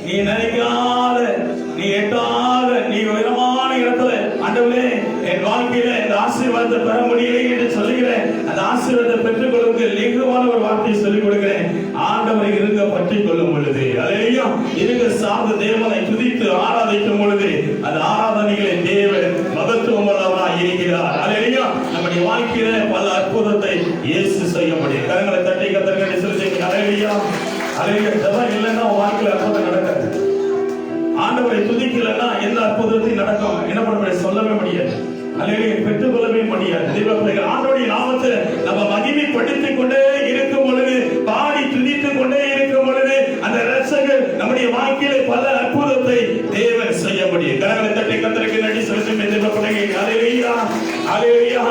நீ நினைக்காத, நீ எட்டாத, நீ உயரமான இடத்துல ஆண்டவரே என் வாழ்க்கையில இந்த ஆசீர்வாதத்தை பெற முடியலை என்று சொல்லுகிறேன். அந்த ஆசீர்வாதத்தை பெற்றுக் கொள்ளுங்க. லிங்கமான ஒரு வார்த்தையை சொல்லிக் கொடுக்கிறேன். ஆண்டவரை இருங்க பற்றிக் கொள்ளும் பொழுது, அல்லேலூயா, இருங்க சார்ந்த தேவனை துதித்து ஆராதிக்கும் பொழுது அந்த ஆராதனைகளை தேவன் மகத்துவமுள்ளவராய் இருக்கிறார். அல்லேலூயா, நம்முடைய வாழ்க்கையில பல அற்புதத்தை இயேசு செய்ய முடியும். கரங்களை தட்டி கத்தர்களை சொல்லுங்க. அல்லேலூயா, அல்லேலூயா. ஜெபம் இல்லைன்னா வாழ்க்கையில அற்புதம் நடக்காது. ஆண்டவரை துதிக்கலன்னா எந்த அற்புதத்தையும் நடக்கும் என்ன பண்ண சொல்லவே முடியாது. அல்லேலூயா, பெற்றுக் கொள்ளவே முடியாது. தெய்வ பிள்ளைகள் ஆண்டவருடைய நாமத்தை நம்ம மகிமைப்படுத்திக் கொண்டே இருக்கும் பொழுது, பாடி துதித்துக் கொண்டே இருக்கும் பொழுது அந்த ரட்சகர் நம்முடைய வாழ்க்கையில பல அற்புதத்தை தேவன் செய்ய முடியும். கரங்களை தட்டி கர்த்தருக்கு நன்றி சொல்லுங்க. தெய்வ பிள்ளைகள் அல்லேலூயா, அல்லேலூயா.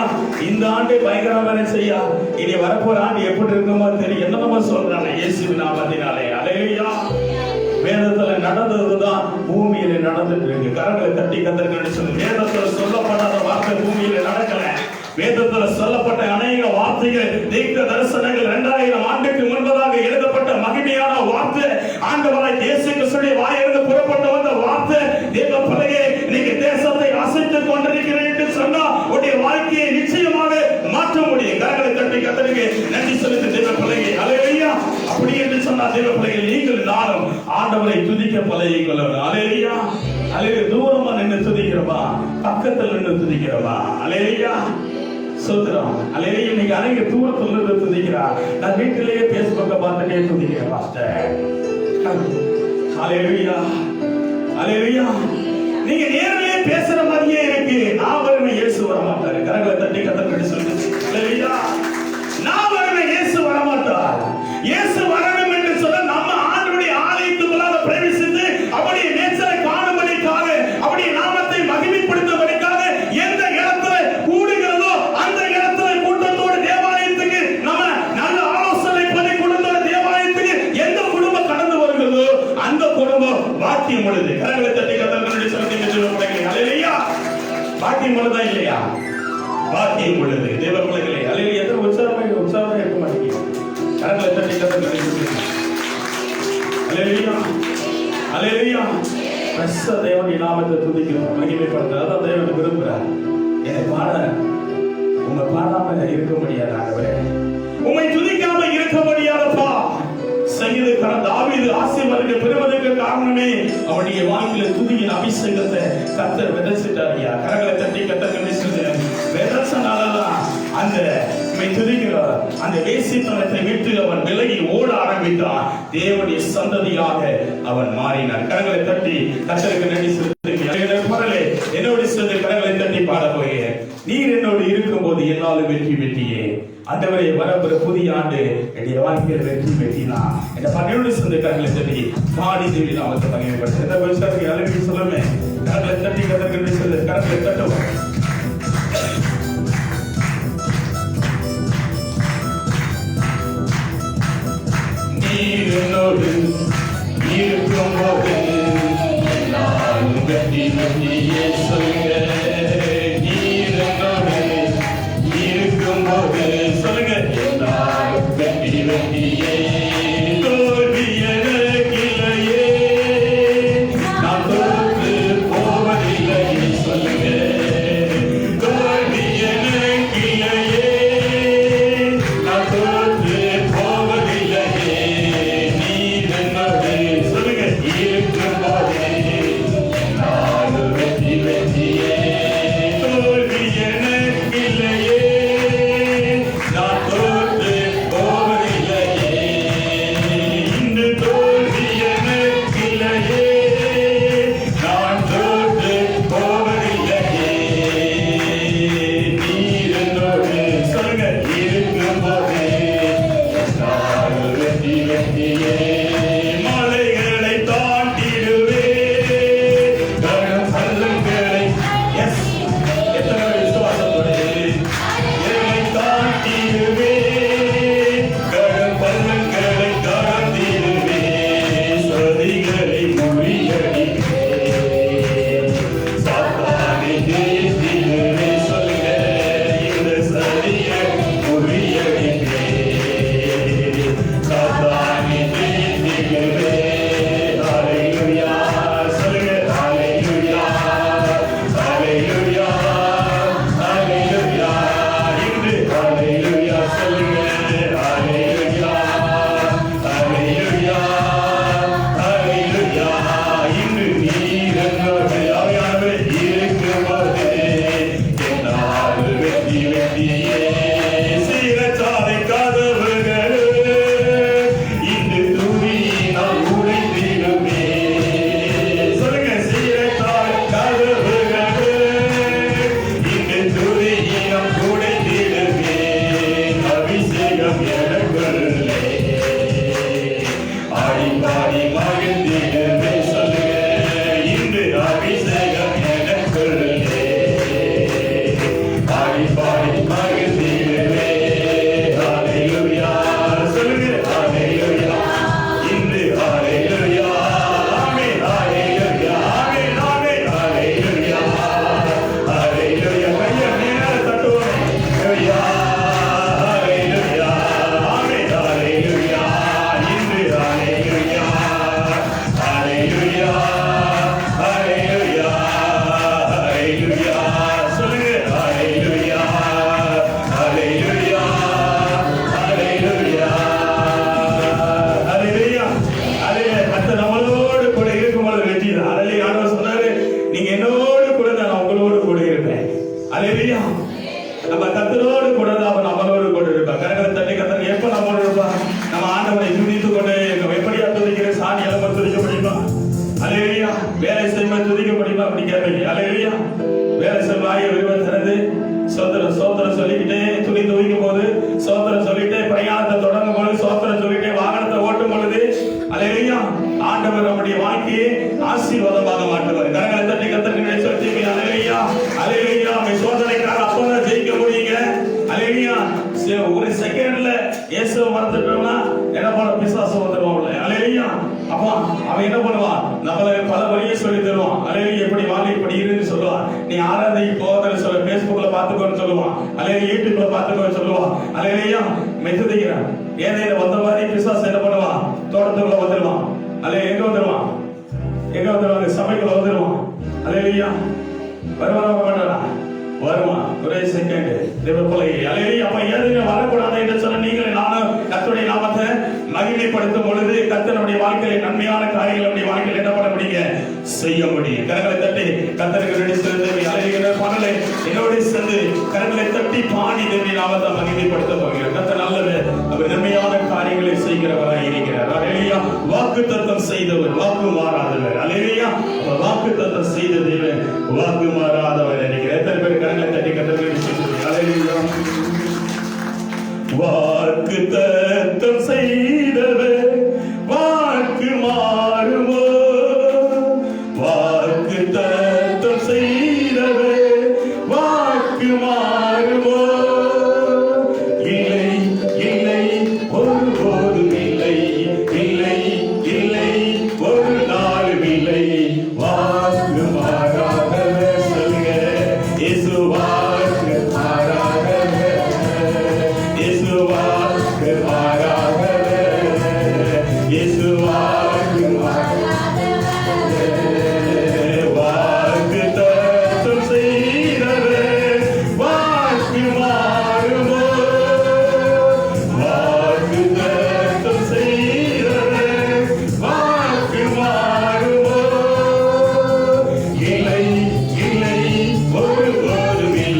இந்த ஆண்டை பயங்கரமான செய்யா, இனி வரப்போற ஆண்டு எப்படி இருக்குமோ தெரியும். என்னமா சொல்றாங்க இயேசுவின் நாமத்தினாலே. அல்லேலூயா. வேதத்துல நடந்ததுதான் பூமியில நடந்துட்டு இருக்கு. கரங்களை தட்டி கர்த்தருக்கு சொல்லுங்க. வேதத்துல சொல்லப்படாத வார்த்தை பூமியில நடக்கல. வேதத்துல சொல்லப்பட்ட அநேக வார்த்தைகள், தீர்க்க தரிசனங்கள் 2000 ஆண்டுக்கு முன்பதாக எழுதப்பட்ட மகிமையான வார்த்தை, ஆண்டவராய் இயேசு கிறிஸ்துவின் வாயிலிருந்து புறப்பட்டு வந்த வார்த்தை, தேவ பிள்ளையே நீங்க தேசத்தை அசைத்துக் கொண்டிருக்கிறீர்கள் என்று சொன்னா உடைய வாழ்க்கையை நிச்சயமாக மாற்ற முடியும். கரங்களை தட்டி கர்த்தருக்கு நன்றி சொல்லுங்க. தேவ பிள்ளையே அல்லேலூயா. அப்படி என்று சொன்னா தேவ பிள்ளைகள் நீங்கள் நானும் ஆண்டவரை துதிக்க பழகிக் கொள்ளணும். அல்லேலூயா, அல்லேலூயா. தூரமா நின்று துதிக்கிறவா, பக்கத்தில் நின்று துதிக்கிறவா. அல்லேலூயா, சோத்திரம். அல்லேலூயா. நீங்க அநேக தூரத்துல இருந்து துதிக்கிறா. நான் வீட்டிலேயே பேஸ்புக்க பார்த்துட்டே துதிக்கிறேன் பாஸ்டர். அல்லேலூயா, அல்லேலூயா. நீங்க நேரிலே பேசுற மாதிரியே இருக்கு. நான் வருவேன், இயேசு வர மாட்டாரு. கரங்களை தட்டி கர்த்தருக்கு சொல்லுங்க. பாக்கியம் உள்ளதா இல்லையா? பாக்கியம் உள்ளது. தேவ பிள்ளைகளே, அல்லேலூயா. எத்தனை உற்சாகமா இருக்க மாட்டீங்க? கரங்களை தட்டி கர்த்தருக்கு அல்லேலூயா, அல்லேலூயா. பிரச தேவனுடைய நாமத்தை துதிக்கிறோம், மகிமைப்படுத்துறோம். அதான் தேவன் விரும்புகிறார். என்னை பாட உங்க பாடாம இருக்க முடியாது ஆண்டவரே, உம்மை துதிக்காம இருக்க முடியாதப்பா. சங்கீதக்காரன் தாவீது ஆசீர்வாதத்தை பெறுவதற்கு காரணமே அவனுடைய வாழ்க்கையில துதியின் அபிஷேகத்தை கர்த்தர் விதைச்சிட்டார். ஐயா, கரங்களை தட்டி கர்த்தர் விதைச்சனாலதான் அந்த துதிக்கிறார். அந்த வேசித்தனத்தை விட்டு அவன் விலகி ஓட ஆரம்பித்தான். தேவனுடைய சந்ததியாக அவன் மாறினான். கரங்களை தட்டி கர்த்தருக்கு நன்றி செலுத்துகிறேன். என்னோட சேர்ந்து கரங்களை தட்டி பாட போகிறேன். நீர் என்னோடு இருக்கும் போது என்னாலும் வெற்றி வெற்றியே. ஆண்டவரே, வரப்போற புதிய ஆண்டு என்னுடைய வாழ்க்கையில் வெற்றி வெற்றினா என்ற பன்னெண்டு சேர்ந்து கரங்களை தட்டி பாடி தேவி நாமத்தை மகிமைப்படுத்த எந்த வருஷத்துக்கு அழைப்பு சொல்லுமே. கரங்களை தட்டி கர்த்தருக்கு சொல்லு, கரங்களை தட்டுவோம். நீர் என்னோடு இருக்கும் போது என்னாலும் வெற்றி வெற்றியே சொல்லுங்க. நீர் என்னோடு இருக்கும் போது சொல்லுங்க, என்னாலும் வெற்றி வெற்றியே. தோல்வி எனக்கில்லையே, நான் தோற்று போவதில்லையே சொல்லுங்க. தோல்வி எனக்கில்லையே, நான் தோற்று போவதில்லையே. நீர் என்னோடு சொல்லுங்க, இருக்கும் போது என்னாலும் வெற்றி வெற்றியே. தோல்வி எனக்கில்லையே, நான் தோற்று போவதில்லையே. இன்று தோல்வி எனக்கில்லையே, நான் தோற்று போவதில்லையே. நீர் என்னோடு சொல்லுங்க, இருக்கும் போது என்னாலும் வெற்றி வெற்றியே. மலைகளை தாண்டிடுவே, கடும் பள்ளங்களை எஸ் எத்தனை விசுவாசத்தோடு எல்லை தாண்டிடுவே, கடும் பள்ளங்களை தாண்டிடுவே, சதிகளை முறியடிப்பே, சாத்தானை ஜெயித்திடுவே சொல்லுங்க. இந்த சதியை முறியடிப்பே, சாத்தானை ஜெயித்திடுவே. ஹல்லேலூயா சொல்லுங்க, ஹல்லேலூயா, ஹல்லேலூயா, ஹல்லேலூயா. இன்று ஹல்லேலூயா சொல்லுங்க, ஹல்லேலூயா, ஹல்லேலூயா, ஹல்லேலூயா. இன்று நீர் என்னோடு ஆவியானவரே இருக்கும்போது என்னால் வெற்றி வெற்றியே. சீரச்சாலை கதவுகள் இன்று துதியினால் உடைந்திடுமே சொல்லுங்க. சீரச்சாலை கதவுகள் இன்று துதியினால் உடைந்திடுமே. அபிஷேகம் எனக்குள்ளே ஆடி பாடி மகிழ்ந்திடுமே சொல்லுங்க. இன்று அபிஷேகம் எனக்குள்ளே ஆடி பாடி மகிழ்ந்திடுமே. ஹல்லேலூயா சொல்லுங்க, ஹல்லேலூயா. இன்று ஹல்லேலூயா, ஆமென், ஹல்லேலூயா, ஆமென், ஆமென், ஹல்லேலூயா, ஹல்லேலூயா. கையை மேலே தட்டுவோம். ஹல்லேலூயா, ஹல்லேலூயா, ஆமென், ஹல்லேலூயா. இன்று ஹல்லேலூயா, ஹல்லேலூயா, ஹல்லேலூயா, ஹல்லேலூயா. சொல்லுங்க, ஹல்லேலூயா, ஹல்லேலூயா, ஹல்லேலூயா, ஹல்லேலூயா. ஹல்லேலூயா. கர்த்தர் நம்மளோடு கூட இருக்கும்போது வெற்றி தான். ஹல்லேலூயா. ஆண்டவர் சொன்னாரு, நீங்க என்னோடு கூட நான் உங்களோடு கூட இருப்பேன். ஹல்லேலூயா. நம்ம கர்த்தரோடு கூட தான் அவர் நம்மளோடு கூட இருப்பார். கரங்களை தட்டி கர்த்தர் எப்ப நம்மளோடு இருப்பார்? நம்ம ஆண்டவரை துதித்துக் கொண்டே இருக்கோம். எப்படியா துதிக்கிற சாணி எல்லாம் துதிக்க முடியுமா? ஹல்லேலூயா. வேலை செய்யும்போது துதிக்க முடியுமா? அப்படி கேட்பீங்க. ஹல்லேலூயா. வேலை செய்வாய விரும்பம் தனது சோத்திரம் சோத்திரம் சொல்லிக்கிட்டே துணி துவைக்கும் போது சோத்திரம் சொல்லிட்டே பிரயாணத்தை தொடங்கும் போது சோத்திரம் சொல்லிட்டே வாகனத்தை ஓட்டும் பொழுது ஹல்லேலூயா, ஆண்டவர் நம்முடைய வாழ்க்கையை ஆசீர்வாதமாக மாற்றுவார். கரங்களை தட்டி கர்த்தருக்கு சொல்லி ஹல்லேலூயா, ஹல்லேலூயா. உங்க சோதனைக்காக அப்பதான் ஜெயிக்க முடியுங்க. ஹல்லேலூயா. ஒரு செகண்ட்ல இயேசுவை மறந்துட்டோம்னா என்ன போல பிசாசு வந்துடுவோம்ல. ஹல்லேலூயா. அப்பா அவன் என்ன பண்ணுவான், நம்மள பல வழியை சொல்லி தருவான். அல்லேலூயா, எப்படி வாழ இப்படி இருன்னு சொல்லுவான். நீ ஆராதனைக்கு போகாதன்னு சொல்ல, Facebookல பாத்துக்கோன்னு சொல்லுவான். அல்லேலூயா, யூடியூப்ல பாத்துக்கோன்னு சொல்லுவான். அல்லேலூயா, மெத்ததிக்கிறான். ஏதேன வந்த மாதிரி பிசாசு என்ன பண்ணுவான், தோட்டத்துக்குள்ள வந்துருவான். அல்லேலூயா, எங்க வந்துருவான், எங்க வந்துருவாங்க, சபைக்குள்ள வந்துருவான். அல்லேலூயா, வருவானா மாட்டானா, வருவான். ஒரே செகண்ட் தேவப்பிள்ளை. அல்லேலூயா, அப்ப ஏதேன வரக்கூடாது என்று சொன்ன நீங்கள் நானும் கர்த்தருடைய நாமத்தை மகிமைப்படுத்தும் பொழுது கர்த்தருடைய வாழ்க்கையில நன்மையான காரியங்கள் நம்முடைய வாழ்க்கையில் என்ன பண்ண முடியுங்க, செய்ய முடியும். கரங்களை தட்டி கர்த்தருக்கு நன்றி செலுத்தி அலைகிற பாடலை என்னோட சேர்ந்து கரங்களை தட்டி பாடி தேவனுடைய நாமத்தை மகிமைப்படுத்த போகிறோம். கர்த்தர் நல்லவர், அவர் நன்மையான காரியங்களை செய்கிறவராய் இருக்கிறார். அல்லேலூயா, வாக்குத்தத்தம் செய்தவர், வாக்கு மாறாதவர். அல்லேலூயா, வாக்குத்தத்தம் செய்த தேவன் வாக்கு மாறாதவர் இருக்கிறார். எத்தனை பேர் கரங்களை தட்டி கர்த்தருக்கு நன்றி செலுத்தி அல்லேலூயா. வாக்குத்தத்தம் செய்தவர் வாக்கு மாறுமோ, வாக்குத்தத்தம் செய்தவர் வாக்கு மாறுமோ, இல்லை இல்லை ஒருபோதும் இல்லை, இல்லை இல்லை ஒரு நாளும் இல்லை, வாக்கு மாறாதவர். சொல்லுங்க, இயேசு வாக்கு மாறாதவர், இயேசு வாக்கு மாறாதவர், இயேசு வாக்கு மாறாதவர், வாக்குத்தத்தம் செய்தவர் வாக்கு மாறுமோ, வாக்குத்தத்தம் செய்தவர் வாக்கு மாறுமோ, இல்லை இல்லை ஒருபோதும் இல்லை.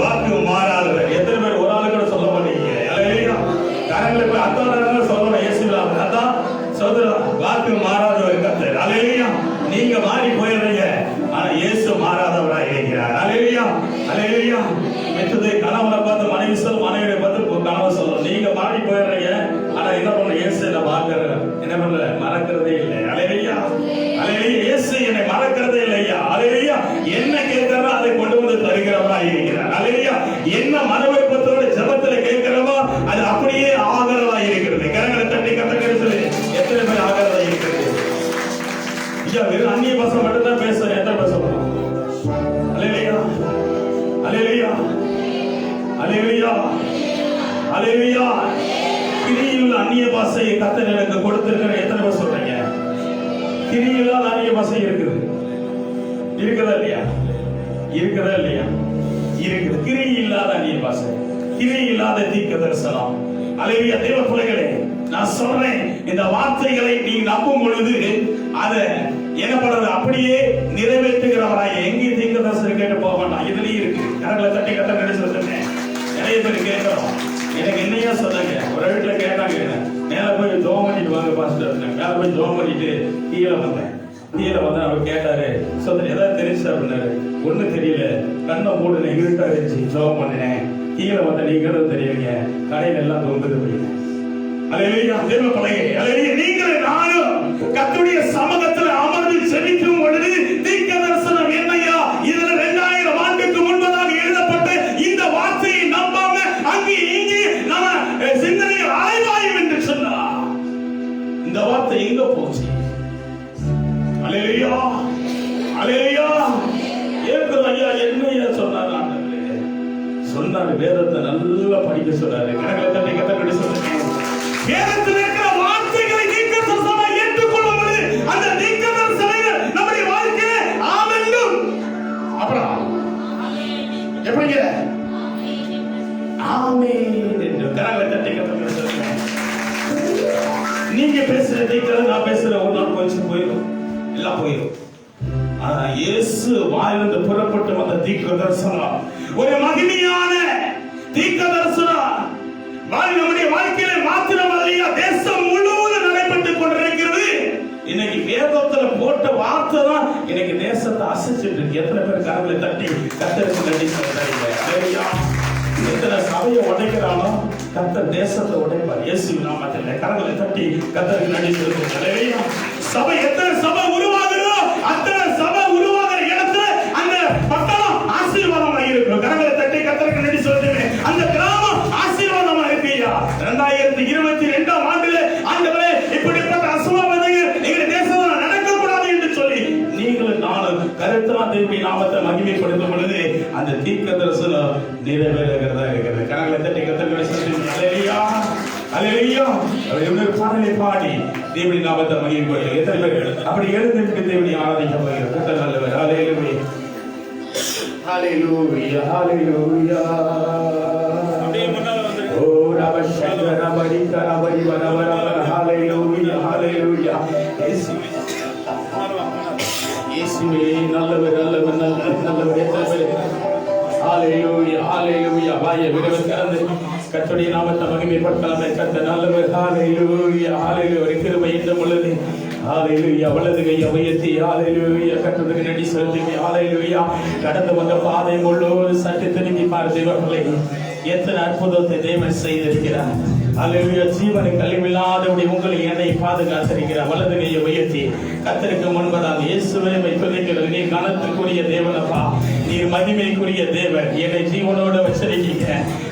வாக்கு மாறாதவர். எத்தனை பேர் ஒரு ஆளு கூட சொல்ல மாட்டீங்க? அல்லேலூயா. கரங்களை போய் அத்தனை சொல்லணும். இயேசுவின் அதான் சொல்றோம், வாக்கு மாறாதவர் கர்த்தர். அல்லேலூயா. நீங்க மாறி போயிடுறீங்க, ஆனா இயேசு மாறாதவராக இருக்கிறார். அல்லேலூயா, அல்லேலூயா. மற்றது கணவனை பார்த்து மனைவி சொல்லும், மனைவியை பார்த்து கணவன் சொல்லும். நீங்க மாறி போயிடுறீங்க, ஆனா என்ன பண்ண? இயேசு என்ன பார்க்கிற என்ன பண்ணல? மறக்கிறதே இல்லை. அல்லேலூயா, அல்லேலூயா. இயேசு என்னை மறக்கிறதே இல்லையா? அல்லேலூயா. என்ன கேட்கிறதோ அதை கொண்டு வந்து தருகிறவராக இருக்கிறார். அல்லேலூயா. என்ன மனவிருப்பத்தோடு ஜெபத்தில் கேட்கிறவோ அது அப்படியே ஆகிறதா இருக்கிறது. கரங்களை தட்டி கத்தக்கிறது. எத்தனை பேர் ஆகிறதா இருக்கிறது? ஐயா, வெறும் அந்நிய பாஷை மட்டும் தான் பேசுறேன். எத்தனை பேசணும்? அல்லேலூயா, அல்லேலூயா, அல்லேலூயா, அல்லேலூயா. கிரியுள்ள அந்நிய பாஷையை கர்த்தர் எனக்கு கொடுத்திருக்கிற எத்தனை பேர் சொல்றீங்க? கிரியுள்ள அந்நிய பாஷை இருக்குது. இருக்குதா இல்லையா? இருக்குதா இல்லையா? இருக்குது. கிரி இல்லாத அந்நிய பாஷை, கிரி இல்லாத தீர்க்க தரிசனம். அல்லேலூயா. தேவ பிள்ளைகளே, நான் சொல்றேன், இந்த வார்த்தைகளை நீ நம்பும் பொழுது அதை என்ன பண்றது? அப்படியே நிறைவேற்றுகிறவராய். எங்கே தீர்க்க தரிசனம் கேட்டு போக வேண்டாம். இதுலயும் இருக்கு. கரங்களை தட்டி கத்த சொல்லுங்க. நிறைய பேர் கேட்கிறோம், எனக்கு என்னையா சொன்னாங்க? ஒரு வீட்டுல கேட்டாங்க, மேல போய் ஜோம் பண்ணிட்டு வாங்க பாஸ்டர். மேல போய் ஜோம் பண்ணிட்டு கீழே வந்தேன். கீழே வந்து அவர் கேட்டாரு, சொல்றேன் ஏதாவது தெரிஞ்சு அப்படின்னாரு. ஒண்ணும் தெரியல, கண்ணை மூடுன இருட்டா இருந்துச்சு, ஜோம் பண்ணினேன். கீழே வந்த நீங்க தெரியுங்க, கடையில எல்லாம் தொங்குது அப்படின்னு. அல்லேலூயா. தேவ பிள்ளைகளே, அல்லேலூயா. நீங்கள் நானும் கர்த்தருடைய சமூகத்தில் அமர்ந்து செபிக்கும் பொழுது தீர்க்க தரிசனம் என்னையா? இதுல 2000 ஆண்டுக்கு முன்பதாக எழுதப்பட்ட இந்த வார்த்தையை நம்பாம அங்கே இங்கே நம்ம சிந்தனைகள் அலைவாயும் என்று சொன்னார். இந்த வார்த்தை எங்க போச்சு? அல்லேலூயா, அல்லேலூயா. ஏற்கனவே ஐயா என்னையா சொன்னார்? ஆண்டவரே சொன்னாரு, வேதத்தை நல்லா படிக்க சொன்னாரு. கணக்கில் தட்டி கத்தப்படி சொன்னேன். வேதத்தில் இருக்கிற வார்த்தைகளை தீர்க்க தரிசனம் ஏற்றுக்கொள்ளும் பொழுது அந்த தீர்க்க தரிசனங்கள் நம்முடைய வாழ்க்கையிலே ஆமென்னும். அப்புறம் எப்படிங்க? ஆமென் என்று கரங்களை தட்டி கத்தப்படி சொன்னேன். நீங்க பேசுற தீர்க்க, நான் பேசுற ஒரு நாள் கொஞ்சம் போயிடும், எல்லாம் போயிடும். ஆனா இயேசு வாயிலிருந்து புறப்பட்டு வந்த தீர்க்க தரிசனம் ஒரு மகிமையான தீர்க்க தரிசனம் நம்முடைய வாழ்க்கையில மாத்திரமல்ல, தேசம் முழுவதும் நடைபெற்றுக் கொண்டிருக்கிறது. இன்னைக்கு வேதத்துல போட்ட வார்த்தை தான் இன்னைக்கு தேசத்தை அசைச்சிட்டு இருக்கு. எத்தனை பேர் கரங்களை தட்டி கர்த்தருக்கு நன்றி சொல்றீங்க? எத்தனை சபையை உடைக்கிறானோ கர்த்தர் தேசத்தை உடைப்பார். இயேசுவின் நாமத்தில் கரங்களை தட்டி கர்த்தருக்கு நன்றி சொல்றீங்க. சபை எத்தனை சபை உருவாகுதோ அத்தனை சபை உருவாகிற இடத்துல அந்த பட்டணம் ஆசீர்வாதமா இருக்கும். கரங்களை தட்டி கர்த்தருக்கு நன்றி சொல்றீங்க. அந்த கிராமம் ஆசீர்வாதமா இருக்கு. 2022 ஆண்டுல ஆண்டவரே இப்படிப்பட்ட அசுவாபங்கள் எங்க தேசத்துல நடக்க கூடாது என்று சொல்லி நீங்களும் நானும் கருத்தா தேவனுடைய நாமத்தை மகிமைப்படுத்தும் பொழுது அந்த தீர்க்க தரிசனம் நிறைவேறுகிறதா இருக்கிறது. கரங்களை தட்டி கர்த்தருக்கு சொல்றீங்க. அல்லேலூயா, அல்லேலூயா. ஒரு பாடலை பாடி தேவனுடைய நாமத்தை மகிமைப்படுத்துங்க. எத்தனை பேர் அப்படி எழுந்திருந்து தேவனை ஆராதிக்க போகிறோம்? கர்த்தர் நல்லவர். அல்லேலூயா, அல்லேலூயா, அல்லேலூயா. அப்படியே முன்னால வந்து ஓ ரபஷங்கர பரிகர பரிவரவர அல்லேலூயா, அல்லேலூயா. இயேசுவே நல்லவர், நல்லவர், நல்லவர். எத்தனை பேர் அல்லேலூயா, அல்லேலூயா. வாயை விடவர் கலந்து கர்த்தருடைய நாமத்தை மகிமைப்படுத்தலாமே. கர்த்தர் நல்லவர். அல்லேலூயா, அல்லேலூயா. ஒரு கிருபை இன்னும் உள்ளது. ஹalleluya. வலது கையை உயர்த்தி ஹalleluya கர்த்தருக்கு நன்றி செலுத்துங்க. ஹalleluya. கடந்து வந்த பாதை முழுவதும் சற்று திரும்பி பார் தேவர்களே, எத்தனை அற்புதத்தை தேவன் செய்திருக்கிறார். ஹalleluya. ஜீவனை கல்வியில்லாதபடி உங்களை என்னை பாதுகாத்திருக்கிறார். வலது கையை உயர்த்தி கர்த்தருக்கு முன்பதாக இயேசுவை துதிக்கிறது. நீ கனத்துக்குரிய தேவனப்பா, நீர் மகிமைக்குரிய தேவன். என்னை ஜீவனோடு வச்சிருக்கீங்க,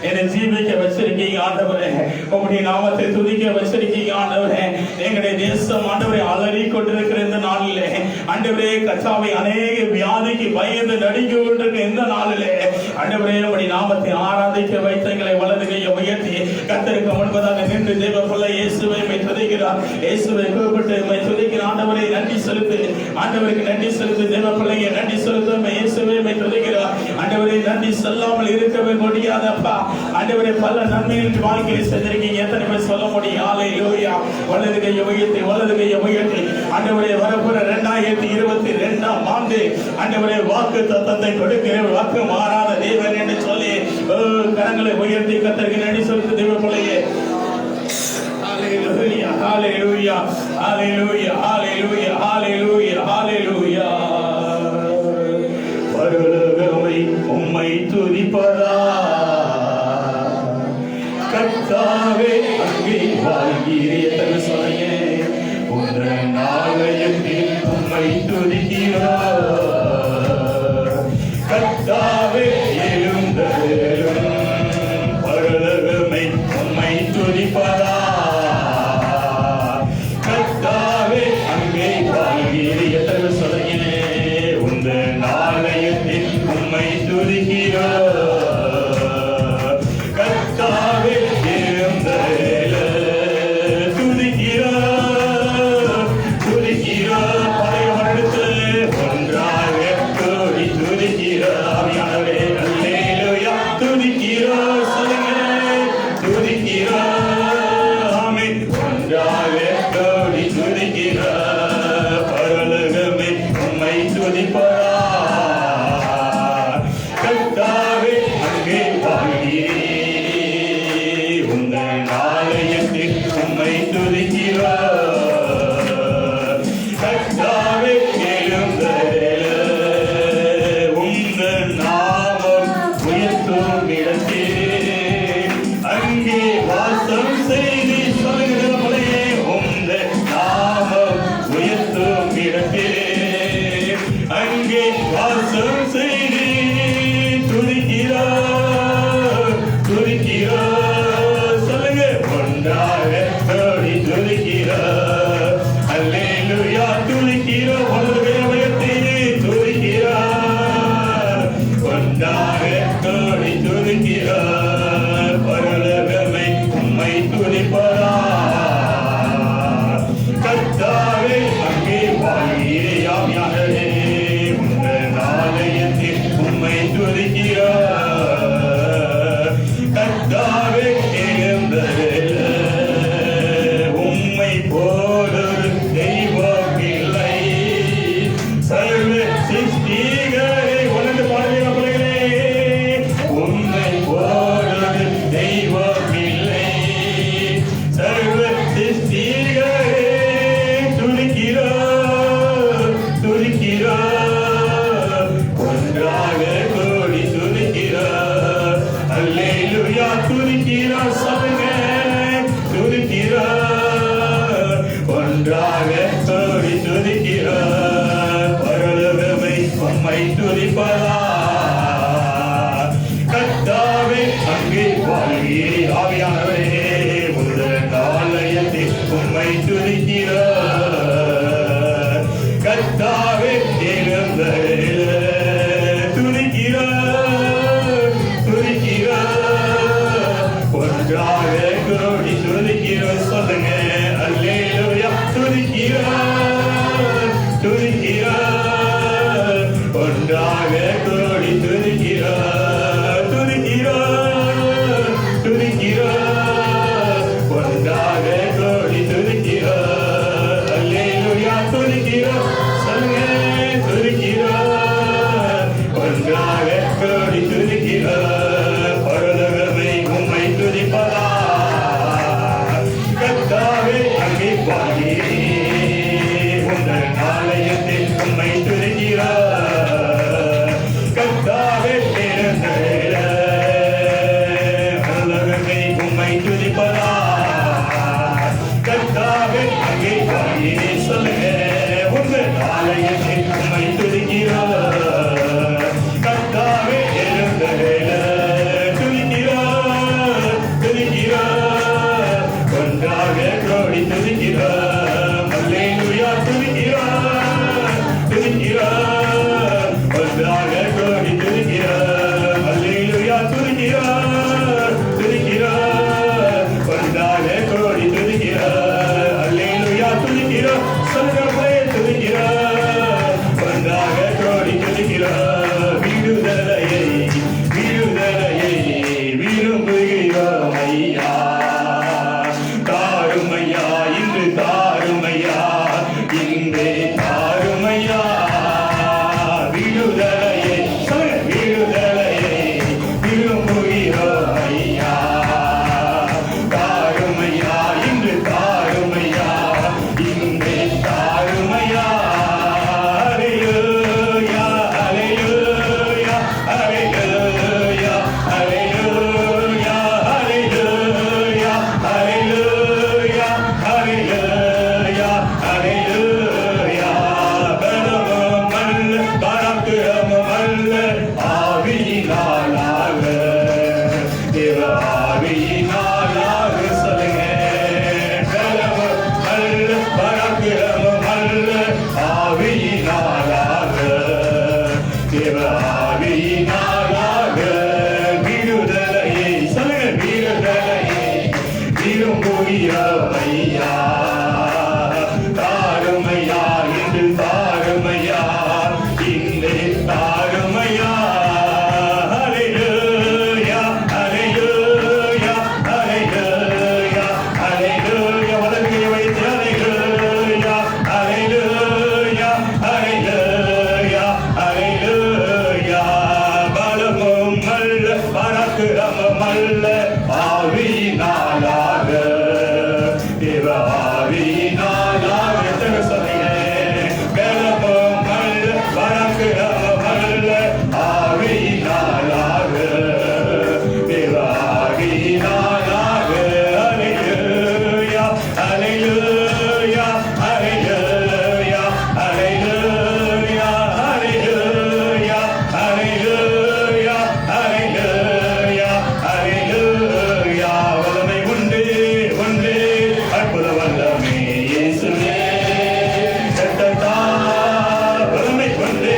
என்னை ஜீவிக்க வச்சிருக்கீங்க ஆண்டவரே. உங்களுடைய நாமத்தை துதிக்க வச்சிருக்கீங்க ஆண்டவரே. எங்களுடைய தேசம் ஆண்டவரை அலறி கொண்டிருக்கிற இந்த நாளிலே ஆண்டவரே, கச்சாவை அநேக வியாதிக்கு பயந்து நடுங்கி கொண்டிருக்கிற இந்த நாளிலே ஆண்டவரே, உங்களுடைய நாமத்தை ஆராதிக்க வைத்த எங்களை வலது கையை உயர்த்தி கர்த்தருக்கு முன்பதாக நின்று தேவ பிள்ளை இயேசுவை துதிக்கிறார். இயேசுவை கூப்பிட்டு துதிக்கிறார். ஆண்டவரை நன்றி செலுத்து, ஆண்டவருக்கு நன்றி செலுத்து. தேவ பிள்ளைங்க நன்றி செலுத்த இயேசுவை துதிக்கிறார். ஆண்டவரை நன்றி சொல்லாமல் இருக்கவே முடியாதப்பா. ஆண்டவரை பல நன்மைகள் வாழ்க்கையில் செஞ்சிருக்கீங்க. எத்தனை பேர் சொல்ல முடியும்? ஹalleluya. வலது கையை உயர்த்தி, வலது கையை உயர்த்தி ஆண்டவரே, வரப்போற 2022 ஆண்டு ஆண்டவரே வாக்கு தத்தத்தை கொடுக்கிற வாக்கு மாறாத தேவன் என்று சொல்லி கரங்களை உயர்த்தி கர்த்தருக்கு நன்றி செலுத்து தேவ பிள்ளையே. Hallelujah, hallelujah, hallelujah, hallelujah, hallelujah, hallelujah. பரலோகமே உம்மை துதிப்பதா கர்த்தாவே, அங்கே வாழ்கிறீர்கள் சொல்லுங்க. உந்தன் ஆலயத்தில் உம்மை துதிக்கிறோம் கர்த்தாவே, எழுந்தருளும். பரலோகமே உம்மை துதிப்பதா கர்த்தாவே, அங்கே வாழ்கிறீர்கள் சொல்லுங்க. உந்தன் ஆலயத்தில் உம்மை துதிக்கிறோம் கர்த்தாவே, பரலோகமே உம்மை துதிப்பதா கர்த்தாவே, அல்ல ஆவியினாலாக தேவ ஆவியினாலாக எத்தனை சொன்னீங்க பலமும் அல்ல பராக்கிரமம் அல்ல ஆவியினாலாக தேவ ஆவியினாலாக அல்லேலூயா அல்லேலூயா அல்லேலூயா அல்லேலூயா அல்லேலூயா அல்லேலூயா அல்லேலூயா அல்லேலூயா வல்லமை உண்டு உண்டு அற்புத வல்லமை இயேசுவே கர்த்தா வல்லமை உண்டு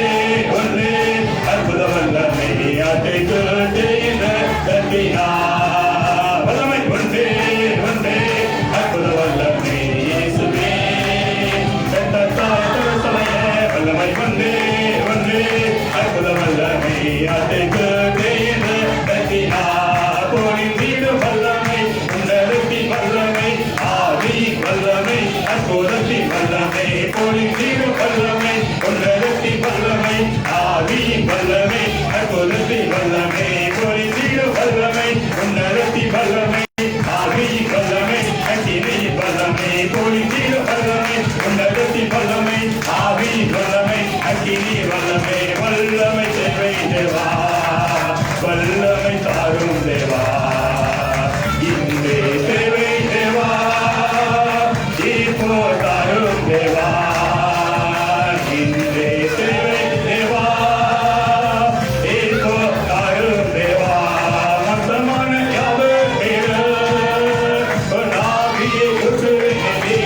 உண்டு அற்புத வல்லமை ஆட்டை கேட்டேன் கத்தினா வல்லமை உண்டு உண்டு அற்புத வல்லமை இயேசுவே கர்த்தா சமய வல்லமை உண்டு உண்டு அற்புத வல்லமை ஆட்டை கேட்டேன் கத்தினா பொழிந்தீடு வல்லமை உன்னதத்தி வல்லமை ஆவி வல்லமை அற்புதத்தி வல்லமை பொழிந்தீடு வல்லமை உன்னதத்தி வல்லமை ஆவி வல்லமை அற்புதத்தி வல்லமை பொழிந்தீடு வல்லமை உன்னதத்தி வல்லமை ஆவி வல்லமை அக்கினி வல்லமை பொழிந்தீடு வல்லமை உன்னதத்தி வல்லமை ஆவி வல்லமை அக்கினி வல்லமை வல்லமை தேவை தேவா வல்லமை தாரும் தேவா இன்றே தேவை தேவா இப்போ தாரும் தேவா இன்றே தேவை தேவா இப்போ தாரும் தேவா மந்தமான யாவர் பேரு நாவியை உற்றுவினே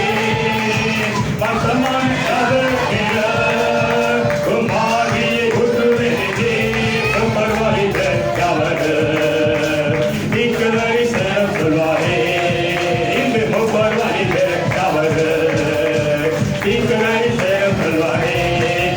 மந்தமான யாவர் பேரு மாவியை உற்றுவினே பரவாயில்ல யாவது நீக்கலை சேரம் சொல்வாரே இன்று பரவாயில்ல யாவது நீக்கலை சேரம் சொல்வாரே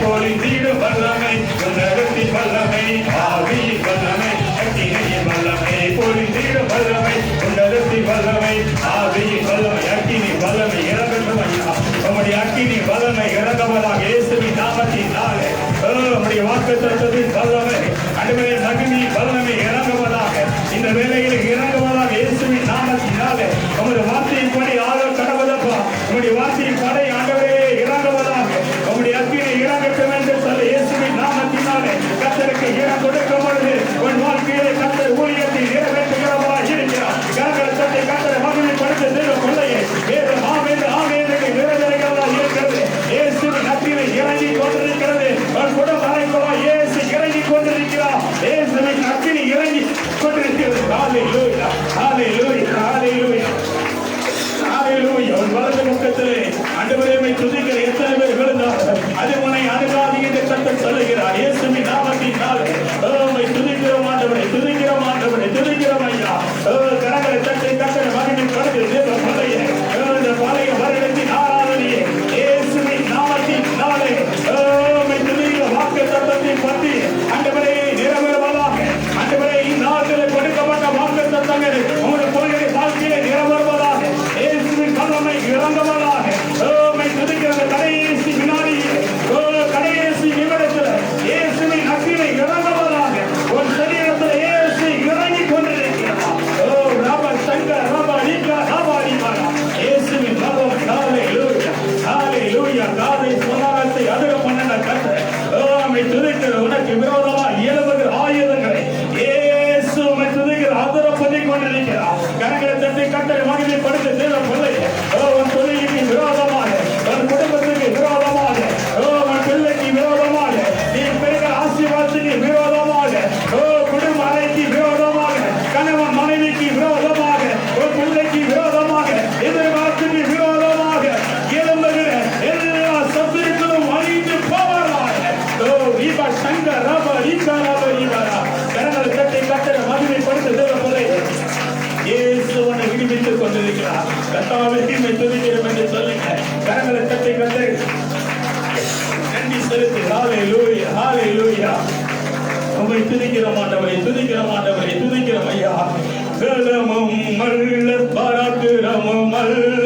பொழிந்தீடு வல்லமை உன்னதத்தி வல்லமை ஆவி வல்லமை அக்கினி வல்லமை பொழிந்தீடு வல்லமை உன்னதத்தி வல்லமை ஆவி வல்லமை அக்கினி வல்லமை இறங்கட்டும் ஐயா உம்முடைய அக்கினி வல்லமை இறங்குவதாக இயேசுவின் நாமத்தினாலே உம்முடைய வாக்குத்தத்தத்தின் வல்லமை அடிமை அக்னி வல்லமை இறங்குவதாக இந்த வேளையில் இறங்குவதாக இயேசுவின் நாமத்தினாலே உமது வார்த்தையின் படி ஆக கடவுளப்பா உம்முடைய வார்த்தையின் படை ஆண்டவரே இறங்குவதாக உம்முடைய அக்கினி இறங்கட்டும் என்று சொல்லி இயேசுவின் நாமத்தினாலே கர்த்தருக்கு இடம் கொடுக்கும் பொழுது உன் வாழ்க்கையிலே கர்த்தர் ஊழியத்தை நிறைவேற்றுகிறவா இருக்கிறார் கரங்கள் தட்டி கர்த்தரை மகிமைப்படுத்த தேவ பிள்ளையை வேறு ஆவேந்து ஆவேந்துக்கு நிறைவேறுகிறதா இருக்கிறது இயேசுவின் அக்கினி இறங்கி கொண்டிருக்கிறது உன் குடும்ப அறைக்குள்ளா இயேசு இறங்கி கொண்டிருக்கிறார் இயேசுவின் அக்கினி இறங்கி கொண்டிருக்கிறது ஹalleluya ஹalleluya ஹalleluya ஹalleluya உன் வலது பக்கத்திலே ஆண்டவரே துதிக்கிற எத்தனை பேர் விழுந்தார்கள் அது உன்னை அணுகாது என்று கர்த்தர் சொல்லுகிறார் இயேசுவின் நாமத்தினாலே உம்மை துதிக்கிறோம் ஆண்டவரே துதிக்கிறோம் ஆண்டவரே துதிக்கிறோம் ஐயா கரங்களை தட்டி கர்த்தரை மகிமைப்படுத்து தேவ பிள்ளையே இந்த பழைய வருடத்தின் ஆராதனையே இயேசுவின் நாமத்தினாலே உம்மை துதிக்கிற வாக்குத்தத்தத்தின் பற்றி ஆண்டவரே நிறைவேறுவதாக ஆண்டவரே இந்நாட்டிலே கொடுக்கப்பட்ட வாக்குத்தத்தங்கள் உங்களுடைய பிள்ளைகளுடைய வாழ்க்கையிலே நிறைவேறுவதாக இயேசுவின் வல்லமை இறங்குவதாக உம்மை துதிக்கிற கடைசி வினாடியிலே கடைசி நிமிடத்தில் இயேசுவின் அக்கினி இறங்குவதாக உன் சரீரத்தில் இயேசு இறங்கி கொண்டிருக்கிறார் ரப சங்கர் ரப லிகா ரப லிமாரா இயேசுவின் வல்லமை ஹalleluya ஹalleluya காதை சுனாரத்தை அதிர பண்ணன கர்த்தர் உம்மை துதிக்கிற உனக்கு விரோதமாக எழுபது ஆயுதங்களை இயேசு உம்மை துதிக்கிற அதிர பண்ணி கொண்டிருக்கிறார் கரங்களை தட்டி கர்த்தரை மகிமைப்படுத்த தேவ பிள்ளையே உன் தொழிலுக்கு விரோதமாக உன் குடும்பத்துக்கு விரோதமாக உன் பிள்ளைக்கு விரோதமாக நீ பெறுகிற ஆசீர்வாதத்துக்கு விரோதமாக குடும்ப அறைக்கு விரோதமாக கணவன் மனைவிக்கு விரோதமாக உன் பிள்ளைக்கு விரோதமாக எதிர்காலத்துக்கு விரோதமாக எழும்புகிற எல்லா சத்துருக்களும் அழிந்து போவாராக சங்கர் ரப ஈகா ரப ஈகாரா கரங்களை கட்டி கட்டளை மகிமைப்படுத்த தேவ பிள்ளையே இயேசு உன்னை விடுவித்துக் கொண்டிருக்கிறார் கர்த்தாவே உம்மை துதிக்கிறோம் என்று சொல்லுங்க கரங்களை தட்டி கட்டளை நன்றி செலுத்தி ஹalleluya ஹalleluya உம்மை துதிக்கிறோம் ஆண்டவரே துதிக்கிறோம் ஆண்டவரே துதிக்கிறோம் ஐயா பலமும் அல்ல பராக்கிரமும் அல்ல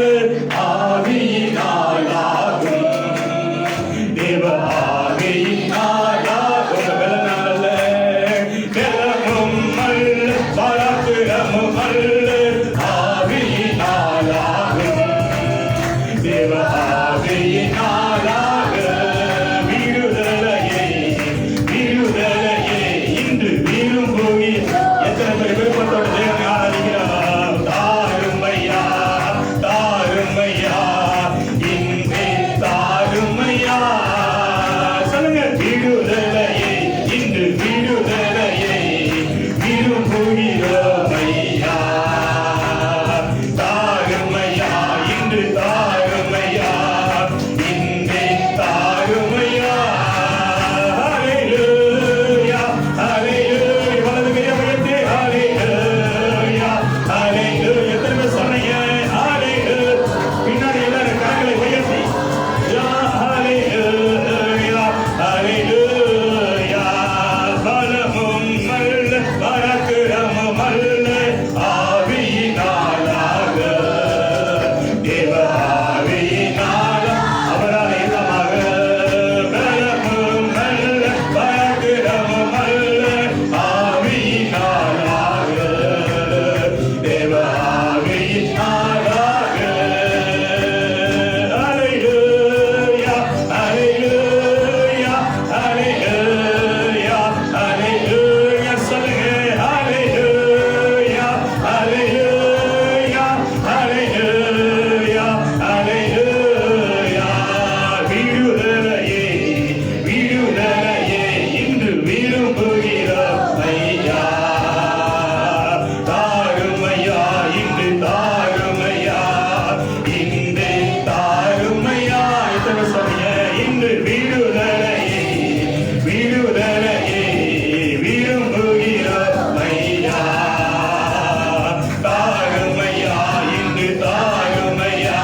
ஆவியினாலாகும் தேவ ஆவியினாலாகும் பலமும் அல்ல பராக்கிரமும் பராக்கிரமம் அல்ல ஆவியினாலாகும். தேவ ஆவியினாலாக விடுதலையே விடுதலையே இன்று விரும்புகி. எத்தனை பேர் விருப்பத்தோட தேவனை ஆராதிக்கிறார்? தாருமையா தாருமையா இன்றே தாருமையா. சொல்லுங்க, விடுதலையே இன்று விடுதலையே விரும்புகிறோமையா. தாருமையா இன்று தாருமையா இன்றே தாருமையா. ஹல்லேலூயா ஹல்லேலூயா. வலது கையை உயர்த்தி ஹல்லேலூயா ஹல்லேலூயா. எத்தனை பேர் சொன்னீங்க? ஹல்லேலூயா. பின்னாடி எல்லாரும் கரங்களை உயர்த்தி ஹல்லேலூயா ஹல்லேலூயா. பலமும் அல்ல பராக்கிரமம் அல்ல ஆவியினாலாக தேவ ஆவியினால அவரால் எல்லாமாக. பலமும் அல்ல பராக்கிரமம் அல்ல ஆவியினாலாக தேவ ஆவியினாலாக. ஹல்லேலூயா ஹல்லேலூயா ஹல்லேலூயா ஹல்லேலூயா. சொல்லுங்க, ஹல்லேலூயா ஹல்லேலூயா ஹல்லேலூயா ஹல்லேலூயா. விடுதலையே விடுதலையே இன்று விரும்புகிறோம் ஐயா. தாருமையா இன்று தாருமையா இன்று தாருமையா. எத்தனை சொன்னீங்க? இன்று விடுதலையே விடுதலையே விரும்புகிறோம் ஐயா. தாருமையா இன்று தாருமையா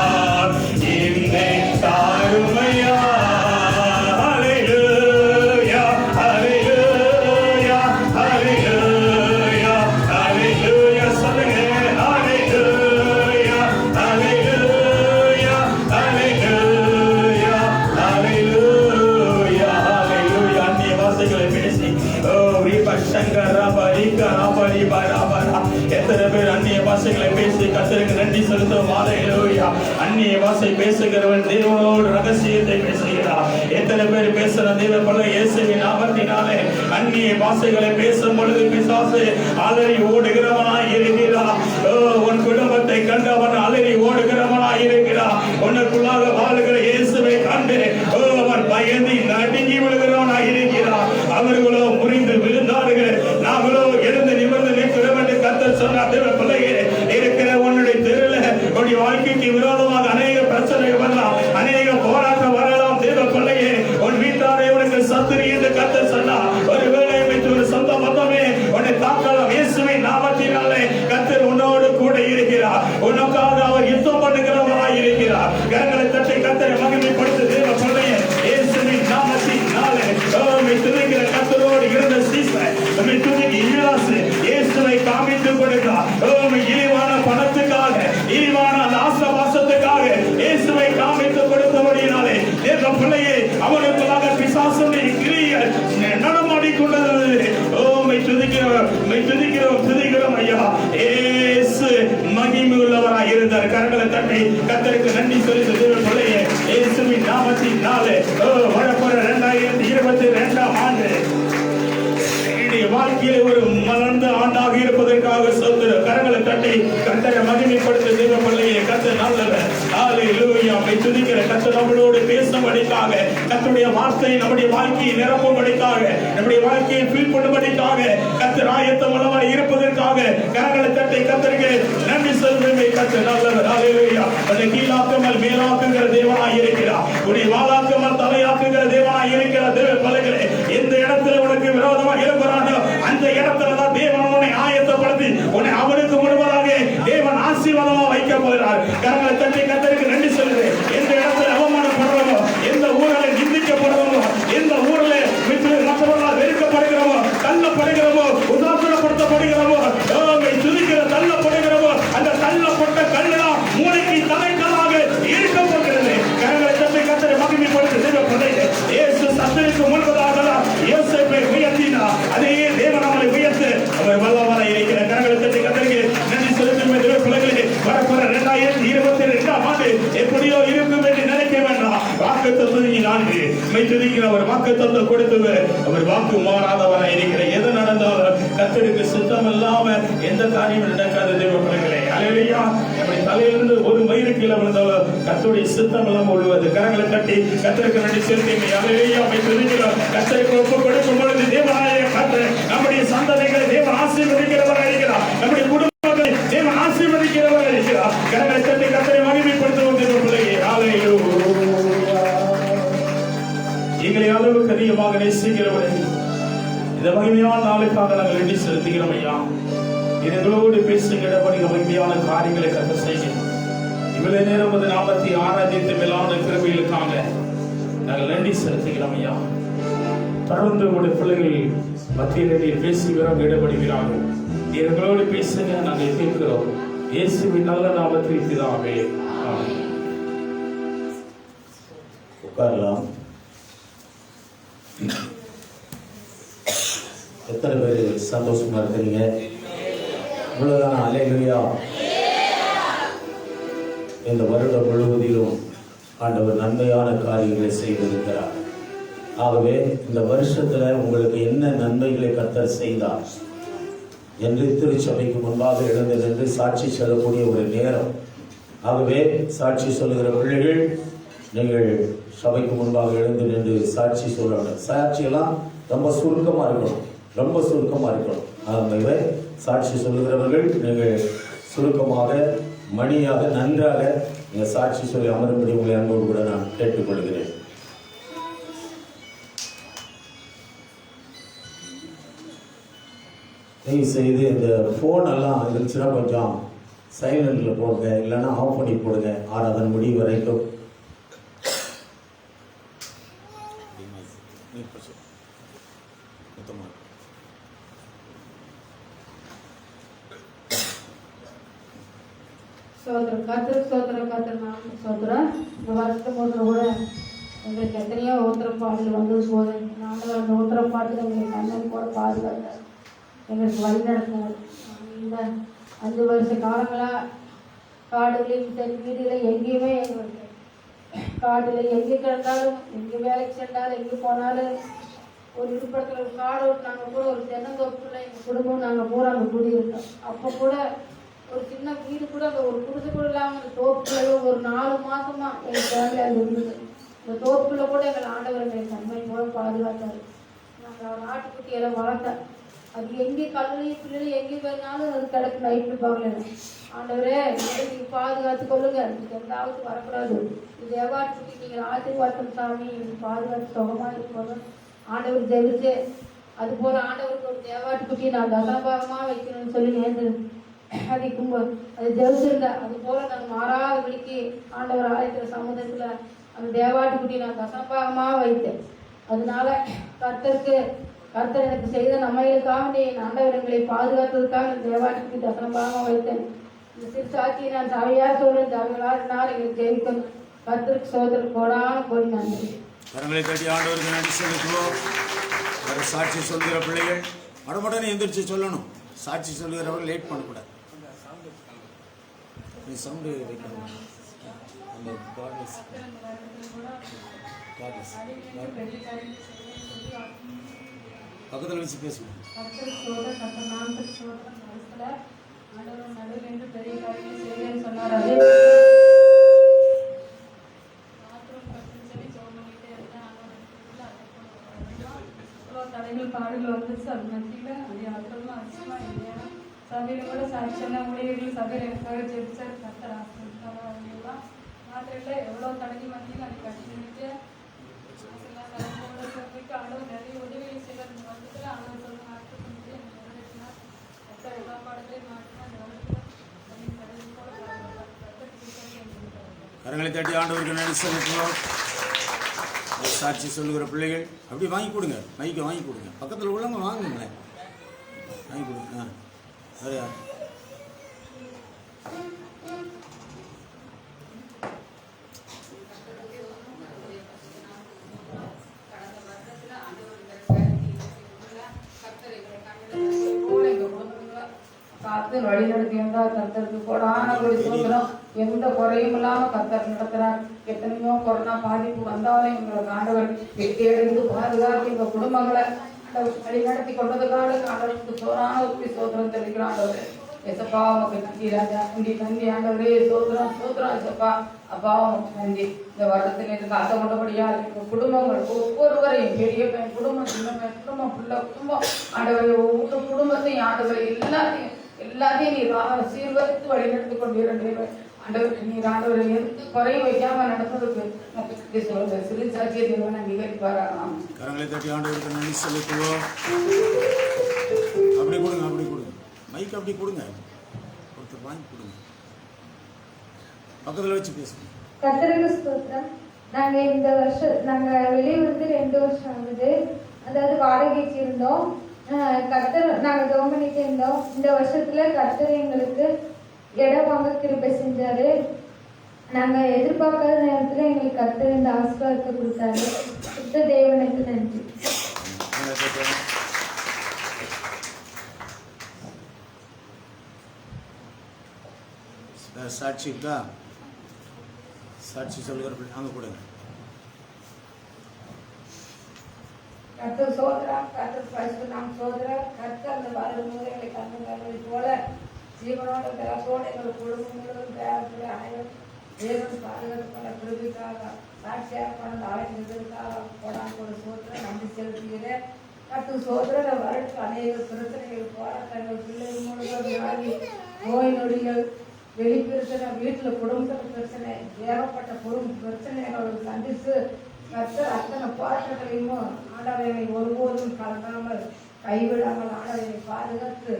இன்று தாருமையா. ஹல்லேலூயா ஹல்லேலூயா ஹல்லேலூயா ஹல்லேலூயா. சொல்லுங்க, ஹல்லேலூயா ஹல்லேலூயா ஹல்லேலூயா ஹல்லேலூயா ஹல்லேலூயா. அந்நிய வார்த்தைகளை பேசி எத்தனை பேர் அந்நிய பாஷைகளை பேசி கர்த்தருக்கு நன்றி செலுத்தும்? ஹல்லேலூயா. அந்நிய பாஷை பேசுகிறவன் தேவனோடு ரகசியத்தை பேசுகிறார். எத்தனை பேர் பேசுற தேவ பிள்ளை இயேசுவின் நாமத்தினாலே அந்நிய பாஷைகளை பேசும் பொழுது பிசாசு அலறி ஓடுகிறவனாய் இருக்கிறார். உன் குடும்பத்தை கண்டவன் அலறி ஓடுகிறவனாய் இருக்கிறார். உனக்குள்ளாக வாழுகிற இயேசுவை கண்டு அவன் பயந்து நடுங்கி விழுகிறவனாய் இருக்கிறார். அவர்களோ முறிந்து விழுந்தார்கள், நாங்களோ எழுந்து நிமிர்ந்து நிற்கிறோம் என்று கர்த்தர் சொன்னார். தேவ பிள்ளையே, இருக்கிற உன்னுடைய தெருல உன்னுடைய வாழ்க்கைக்கு விரோதமாக அநேக பிரச்சனைகள் வரலாம், அநேக போராட்டம் வரலாம். தேவ பிள்ளையே, உன் வீட்டாரை உனக்கு சத்துரு என்று கர்த்தர் சொன்னார். ஒருவேளை ஒரு சொந்த மதமே உன்னை தாக்கலாம். இயேசுவின் நாமத்தினாலே கர்த்தர் உன்னோடு கூட இருக்கிறார். உனக்காக அவர் யுத்தம் பண்ணுகிறவராய் இருக்கிறார். கரங்களை தட்டி கர்த்தரை மகிமைப்படுத்து. தேவ பிள்ளையே, இயேசுவின் நாமத்தினாலே துதிக்கிற கர்த்தரோடு இருந்த சீசன் துதிக்கு இயேசு இயேசுவை காமித்து கொடுத்தார். இழிவான பணத்துக்காக, இழிவான ஆசவாசத்துக்காக இயேசுவை காமித்து கொடுத்தபடியினாலே தேவ பிள்ளையே, அவனுக்குள்ளாக பிசாசுடைய கிரியைகள் நடமாடிக்கொண்டது. துதிக்கிறோம் ஐயா. இயேசு மகிமை உள்ளவராய் இருந்தார். கரங்களை தட்டி கர்த்தருக்கு நன்றி சொல்லி தேவ பிள்ளையே, இயேசுவின் நாமத்தினாலே வரப்போற 2022 ஆண்டு வாழ்க்கையில ஒரு மலர்ந்த ஆண்டாக இருப்பதற்காக சொல்கிறோம். கரங்களை தட்டி கர்த்தரை மகிமைப்படுத்த தேவ பிள்ளையே, கர்த்தர் நல்லவர். ஹல்லேலூயா. துதிக்கிற கர்த்தர் நம்மளோடு பேசும்படிக்காக, கர்த்தருடைய வார்த்தையை நம்முடைய வாழ்க்கையை நிரப்பும்படிக்காக, நம்முடைய வாழ்க்கையை ஃபீல் பண்ணும்படிக்காக கர்த்தர் ஆயத்தமுள்ளவராய் இருப்பதற்காக கரங்களை தட்டி கர்த்தருக்கு நன்றி சொல்லுவேன். கர்த்தர் நல்லவர். ஹல்லேலூயா. உன்னை கீழாக்காமல் மேலாக்குகிற தேவனாய் இருக்கிறார். உன்னை வாழாக்காமல் தலையாக்குகிற தேவனாய் இருக்கிற தேவ பிள்ளைகளே, எந்த இடத்துல உனக்கு விரோதமாக இருக்கிறானோ அந்த இடத்துலதான் தேவன் உன்னை ஆயத்தப்படுத்தி உன்னை அவனுக்கு முழுவதாக தேவன் ஆசீர்வாதமாக வைக்க போகிறார். கரங்களை தட்டி கர்த்தருக்கு நன்றி சொல்லுவேன். எந்த இடத்துல அவமானப்படுறோமோ, எந்த ஊரில் நிந்திக்கப்படுறோமோ, எந்த ஊரில் மற்றவர்களால் வெறுக்கப்படுகிறோமோ, தள்ளப்படுகிறோமோ, உதாசனப்படுத்தப்படுகிறோமோ, துதிக்கிற தள்ளப்படுகிறோமோ, அந்த தள்ளப்பட்ட கல்லெல்லாம் மூளைக்கு தலைக்கல்லாக ஈர்க்கப்படுகிறது. கரங்களை தட்டி கர்த்தரை மகிமைப்படுத்த துதிக்கிற அவர் வாக்குத்தத்தம் கொடுத்தவர், அவர் வாக்கு மாறாதவராய் இருக்கிற. எது நடந்தாலும் கர்த்தருக்கு சித்தம் இல்லாம எந்த காரியமும் நடக்காத தேவ பிள்ளைகளே. அல்லேலூயா. அப்படி தலையிலிருந்து ஒரு மயிறு கீழே விழுந்தாலும் கர்த்தருடைய சித்தம் இல்லாம விழுவது. கரங்களை தட்டி கர்த்தருக்கு நன்றி செலுத்தி அல்லேலூயா துதிக்கிறோம். கர்த்தருக்கு ஒப்பு கொடுக்கும் பொழுது தேவனாய கர்த்தர் நம்முடைய சந்ததிகளை தேவன் ஆசீர்வதிக்கிறவராய் இருக்கிறார். நம்முடைய குடும்பங்களை தேவன் ஆசீர்வதிக்கிறவராய் இருக்கிறார். கரங்களை தட்டி கர்த்தரை மகிமைப்படுத்துவோம் தேவ பிள்ளையே. அல்லேலூயா. எங்களை அளவுக்கு அதிகமாக நேசிக்கிறவரே, இந்த மகிமையான நாளுக்காக நாங்கள் நன்றி செலுத்துகிறோம் ஐயா. எங்களோடு பேசுகிறபடி மகிமையான காரியங்களை கற்று செய்கிறோம். இவ்வளவு நேரம் வந்து நாமத்தை ஆராதித்து மேலான கிருபைகளுக்காக நாங்கள் நன்றி செலுத்துகிறோம் ஐயா. தொடர்ந்து உங்களுடைய பிள்ளைகள் மத்தியிலே நீர் பேசுகிறோம், ஈடுபடுகிறார்கள். எங்களோடு பேசுங்க, நாங்கள் கேட்கிறோம். இயேசுவின் நல்ல நாமத்தில் பிதாவே, ஆமென். உட்காரலாம். எத்தனை பேர் சந்தோஷமா இருக்கிறீங்க? இவ்வளவுதான். அல்லேலூயா. இந்த வருடம் முழுவதிலும் ஆண்டவர் நன்மையான காரியங்களை செய்திருக்கிறார். ஆகவே இந்த வருஷத்துல உங்களுக்கு என்ன நன்மைகளை கர்த்தர் செய்தார் என்று திருச்சபைக்கு முன்பாக எழுந்து நின்று சாட்சி சொல்லக்கூடிய ஒரு நேரம். ஆகவே சாட்சி சொல்லுகிற பிள்ளைகள், நீங்கள் சபைக்கு முன்பாக எழுந்து நின்று சாட்சி சொல்லணும். சாட்சியெல்லாம் ரொம்ப சுருக்கமாக இருக்கணும், ரொம்ப சுருக்கமாக இருக்கணும். ஆகவே சாட்சி சொல்லுகிறவர்கள் நீங்கள் சுருக்கமாக மணியாக நன்றாக நீங்கள் சாட்சி சொல்லி அமரும்படி உங்களை அன்போடு கூட நான் கேட்டுக்கொள்கிறேன். தயவு செய்து இந்த ஃபோன் எல்லாம் இருந்துச்சுன்னா கொஞ்சம் சைலண்டில் போடுங்க, இல்லைன்னா ஆஃப் பண்ணி போடுங்க ஆராதனை முடிவு வரைக்கும். இந்த வருஷத்துக்கு கூட எங்களுக்கு எத்தனையோ உத்தரப்பாடுகள் வந்தது போது நாங்கள் அந்த உத்தரப்பாட்டுக்கு எங்களுக்கு கண்ணன் கூட பாதுகாத்தார், எங்களுக்கு வழி நடத்தினார். இந்த 5 வருஷ காலங்களாக காடுகளையும் சரி வீடுகளையும் எங்கேயுமே எங்களுக்கு காட்டில் எங்கே கிடந்தாலும் எங்கே வேலைக்கு சென்றாலும் எங்கே போனாலும் ஒரு விடுபடத்தில் ஒரு காடு நாங்கள் கூட ஒரு தென்னந்தோப்புல எங்கள் குடும்பம் நாங்கள் பூரா அங்கே குடியிருந்தோம். அப்போ கூட ஒரு சின்ன வீடு கூட அந்த ஒரு குடிசை கூட இல்லாமல் அந்த தோப்புக்குள்ளே ஒரு 4 மாதமா எங்கள் ஃபேமிலி அது இருந்தது. இந்த தோப்புக்குள்ளே கூட எங்கள் ஆண்டவர் எங்கள் தன்மை கூட பாதுகாத்தார். நாங்கள் ஒரு ஆட்டுக்குட்டியெல்லாம் வளர்த்தேன். அது எங்கே கல்லையும் பிள்ளையும் எங்கே போயிருந்தாலும் அது கிடக்கு நைட்டு பார்க்கல. ஆண்டவரே நீங்கள் பாதுகாத்து கொள்ளுங்க, இதுக்கு எந்தாவது வரக்கூடாது. இது எவ்வாட்டுக்குட்டி நீங்கள் ஆசீர்வாதம் சாமி பாதுகாத்து சுகமாக இருக்கணும் ஆண்டவர் ஜெயிச்சு. அதுபோல் ஆண்டவருக்கு ஒரு தேவாட்டுக்குட்டி நான் தசாபாகமாக வைக்கணும்னு சொல்லி நேர்ந்து அதை அது ஜெயிச்சிருந்தா. அது போல் நான் மாறாத விழிக்கு ஆண்டவர் ஆலயத்தில் சமுதாயத்தில் அந்த தேவாட்டுக்குட்டி நான் தசாபாகமாக வைத்தேன். அதனால கர்த்தர் எனக்கு செய்த நன்மைகளுக்காக ஆண்டவர் எங்களை பாதுகாத்ததுக்காக அந்த தேவாட்டுக்குட்டி தசனபாகமாக வைத்தேன். இந்த சிறுசாட்சியை நான் சபையாக சொல்றேன், சபைகளால் எங்களுக்கு ஜெயிக்கணும். கர்த்தருக்கு சோதரர் கோடான கோடி நன்றி. கரங்களை தட்டி ஆண்டவருக்கு நன்றி செலுத்துவோம். சாட்சி சொல்கிற பிள்ளைகள் மடமடனே எந்திரிச்சு சொல்லணும். சாட்சி சொல்கிறவர்கள் லேட் பண்ணக்கூடாது. நீ சவுண்டு வைக்கணும். அந்த பக்கத்தில் வச்சு பேசுவோம். தடைகள் பாடுகள் வந்துச்சு. அது மத்தியில் அது அற்புதமாக அதிசயமாக இல்லையா சபையில் கூட சாட்சியான ஊழியர்கள் சபையில் எனக்காக ஜெபிச்சார். கர்த்தர் ஆசீர்வதித்தார். நாட்டில் எவ்வளோ தடைகள் மத்தியில் அதை கட்டி நிறுத்தி ஆண்டவர் நிறைய உதவிகள் செய்தார். இந்த வருஷத்தில் ஆண்டவர் சொல்ல நாட்டு கர்த்தர் எல்லா பாடங்களையும் மாற்றினா கரங்களை தட்டி ஆண்டவருக்கு நன்றி செலுத்துவோம். சாட்சி சொல்லுகிற பிள்ளைகள் அப்படி வாங்கி கொடுங்க, மைக்கை வாங்கி கொடுங்க. பக்கத்தில் உள்ளவங்க வாங்குங்களேன், வாங்கி கொடுங்க. சரியா? காத்து காத்து வழி நடத்தி வந்தார். கர்த்தருக்கு கோடான கோடி ஸ்தோத்திரம். எந்த குறையும் இல்லாம கர்த்தர் நடத்துறார். எத்தனையோ கொரோனா பாதிப்பு வந்தாலும் எங்களுக்கு ஆண்டவர் வெற்றி அடைந்து பாதுகாத்து எங்க குடும்பங்களை வழி நடத்தி கொண்டதுக்காக ஆண்டவருக்கு சோறான உப்பி சோத்திரம் தெரிவிக்கிறோம். ஆண்டவர் எசப்பா உமக்கு நன்றி ராஜா, நன்றி ஆண்டவரே, சோத்திரம் சோத்திரம் எசப்பா. அப்பா உமக்கு நன்றி. இந்த வருடத்தில் இருந்து காத்த கொண்டபடியா எங்கள் குடும்பங்கள் ஒவ்வொருவரையும் பெரிய பையன் குடும்பம், சின்ன பையன் குடும்பம், பிள்ளை குடும்பம், ஆண்டவரை ஒவ்வொரு குடும்பத்தையும் ஆண்டவரை எல்லாத்தையும் நீர் சீர்வரித்து வழிநடத்தி கொண்டிருந்தீர்கள். ஆண்டவருக்கு நீர் ஆண்டவரை எந்த குறையும் வைக்காம நடந்ததுக்கு நமக்கு சொல்லுங்க. சிறு சாட்சியத்தை அங்கீகரிப்பாராம். கரங்களை தட்டி ஆண்டவருக்கு நன்றி செலுத்துவோம். அப்படி கொடுங்க, அப்படி கொடுங்க, மைக் அப்படி கொடுங்க, ஒருத்தர் வாங்கி கொடுங்க, பக்கத்தில் வச்சு பேசுங்க. கர்த்தருக்கு ஸ்தோத்திரம். நாங்கள் வெளியே வந்து 2 வருஷம் ஆகுது. அதாவது வாடகைக்கு இருந்தோம். நாங்கள் ஜெபம் பண்ணிட்டு இருந்தோம். இந்த வருஷத்துல கர்த்தர் எங்களுக்கு இடம் வாங்க கிருபை செஞ்சாரு. நாங்கள் எதிர்பார்க்காத நேரத்தில் எங்களுக்கு கர்த்தர் இந்த ஆசீர்வாதத்தை கொடுத்தாரு. சுத்த தேவனுக்கு நன்றி. சாட்சி இருக்கா? சாட்சி சொல்லுகிற அங்கே கொடுங்க. கர்த்தர் சோதரம், கர்த்தர் பரிசுத்தம் சோதரம். கர்த்தர் அந்த வரும்போது எங்களை கண்ணுங்களை போல ஜீவனோட பிறப்போடு எங்கள் குடும்பங்களும் பேரத்தில் அனைவரும் தேவன் பாதுகாக்கப்பட கிருபிக்காக சாட்சியாக கொண்டு அழைக்கிறதுக்காக போடாமல் ஒரு சோதரம் நன்றி செலுத்துகிறேன். கர்த்தர் சோதர வருடத்துக்கு அநேக பிரச்சனைகள், போராட்டங்கள், பிள்ளைகள் மூலம் வியாதி, நோய் நொடிகள், வெளிப்பிரச்சனை, வீட்டில் குடும்பத்தில் பிரச்சனை, ஏகப்பட்ட குடும்ப பிரச்சனைகளை சந்தித்து கர்த்தர் அத்தனை போராட்டங்களையும் ஆண்டவரை ஒருபோதும் கலக்காமல் கைவிடாமல் ஆண்டவரை பாதுகாத்து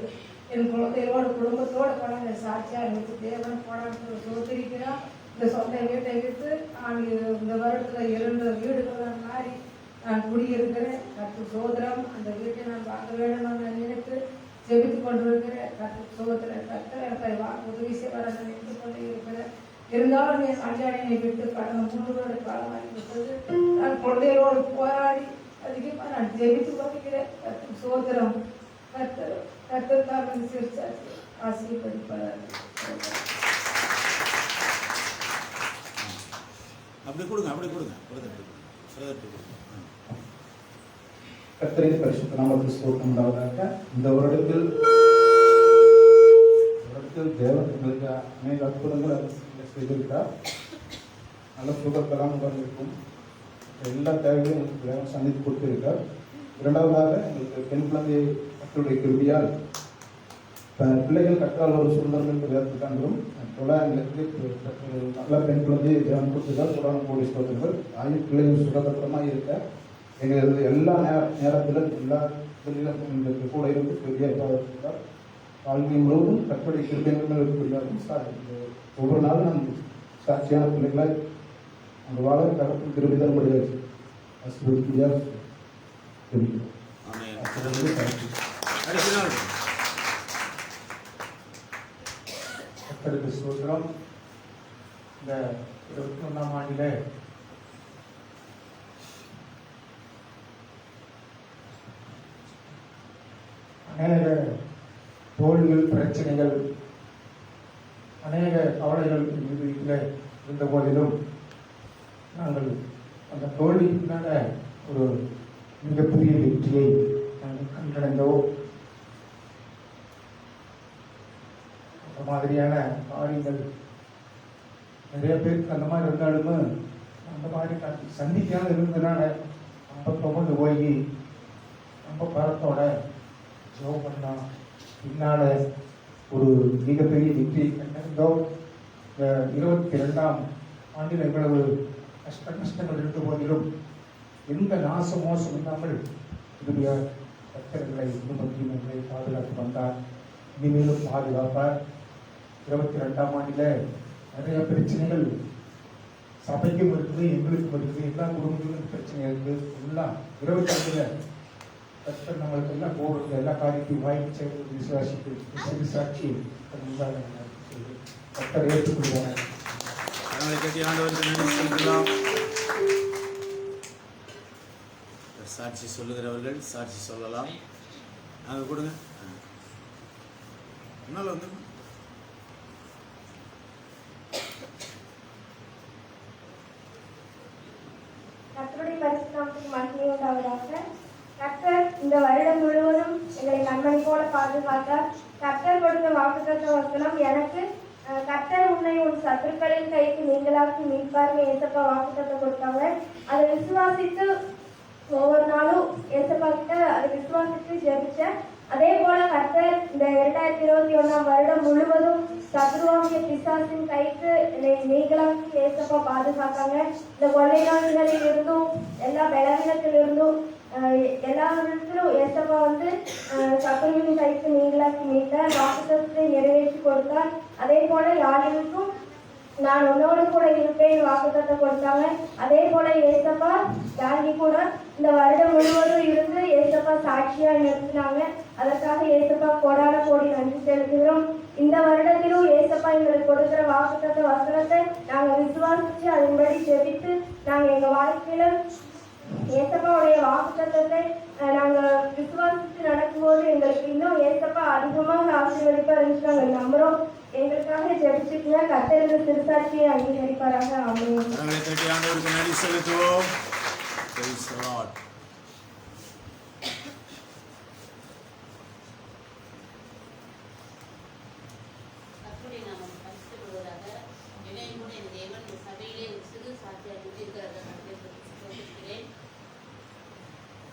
என் குழந்தைகளோடு குடும்பத்தோடு கொண்டாந்து சாட்சியாக இருக்கு. தேவன் போராட்டத்தில் சோதரிக்கிறான். இந்த சொந்த வீட்டை விட்டு நான் இந்த வருடத்தில் 2 வீடுகள் மாறி நான் குடியிருக்கிறேன். கர்த்தர் சோதரம். அந்த வீட்டை நான் வாங்க வேணும்னு நினைத்து ஜெபித்து கொண்டிருக்கிறேன். கர்த்தர் சோதரன். கர்த்தர் எனக்கு வாங்க உதவி செய்வார் நினைத்து கொண்டு இருக்கிறேன். இருந்தாலும் நீ சஞ்சாரியை விட்டு கடந்த 3 வருட காலமாகி விட்டது. நான் குழந்தைகளோடு போராடி அதிகமாக நான் ஜெபித்து கொண்டிருக்கிறேன். கர்த்தர் சோதரம். கர்த்தருக்காக சிரிச்சாச்சு ஆசீர்வதிப்பார். அப்படி கொடுங்க, அப்படி கொடுங்க, கர்த்தரின் பரிசுத்த நாமத்துக்கு ஸ்தோத்திரம் உண்டாவதாக. இந்த வருடத்தில் தேவன் எங்களுக்கு அநேக அற்புதங்கள் செய்திருக்கிறார். நல்ல சுகத்தெல்லாம் இருக்கும். எல்லா தேவைகளையும் எங்களுக்கு தேவன் சந்தித்து கொடுத்திருக்கார். 2வதாக எங்களுக்கு பெண் குழந்தையை கர்த்தருடைய கிருபையால் பிள்ளைகள் கற்றால் ஒரு சுந்தரம் வேறும் போல எங்களுக்கு நல்ல பெண் குழந்தையை தேவன் கொடுத்ததால் புராண கோடி ஸ்தோத்திரங்கள். பிள்ளைகள் சுகபத்திரமாக இருக்க எங்கள் எல்லா நேரத்திலும் எல்லா தொழிலும் எங்களுக்கு கூட இருந்து பெரிய வாழ்க்கை முழுவதும் கற்படை கிருபைகள் ஒவ்வொரு நாளும் நம் சாட்சியான பிள்ளைகளை அந்த வாழ கடற்கும் கிருபிதான் முடியாது. கர்த்தருக்கு ஸ்தோத்திரம். இந்த 21ஆம் ஆண்டிலே அநேக தோல்விகள், பிரச்சனைகள், அநேக கவலைகள் வீட்டில் இருந்த போதிலும் நாங்கள் அந்த தோல்வியினால ஒரு மிகப்பெரிய வெற்றியை நாங்கள் கண்டடைந்தோம். அந்த மாதிரியான காரியங்கள் நிறைய பேருக்கு அந்த மாதிரி இருந்தாலுமே அந்த மாதிரி சந்திக்காத இருந்ததுனால நம்ம தொடர்ந்து போய் நம்ம பரத்தோட ஜோம் பண்ணலாம். பின்னால ஒரு மிகப்பெரிய வெற்றி கண்டிருந்தோம். 22ஆம் ஆண்டில் எவ்வளவு கஷ்டங்கள் இருந்த போதிலும் எந்த நாசமோசம் இல்லாமல் இதுடைய பக்தர்களை குடும்பத்தையும் எங்களை பாதுகாத்து வந்தார். இனிமேலும் பாதுகாப்பார். 22ஆம் ஆண்டில் நிறைய பிரச்சனைகள் சபைக்கும் இருக்குது, எங்களுக்கும் இருக்குது, எல்லா குடும்பங்களுக்கும் பிரச்சனை இருக்குது. எல்லாம் 22ஆண்டுல கர்த்தர் நம்மளுக்கு எல்லாம் போடுறது எல்லா காரியத்தையும் வாய்ப்பு செய்வது விசுவாசித்து சிறு சாட்சி கர்த்தர் ஏற்றுக்கொள்வார். சாட்சி சொல்லுகிறவர்கள் சாட்சி சொல்லலாம். அங்கே கொடுங்க. முன்னால் வந்து கர்த்தருடைய பரிசுத்த நாமத்துக்கு மகிமை உண்டாவதாக. கர்த்தர் இந்த வருடம் முழுவதும் எங்களை கண்மணி போல பாதுகாத்தார். கர்த்தர் கொடுத்த வாக்குத்தத்த வசனம் எனக்கு கர்த்தர் உன்னை உன் சத்துருக்களின் கைக்கு நீங்களாக்கி மீட்பார்னு ஏசப்பா வாக்குத்தத்தம் கொடுத்தாங்க. அதை விசுவாசித்து ஒவ்வொரு நாளும் ஏசப்பா கிட்ட அதை விசுவாசித்து ஜெபிச்சேன். அதே போல கர்த்தர் இந்த 2021 வருடம் முழுவதும் சத்ருவாகிய பிசாசின் கைக்கு நீங்களாக்கி ஏசப்பா பாதுகாத்தாங்க. இந்த கொள்ளை நோய்களில் இருந்தும் எல்லா பலவீனத்திலிருந்தும் எல்லா விதத்திலும் ஏசப்பா வந்து சத்ருவின் கைக்கு நீங்களாக்கி மீட்டார். வாக்குத்தத்தை நிறைவேற்றி கொடுத்தார். அதே போல யாருக்கும் நான் உன்னோடு கூட இருப்பேன் வாக்குத்தத்தை கொடுத்தாங்க. அதே போல ஏசப்பா யாருக்கி கூட இந்த வருடம் முழுவதும் இருந்து ஏசப்பா சாட்சியா நிறுத்தினாங்க. அதற்காக ஏசப்பா கோடான கோடி நன்றி செலுத்துகிறோம். இந்த வருடத்திலும் ஏசப்பா எங்களுக்கு கொடுக்கிற வாக்குத்தத்த வசனத்தை நாங்கள் விசுவாசிச்சு அதன்படி ஜெபித்து நாங்கள் எங்கள் வாழ்க்கையில ஏசப்பாவுடைய வாக்குத்தத்தத்தை நாங்கள் விசுவாசித்து நடக்கும்போது எங்களுக்கு இன்னும் ஏசப்பா அதிகமாக ஆசீர்வதிப்பார் என்று நாங்கள் நம்புகிறோம். எங்களுக்காக ஜெபிச்சுட்டுங்க. கர்த்தர் திருசாட்சியை அங்கீகரிப்பாராக. ஆமென். ஆண்டவருக்கு நன்றி செலுத்துவோம். Praise the Lord.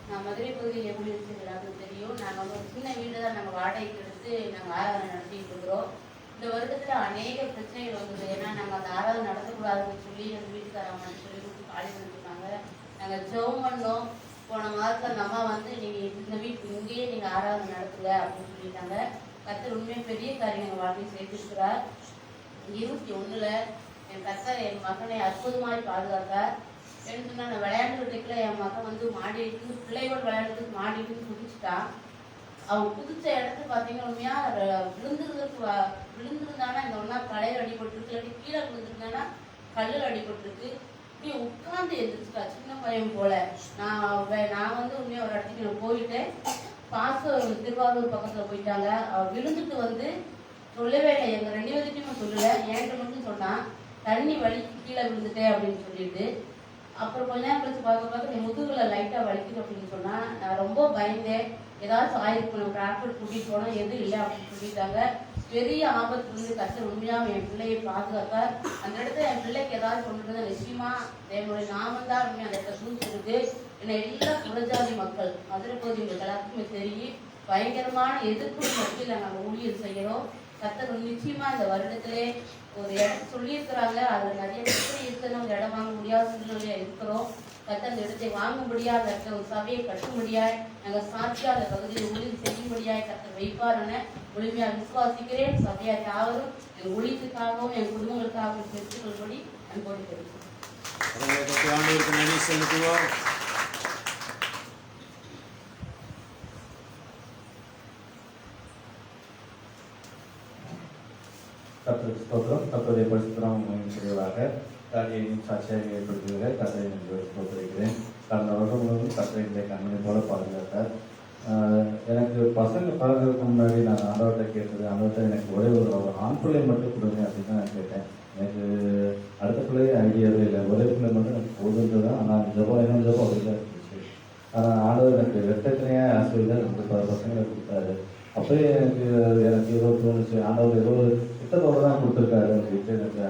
நான் மதுரை பகுதியில் எப்படி இருக்கிறாங்கன்னு தெரியும். நாங்கள் ஒரு சின்ன வீடு தான் நாங்கள் வாடகைக்கு எடுத்து நாங்கள் ஆராதனை நடத்திட்டு இருக்கிறோம். இந்த வருடத்தில் அநேக பிரச்சனைகள் வந்தது. ஏன்னா நாங்கள் அந்த ஆராதனை நடத்தக்கூடாதுன்னு சொல்லி எங்கள் வீட்டுக்காரங்க சொல்லி கொடுத்து காலி பண்ணிருக்காங்க. நாங்கள் ஜெபம் பண்ணோம். போன மாதத்தில் அந்த அம்மா வந்து நீங்கள் இந்த வீட்டு இங்கேயே நீங்கள் ஆராதனை நடத்துங்க அப்படின்னு சொல்லிட்டாங்க. கர்த்தர் உண்மையாக பெரிய காரியம் எங்கள் வாழ்க்கையை செய்திருக்கிறார். 21 என் கர்த்தர் என் மகனை அற்புதமாக பாதுகாத்தார். என்ன சொன்னா, நான் விளையாண்டுக்கிட்டே என் மகன் வந்து மாடிட்டு பிள்ளையோட விளையாடுறதுக்கு மாடிட்டு குதிச்சுட்டான். அவன் குதிச்ச இடத்துல பார்த்தீங்கன்னா உண்மையா விழுந்துருந்தானா இந்த ஒன்றா கலையில் அடிபட்டுருக்கு, இல்லாட்டி கீழே விழுந்துருந்தானா கல்லில் அடிபட்டுருக்கு. இப்படியே உட்காந்து எழுந்திரிச்சிட்டா சின்ன பையன் போல. நான் வந்து உண்மையாக ஒரு இடத்துக்கு நான் போயிட்டேன். திருவாரூர் பக்கத்தில் போயிட்டாங்க. அவள் விழுந்துட்டு வந்து சொல்லவே இல்லை, எங்கள் 2 பேருக்கும் சொல்லலை, என்கிட்ட மட்டும் சொன்னான் தண்ணி வலிக்கு கீழே விழுந்துட்டேன் அப்படின்னு சொல்லிட்டு. அப்புறம் கொஞ்ச நேரம் கழிச்சு பார்க்க என் முதுகுல லைட்டாக வலிக்குது அப்படின்னு சொன்னால் நான் ரொம்ப பயந்தேன். ஏதாச்சும் ஆயிருக்கணும், டாக்டர் கூட்டிகிட்டு போனால் எதுவும் இல்லை அப்படின்னு சொல்லிட்டாங்க. பெரிய ஆபத்து வந்து கர்த்தர் உண்மையாக என் பிள்ளையை பாதுகாத்தார். அந்த இடத்துல என் பிள்ளைக்கு ஏதாவது கொண்டு நிச்சயமா என்னுடைய நாமம் தான் உண்மையாக அந்த இடத்துல சூழ்ச்சிருக்கு. என்னை எல்லா புறஜாதி மக்கள் மதுரை பகுதிகளுக்கு எல்லாத்துக்குமே தெரியும். பயங்கரமான எதிர்ப்பு மத்தியில் நாங்கள் ஊழியர் செய்கிறோம். கர்த்தர் நிச்சயமா இந்த வருடத்திலே ஒரு இடம் சொல்லியிருக்கிறாங்க. அதில் நிறைய பிரச்சனை இருக்குது. நம்ம இடம் வாங்க முடியாத சூழ்நிலையா இருக்கிறோம். கர்த்தர் அந்த இடத்தை வாங்கும்படியா, அந்த இடத்துல ஒரு சபையை கட்டும்படியாய், நாங்கள் சாட்சியா அந்த பகுதியில் ஊழியம் செய்யும்படியாய் கர்த்தர் வைப்பாருன்னு முழுமையாக விசுவாசிக்கிறேன். சபையார் யாவரும் என் ஊழியத்துக்காகவும் என் குடும்பங்களுக்காகவும் பெற்றுக் கொள்படி அன்போடு தெரிவிக்கிறேன். நன்றி செலுத்துவோம். கர்த்தருக்கு ஸ்தோத்திரம். கர்த்தருடைய பரிசுத்தம் செய்வதாக காரியையும் சாட்சியாக ஏற்படுத்துகிற கர்த்தரை ஸ்தோத்திரிக்கிறேன். கடந்த வருடம் முழுவதும் கர்த்தரை இந்த கண்மணி போல பாதுகாத்தார். எனக்கு பசங்க பழகிறதுக்கு முன்னாடி நான் ஆண்டவர்கிட்ட கேட்டது, ஆண்டவர்கிட்ட எனக்கு ஒரே ஒரு ஆண் பிள்ளை மட்டும் கொடுங்க அப்படின்னு தான் நான் கேட்டேன். எனக்கு அடுத்த பிள்ளை ஐடியாவே இல்லை, ஒரே பிள்ளை மட்டும் எனக்கு போதுன்றது தான். ஆனால் ஜபம் என்ன ஜபம் அப்படிதான் இருந்துச்சு. ஆனால் ஆண்டவர் எனக்கு வெட்டத்தினையாக ஆசிரியர் எனக்கு 10 பசங்களை கொடுத்தாரு. அப்போயே எனக்கு ஏதோ தோணுச்சு, ஆண்டவர் ஏதோ திட்டத்தோடு தான் கொடுத்துருக்காரு அப்படின்ட்டு எனக்கு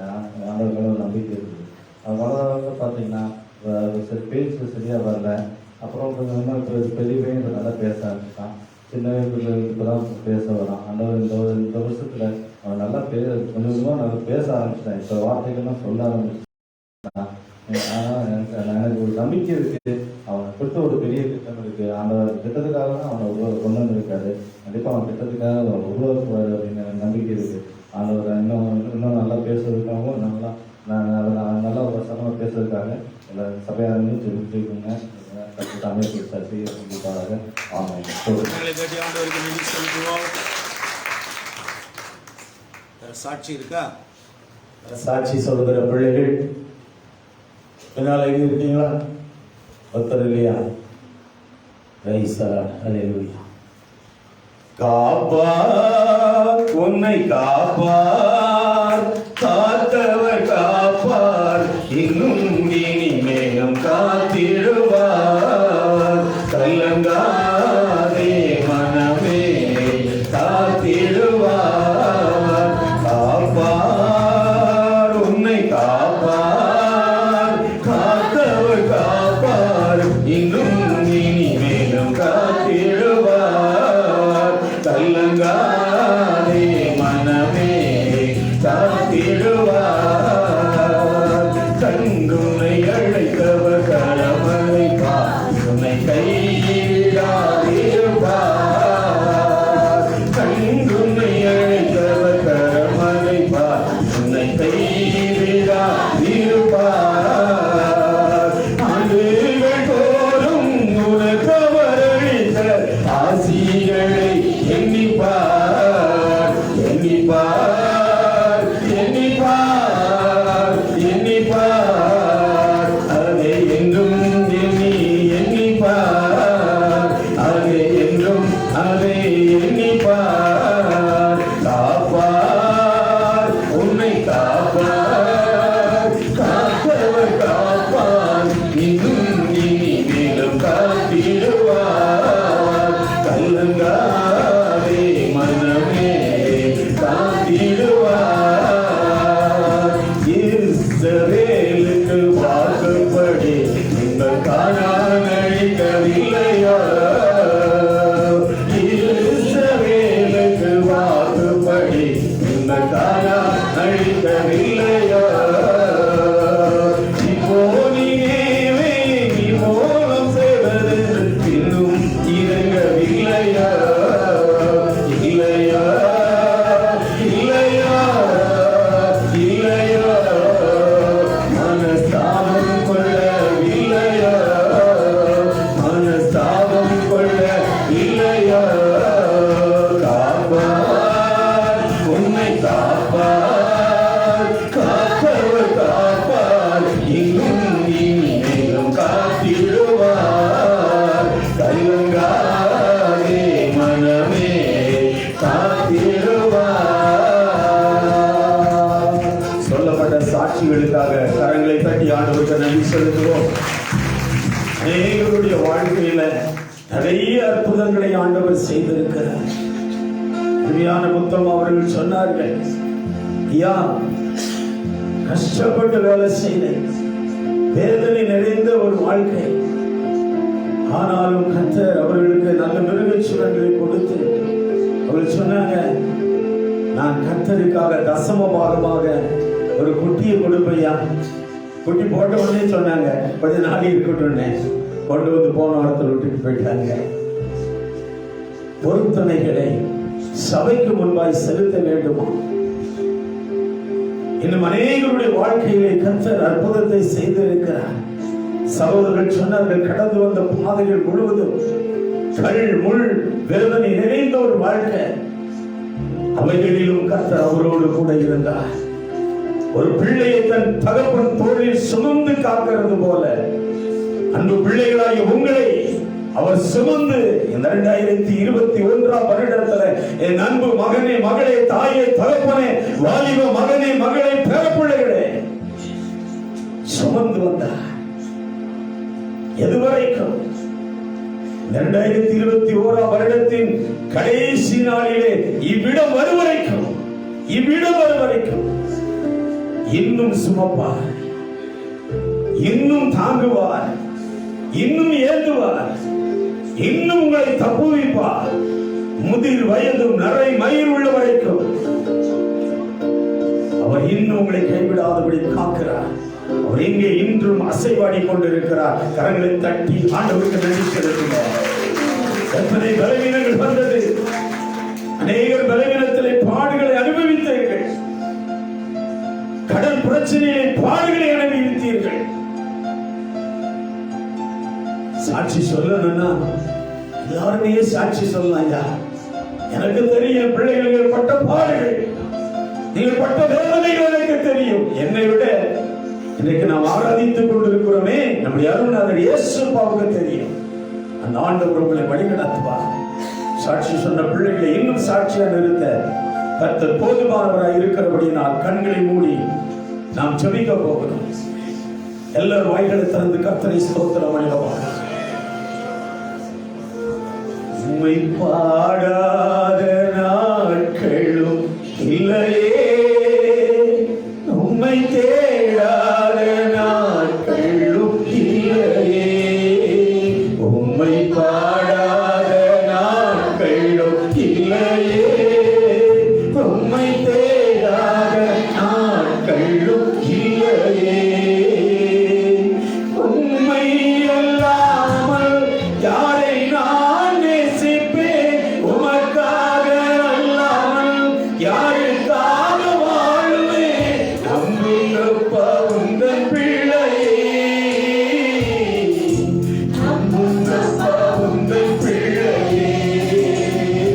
ஆண்டவர் மேலே நம்பிக்கை இருக்குது. அது வளர்ந்து பார்த்தீங்கன்னா பேச்சு சரியாக வரல. அப்புறம் கொஞ்சம் இப்போ பெரிய பையன் இப்போ நல்லா பேச ஆரம்பிச்சான். சின்ன பிள்ளைகளுக்கு இப்போ தான் பேச வரான். ஆண்டவர் இந்த வருஷத்தில் அவன் நல்லா கொஞ்சம் கொஞ்சமாக நல்லா பேச ஆரம்பிச்சிட்டான். இப்போ வார்த்தைகள்லாம் சொல்ல ஆரம்பிச்சான். ஆனால் எனக்கு ஒரு நம்பிக்கை இருக்குது. அவனை கொடுத்த ஒரு பெரிய திட்டம் இருக்குது. அந்த திட்டத்துக்காக தான் அவனை கொண்டு வந்திருக்காரு. கண்டிப்பாக அவன் திட்டத்துக்காக அவன் உருவாக்குவார் அப்படின்னு நம்பிக்கை இருக்குது. ஆண்டவர் இன்னும் நல்லா பேசுறதுக்காகவும் நல்லா வசனமாக பேசுறதுக்காக எல்லா சபையாரையும் ஜெபிச்சுக்கோங்க. தமிழ் சாட்சி கண்டிப்பாக சாட்சி இருக்கா? சாட்சி சொல்லுகிற பிள்ளைகள் பின்னால் எங்க இருக்கீங்களா? ஒருத்தர் இல்லையா? காப்பாற்றுவார் உன்னை காப்பார், காத்தவர் காப்பார், இன்னும் இனிமேலும் காத்திடுவார். கலங்காதே மனமே, காத்திடுவார். காப்பார், உன்னை காப்பார், காத்தவர் காப்பார், இன்னும் இனிமேலும் காத்திடுவார். கலங்காதே மனமே, காத்திடுவார். கண்ணுனை அழைத்தவர் கரமழைப்பார், உன்னை கைவிடாதிருப்பார். கண்ணுனை அழைத்தவர் கரமழைப்பார், உன்னை கைவிடாதிருப்பார். ஆண்டுகள் தோறும் உனக்கவர் அளித்த ஆசிகளை எண்ணிப்பார், எண்ணிப்பார், எண்ணிப்பார், எண்ணிப்பார். அதை என்றும் எண்ணி எண்ணிப்பார், அதை என்றும் அதை எண்ணிப்பார். காப்பார், உன்னை காப்பார், காத்தவர் காப்பார், இன்னும் இனிமேலும் காத்திடுவார். கலங்காதே மனமே, காத்திடுவார். இஸ்ரவேலுக்கு வாக்குப்படி நீங்கள் காணான் அழிக்கவில்லையா? இஸ்ரவேலுக்கு வாக்குப்படி நீங்கள் காணான் அழிக்கவில்லையா? இப்போ நீவே நீ மோகம் செய்வது இன்னும் இறங்கவில்லையா? இல்லையா, இல்லையா, இல்லையா? மனஸ்தாபம் கொள்ளவில்லையா? மனஸ்தாபம் கொள்ள இல்லையா? காப்பார், உன்னை காப்பார், காப்பவர் காப்பார், இன்னும் இனிமேலும் காத்திடுவார். கலங்காதே மனமே, காத்திடுவார். சொல்லப்பட்ட சாட்சிகளுக்காக கரங்களை தட்டி ஆண்டவருக்கு நன்றி செலுத்துவோம். அநேகருடைய வாழ்க்கையில நிறைய அற்புதங்களை ஆண்டவர் செய்திருக்கிறார். அருமையான முத்தம் அவர்கள் சொன்னார்கள், ஐயா கஷ்டப்பட்டு வேலை செய்தேன், வேதனை நிறைந்த ஒரு வாழ்க்கை, ஆனாலும் கர்த்தர் அவர்களுக்கு நல்ல மிருகச்சுரங்களை கொடுத்து அவர்கள் சொன்னாங்க, நான் கர்த்தருக்காக தசம பாகமாக ஒரு குட்டியை கொடுப்பையா. குட்டி போட்ட உடனே சொன்னாங்க, கொஞ்ச நாள் இருக்கட்டும், கொண்டு வந்து போன வாரத்தில் விட்டுட்டு போயிட்டாங்க. பொருத்தனைகளை சபைக்கு முன்பாய் செலுத்த வேண்டுமா? இன்னும் அநேகருடைய வாழ்க்கையிலே கர்த்தர் அற்புதத்தை செய்திருக்கிறார். சகோதரர்கள் சொன்னார்கள், கடந்து வந்த பாதைகள் முழுவதும் கல் முள் வேதனை நிறைந்த ஒரு வாழ்க்கை, அவைகளிலும் கர்த்தர் அவரோடு கூட இருந்தார். ஒரு பிள்ளையை தன் தகப்பன் தோளில் சுமந்து காக்கிறது போல அன்பு பிள்ளைகளாகிய உங்களை அவர் சுமந்து இந்த 2021 வருடத்துல என் அன்பு மகனே, மகளே, தாயே, தகப்பனே, வாலிப மகனே, மகளே, பேரப்பிள்ளைகளே சுமந்து வந்தார். எதுவரைக்கும் 2021 வருடத்தின் கடைசி நாளிலே இவ்விடம் வருவரைக்கும் இன்னும் சுமப்பார், இன்னும் தாங்குவார், இன்னும் ஏந்துவார், இன்னும் உங்களை தப்புவிப்பார். முதிர் வயதும் நரை மயிர் உள்ள வரைக்கும் அவர் இன்னும் உங்களை கைவிடாதபடி காக்கிறார். அவர் இங்கே இன்றும் அசைவாடி கொண்டிருக்கிறார். கரங்களை தட்டி ஆண்டவருக்கு நன்றி செலுத்துகிறார். எத்தனை பலவீனங்கள் வந்தது, அநேகர் பலவீனத்திலே பாடுகளை அனுபவித்தீர்கள், கடல் பிரச்சனையை பாடுகளை அனுபவித்தீர்கள். சாட்சி சொல்லணும்னா எல்லாருமே சாட்சி சொல்லலாம். ஐயா எனக்கு தெரியும் பிள்ளைகள் பட்ட பாடுகள், நீங்கள் பட்ட வேதனைகள் எனக்கு தெரியும். என்னை விட இன்றைக்கு நாம் ஆராதித்துக் கொண்டிருக்கிறோமே நம்முடைய அருள்நாதர் இயேசுவுக்கு தெரியும். அந்த ஆண்டவர் உங்களை வழிநடத்துவார். சாட்சி சொன்ன பிள்ளைகளை இன்னும் சாட்சியா நிறுத்த கர்த்தர் போதுமானவராய் இருக்கிறபடி நான் கண்களை மூடி நாம் ஜெபிக்க போகிறோம். எல்லாரும் வாய்களை திறந்து கர்த்தரை ஸ்தோத்திரம் பண்ணுவோம். உம்மை பாடாத நாட்களும் இல்லையே, உம்மை தேடாத நாட்களும் இல்லையே, உம்மை பாடாத நாட்களும் இல்லையே, உம்மை தேடாத நாட்களும் இல்லையே. உம்மை அல்லாமல் யாரை நான் நேசிப்பேன், உமக்காக அல்லாமல் யாருக்காக வாழ்வேன். நம்புங்கப்பா உந்தன் பிள்ளையே, நம்புங்கப்பா உந்தன் பிள்ளையே.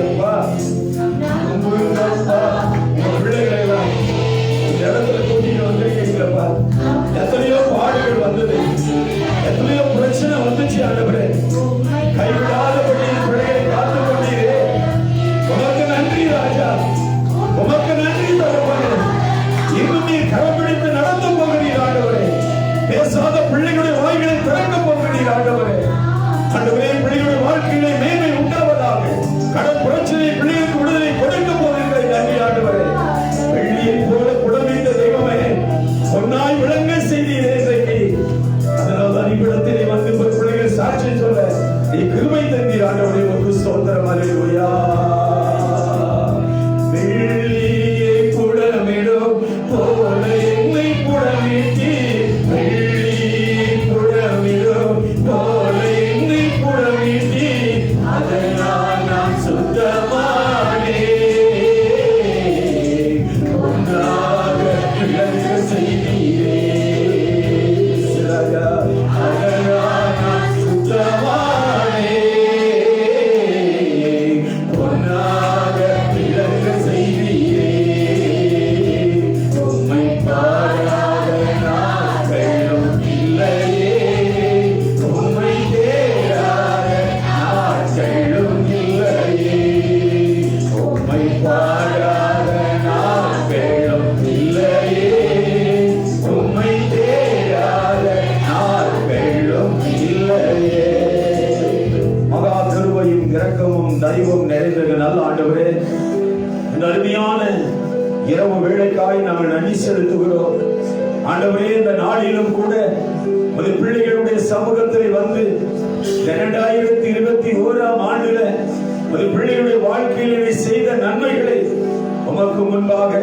அப்பா நம்புங்கப்பா உங்க பிள்ளைகளை இந்த இடத்துல கூட்டிட்டு வந்திருக்கீங்களப்பா. எத்தனையோ பாடுகள் வந்தது, எத்தனையோ பிரச்சனை வந்துச்சு ஆண்டவரே. கைவிடாதபடி பிள்ளைகளை காத்துக் கொண்டீரே, உமக்கு நன்றி ராஜா, உமக்கு நன்றி தகப்பனே. இன்னும் நீர் கரம் பிடித்து நடந்து போகிறீர் ஆண்டவரே. பேசாத பிள்ளைகளுடைய வாய்களை திறக்க போகிறீர் ஆண்டவரே. ஆண்டவரே, பிள்ளைகளுடைய வாழ்க்கையிலே மேன்மை உண்டாவதாக. கடன் பிரச்சனை பிள்ளைகளுக்கு விடுதலை கொடுக்க போகிறீர்கள். நன்றி ஆண்டவரே. வெள்ளியை போல குடமிட்ட தெய்வமே, பொன்னாய் விளங்க செய்தீரே இன்றைக்கு. அதனால்தான் இவ்விடத்திலே வந்து பிள்ளைகள் சாட்சி சொல்ல நீ கிருபை தந்தீர் ஆண்டவரே. உமக்கு ஸ்தோத்திரம். அல்லேலூயா. வெள்ளியை குடமிடும் போல என்னை குடமிட்டி, வெள்ளியை குடமிடும் போல என்னை குடமிட்டி, அதனால் நான் சுத்தமானே. பொன்னாக விளங்க செய்தீரே ராஜா, அதனால் நான் சுத்தமானே. பொன்னாக விளங்க செய்தீரே. உம்மை பாடாத நாட்களும் இல்லையே, உம்மை தேடாத நாட்களும் இல்லையே, உம்மை பாடாத நாட்களும் இல்லையே, உம்மை தேடாத நாட்களும் இல்லையே. மகா கிருபையும் இரக்கமும் தயவும் நிறைந்த நல்ல ஆண்டவரே, இந்த அருமையான இரவு வேளைக்காய் நாங்கள் நன்றி செலுத்துகிறோம் ஆண்டவரே. இந்த நாளிலும் கூட ஒரு பிள்ளைகளுடைய சமூகத்தில் வந்து 2021 ஆண்டுல ஒரு பிள்ளைகளுடைய வாழ்க்கையிலே செய்த நன்மைகளை உமக்கு முன்பாக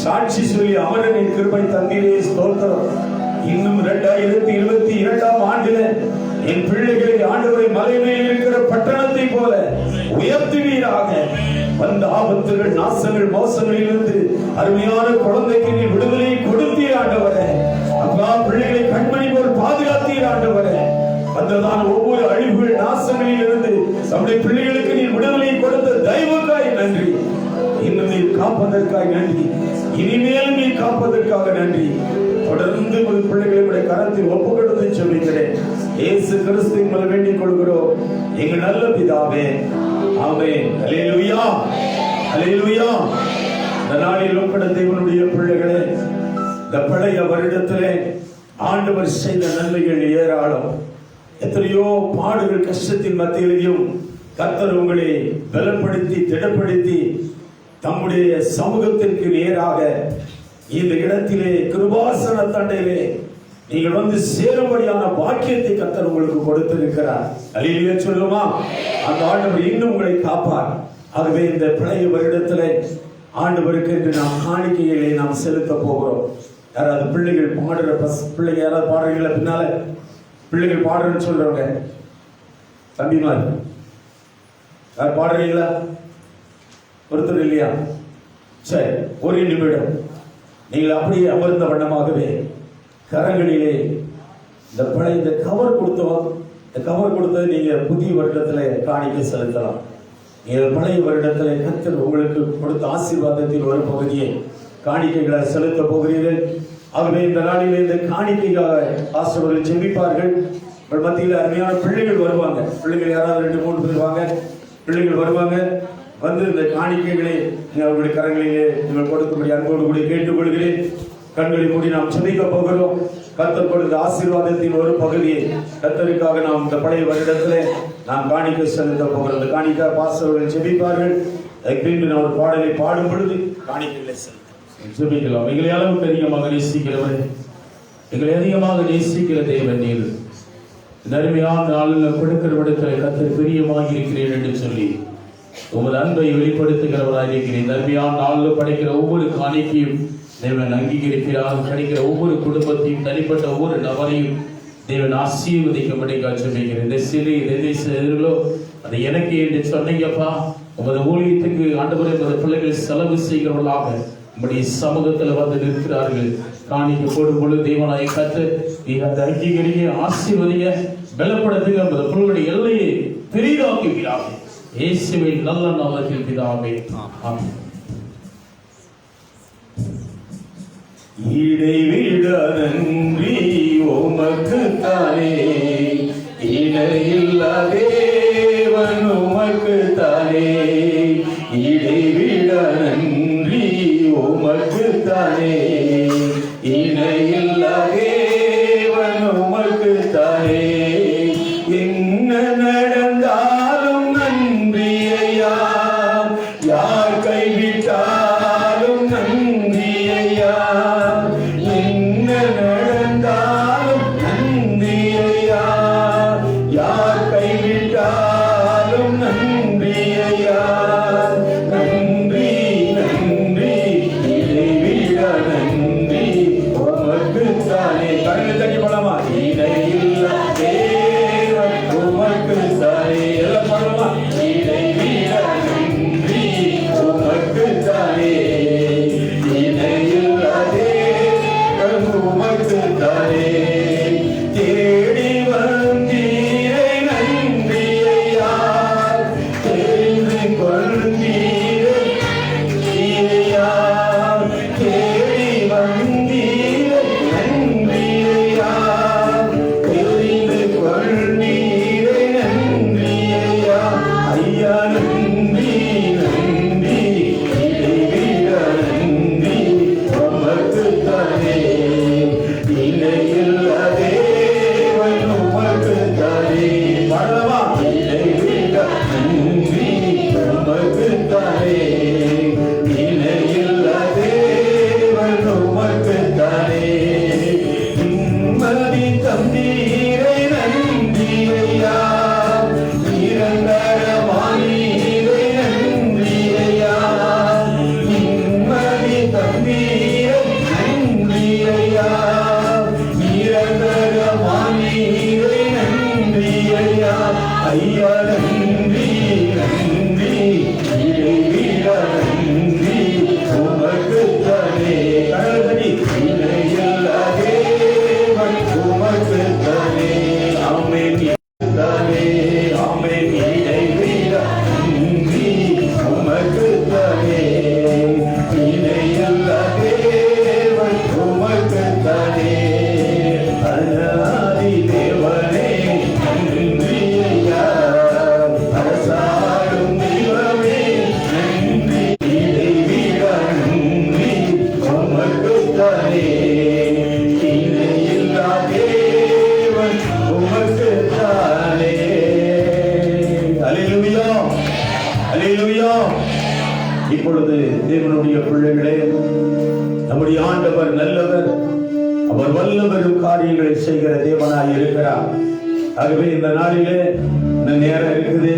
சாட்சி சொல்லி அமரனின் கிருபை தந்தீரே ஸ்தோத்திரம். இன்னும் 2022 ஆண்டில என் பிள்ளைகளை ஆண்டவரை மலை மேல் இருக்கிற பட்டணத்தை போல உயர்த்துவீராக. வந்த ஆபத்துகள், நாசங்கள், மோசங்களிலிருந்து அருமையான குழந்தைக்கு நீ விடுதலை கொடுத்தீர் ஆண்டவரே. அப்பா, பிள்ளைகளை கண்மணி போல் பாதுகாத்தீர் ஆண்டவரே. வந்ததான ஒவ்வொரு அழிவுகள், நாசங்களில் இருந்து நம்முடைய பிள்ளைகளுக்கு நீ விடுதலை கொடுத்த தெய்வக்காய் நன்றி. இன்னும் நீர் காப்பதற்காய் நன்றி, இனிமேலும் நீ காப்பதற்காக நன்றி. தொடர்ந்து உங்கள் பிள்ளைகளுடைய கரத்தில் ஒப்பு கொடுத்து சொல்லுகிறேன். இயேசு கிறிஸ்துவின் மூலம் வேண்டிக் கொள்கிறோம் எங்கள் நல்ல பிதாவே, ஆமென். அல்லேலூயா, அல்லேலூயா. இந்த நாளில் உட்பட தேவனுடைய பிள்ளைகளே, இந்த பழைய வருடத்திலே ஆண்டவர் செய்த நன்மைகள் ஏராளம். எத்தனையோ பாடுகள், கஷ்டத்தின் மத்தியிலையும் கர்த்தர் உங்களை பலப்படுத்தி திடப்படுத்தி தம்முடைய சமூகத்திற்கு நேராக இந்த இடத்திலே கிருபாசன தண்டையிலே நீங்கள் வந்து சேரும்படியான பாக்கியத்தை கர்த்தர் உங்களுக்கு கொடுத்திருக்கிறார். அல்லேலூயா சொல்லுமா? அந்த ஆண்டவர் இன்னும் உங்களை காப்பார். ஆகவே இந்த பழைய வருடத்திலே ஆண்டவருக்கு என்று நாம் காணிக்கைகளை நாம் செலுத்த போகிறோம். யாராவது பிள்ளைகள் பாடுற பிள்ளைங்க யாராவது பாடுறீங்களா? பின்னால பிள்ளைகள் பாடுறேன்னு சொல்றவங்க தம்பிமார் யார் பாடுறீங்களா? ஒருத்தர் இல்லையா? சரி, ஒரு நிமிடம் நீங்கள் அப்படியே அமர்ந்த வண்ணமாகவே கரங்களிலே இந்த பழைய இந்த கவர் கொடுத்தோம். இந்த கவர் கொடுத்தது நீங்க புதிய வருடத்துல காணிக்கை செலுத்தலாம். நீங்கள் பழைய வருடத்துல கர்த்தர் உங்களுக்கு கொடுத்த ஆசீர்வாதத்தில் ஒரு பகுதியை காணிக்கைகளை செலுத்த போகிறீர்கள். ஆகவே இந்த நாளிலே இந்த காணிக்கைக்காக ஆசிரியர்கள் ஜெபிப்பார்கள். மத்தியில் அருமையான பிள்ளைகள் வருவாங்க. பிள்ளைகள் யாராவது 2-3 பேர் வாங்க. பிள்ளைகள் வருவாங்க. வந்து இந்த காணிக்கைகளை அவர்களுடைய கரங்களிலே நீங்கள் கொடுக்கும்படி அன்போடு கூட கேட்டுக்கொள்கிறேன். கண்களை மூடி நாம் ஜெபிக்க போகிறோம். கர்த்தர் கொடுத்த ஆசீர்வாதத்தின் ஒரு பகுதியை கர்த்தருக்காக நாம் இந்த பழைய வருடத்திலே நாம் காணிக்கை செலுத்த போகிறோம். இந்த காணிக்கை பாஸ்டர்கள் ஜெபிப்பார்கள். பின்பு நாம் ஒரு பாடலை பாடும் பொழுது காணிக்கைகளை செலுத்த ஜெபிக்கலாம். எங்களை அளவுக்கு அதிகமாக நேசிக்கிறவரே, எங்களை அதிகமாக நேசிக்கிற தேவன் நீர். இந்த அருமையான நாளில் கொடுக்கிற விடத்தில் கர்த்தர் பிரியமாக இருக்கிறேன் என்று சொல்லி உமது அன்பை வெளிப்படுத்துகிறவராக இருக்கிறேன். இந்த அருமையான நாளில் படைக்கிற ஒவ்வொரு காணிக்கையும் தேவன் அங்கீகரிக்கிறார். கிடைக்கிற ஒவ்வொரு குடும்பத்தையும், தனிப்பட்ட ஒவ்வொரு நபரையும் தேவன் ஆசீர்வதிக்கும்படி காட்சிக்கிறேன். இந்த சிலை எதை செய்தீர்களோ அதை எனக்கு என்று சொன்னீங்கப்பா. உமது ஊழியத்துக்கு ஆண்டவரே உமது பிள்ளைகள் செலவு செய்கிறவர்களாக உம்முடைய சமூகத்தில் வந்து நிற்கிறார்கள். காணிக்க போடும் பொழுது தேவனாய் கர்த்தர் நீர் அந்த அங்கீகரிக்க, ஆசீர்வதிக்க, பலப்படுத்துங்க. உமது பிள்ளைகளுடைய எல்லையை பெரிதாக்குகிறார்கள். இயேசுவின் நல்ல நாமத்தில் பிதாவே, ஆமென். இடைவிட நன்றி உமக்கு தானே, இணையில்லா தேவன் உமக்கு தானே. இடைவிட நன்றி உமக்கு தானே, இணையில்லா தேவன் உமக்கு தானே. என்ன நடந்தாலும் நன்றி ஐயா, யார் கைவிட்டாலும் நன்றி ஐயா. என்ன நடந்தாலும் நன்றி ஐயா, யார் கைவிட்டாலும் நன்றி ஐயா. நன்றி நன்றி இடைவிட நன்றி உமக்கு தானே. கண்ணு தட்டி போலாமா? இடையில்லா தேவன் உமக்கு தானே. எல்லாம் பாடலாமா? இடைவிட நன்றி உமக்கு தானே, இணையில்லா தேவன் உமக்கு தானே. தேடி வந்தீரை நன்றி ஐயா, தெரிந்து கொண்டீரை நன்றி ஐயா. தேடி வந்தீரை நன்றி ஐயா, தெரிந்து கொண்டீரை நன்றி ஐயா. ஐயா நன்றி நன்றி இடைவிட நன்றி உமக்கு தானே, இணையில்லா தேவன் உமக்கு தானே. பாடலாமா? இடைவிட நன்றி உமக்கு தானே, இணையில்லா தேவன் உமக்கு தானே. நிம்மதி தந்தீரை நன்றி ஐயா, நிரந்தரமானீரை நன்றி ஐயா. நிம்மதி தந்தீரை நன்றி ஐயா, நிரந்தரமானீரை நன்றி ஐயா. ஐயா நன்றி நன்றி இடைவிட நன்றி உமக்கு தானே. கடல்கடி இணையில்லா தேவன் உமக்கு தானே. ஆமென் தானே, ஆமென் இடைவிட நன்றி உமக்கு தானே, இணையில்லா தேவன் உமக்கு தானே. அனாதி தேவனே நன்றி ஐயா, அரசாளும் தெய்வமே நன்றி. இடைவிட நன்றி உமக்கு தானே, இணையில்லா தேவன் உமக்கு தானே. அல்லேலூயா, அல்லேலூயா. இப்பொழுது தேவனுடைய பிள்ளைகளே, நம்முடைய ஆண்டவர் நல்லவர், அவர் வல்லவரும் காரியங்களை செய்கிற தேவனாய் இருக்கிறார். ஆகவே இந்த நாளிலே இந்த நேரம் இருக்குது.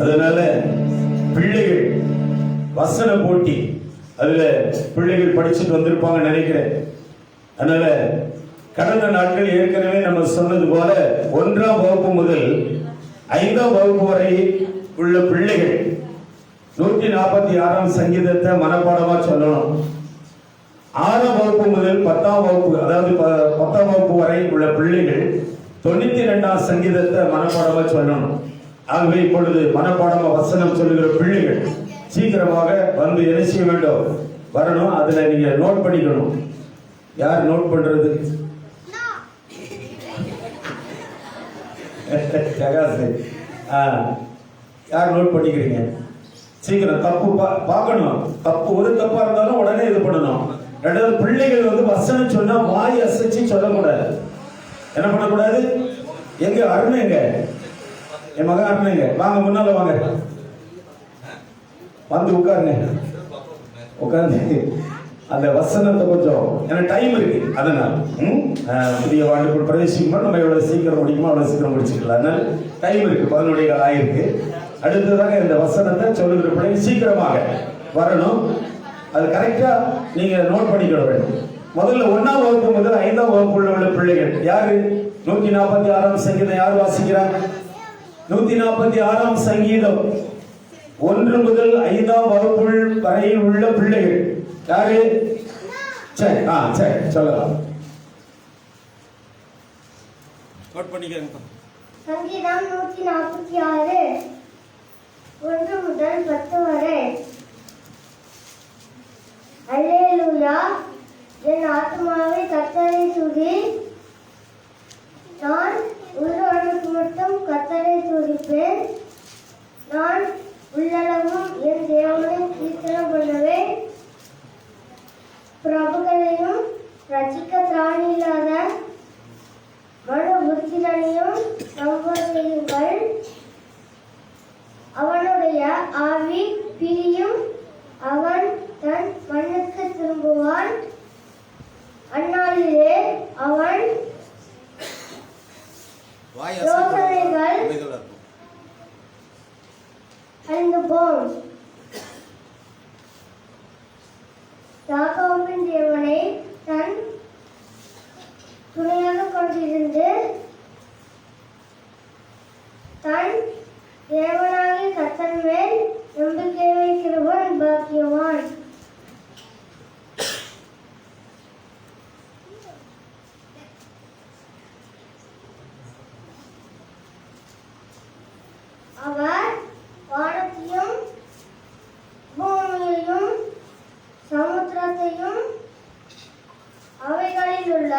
அதனால பிள்ளைகள் வசன போட்டி, அதுல பிள்ளைகள் படிச்சுட்டு வந்திருப்பாங்க நினைக்கிறேன். அதனால கடந்த நாட்கள் ஏற்கனவே நம்ம சொன்னது போல 1ஆம் வகுப்பு முதல் 5ஆம் வகுப்பு வரை உள்ள பிள்ளைகள் 146ஆம் சங்கீதத்தை மனப்பாடமா சொல்லணும். 6ஆம் வகுப்பு முதல் 10ஆம் வகுப்பு, அதாவது 10ஆம் வகுப்பு வரை உள்ள பிள்ளைகள் 92ஆம் சங்கீதத்தை மனப்பாடமா சொல்லணும். ஆகவே இப்பொழுது மனப்பாடமா வசனம் சொல்லுகிற பிள்ளைகள் சீக்கிரமாக வந்து என்ன செய்ய வேண்டும்? வரணும். அதுல நீங்க நோட் பண்ணிக்கணும். யார் நோட் பண்றது? யார் நோட் பண்ணிக்கிறீங்க? சீக்கிரம் தப்பு பார்க்கணும். தப்பு ஒரு தப்பா இருந்தாலும் உடனே இது பண்ணணும். ரெண்டாவது, பிள்ளைகள் வந்து வசனம் சொன்னா வாய் அசைச்சு சொல்லக்கூடாது. என்ன பண்ணக்கூடாது? எங்க அருணைங்க, என் மகன் அருணைங்க, வாங்க முன்னால வாங்க, வந்து உட்காருங்க. உட்கார்ந்து அந்த வசனத்தை கொஞ்சம், எனக்கு டைம் இருக்கு, அதனால புதிய ஆண்டுக்குள் பிரவேசிக்கும்போது நம்ம எவ்வளவு சீக்கிரம் முடியுமோ அவ்வளவு சீக்கிரம் முடிச்சுக்கலாம். அதனால டைம் இருக்கு, 11 ஆயிருக்கு. அடுத்ததாக இந்த வசனத்தை சொல்லுகிற பிள்ளைங்க சீக்கிரமாக வரணும். அது கரெக்டா நீங்க நோட் பண்ணிக்கிட வேண்டும். முதல்ல 1ஆம் வகுப்பு முதல் 5ஆம் வகுப்புள்ள உள்ள பிள்ளைகள் யாரு? 146ஆம் சங்கீதம் யார் வாசிக்கிறாங்க? 146ஆம் சங்கீதம் 1 முதல் 5ஆம் வகுப்பு வரையில் உள்ள பிள்ளைகள் யாரு? சரி, சரி, சொல்லலாம். நோட் பண்ணிக்கிறேங்க. சங்கீதம் 146 1 முதல் 10 வரை. அல்லேலூயா, என் ஆத்துமாவே கர்த்தரை துதி. நான் உயிரோடு மட்டும் கர்த்தரை துதிப்பேன். நான் உள்ளளவும் என் தேவனை கீர்த்தனம் பண்ணுவேன். பிரபுக்களையும் ரட்சிக்க திராணி இல்லாத மனோபுத்திரனையும் நம்புங்கள். அவனுடைய ஆவி பிரியும், அவன் தன் மண்ணுக்கு திரும்புவான். அந்நாளிலே அவன் யோசனைகள் அழிந்து போம். யாக்கோபின் தேவனை தன் துணையாக கொண்டிருந்து தன் தேவனாகிய கர்த்தர் மேல் நம்பிக்கை வைக்கிறவன் பாக்கியவான். அவர் வானத்தையும் பூமியையும் சமுத்திரத்தையும் அவைகளில் உள்ள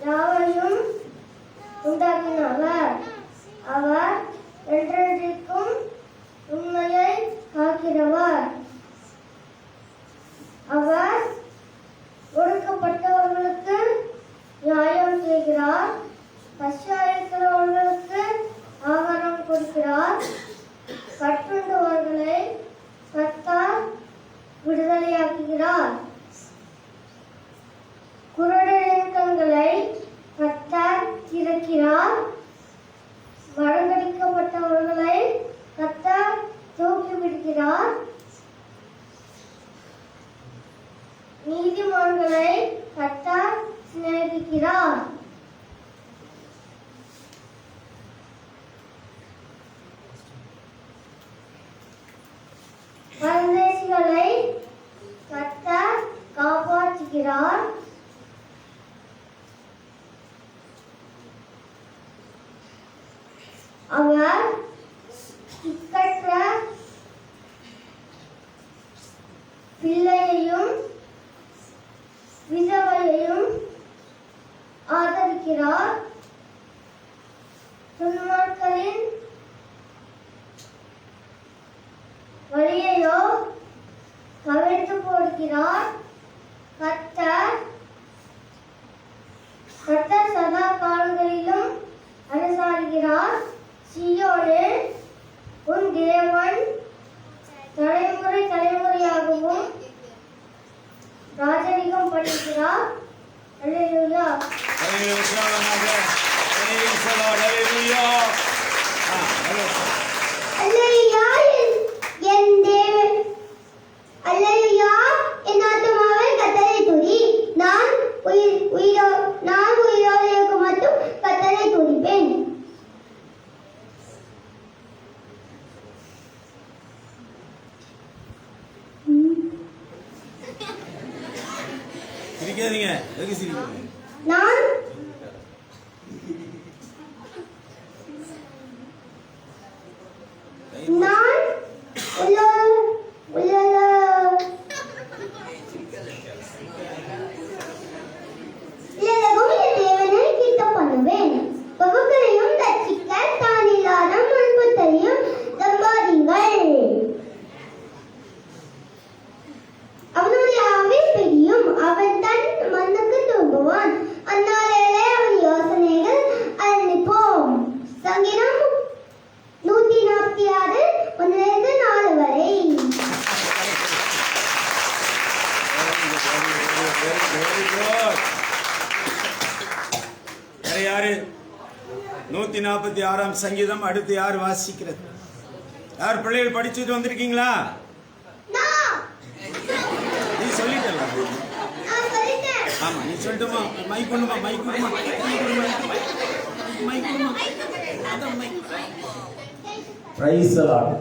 யாவையும் உண்டாக்கினவர். அவர் என்றென்றைக்கும் உண்மையை காக்கிறவர். அவர் ஒடுக்கப்பட்டவர்களுக்கு நியாயம் செய்கிறார். பசியாயிருக்கிறவர்களுக்கு ஆகாரம் கொடுக்கிறார். கட்டுண்டவர்களை கர்த்தர் விடுதலையாக்குகிறார். குருடரின் கண்களை கர்த்தர் திறக்கிறார். மடங்கடிக்கப்பட்டவர்களை கர்த்தர் தூக்கி விடுகிறார். நீதிமான்களை கர்த்தர் சிநேகிக்கிறார். பரதேசிகளை கர்த்தர் காப்பாற்றுகிறார். அவர் திக்கற்ற பிள்ளையையும் விதவையையும் ஆதரிக்கிறார். துன்மார்க்கரின் வழியையோ கவிழ்த்து போடுகிறார். கர்த்தர் சதா காலங்களிலும் அரசாளுகிறார். சீயோனே, உன் தேவன் தலைமுறை தலைமுறையாகவும் ராஜரிகம் பண்ணுகிறார். அல்லேலூயா. அல்லேலூயா, என் தேவன். அல்லேலூயா, என் ஆத்துமாவே கர்த்தரை துதி. நான் உயிரோடு இருக்கும் மட்டும் கர்த்தரை துதிப்பேன். சிரிக்காதீங்க, எதுக்கு சிரிக்கிறீங்க? நான் தேவனை கீர்த்தனம் பண்ணுவேன். பிரபுக்களையும் ரட்சிக்க தான் இல்லாத மண்புத்தையும் நம்பாதீங்கள். Very good. வேற யாரு? 146ஆம் சங்கீதம் அடுத்து யார் வாசிக்கிறது? யார் பிள்ளைகள் படிச்சுட்டு வந்திருக்கீங்களா? நீ சொல்லிட்டல. ஆமா நீ சொல்லிட்டுமா? மைக் கொண்டுமா, மைக் கொண்டுமா, மைக் கொண்டுமா. Praise the lord.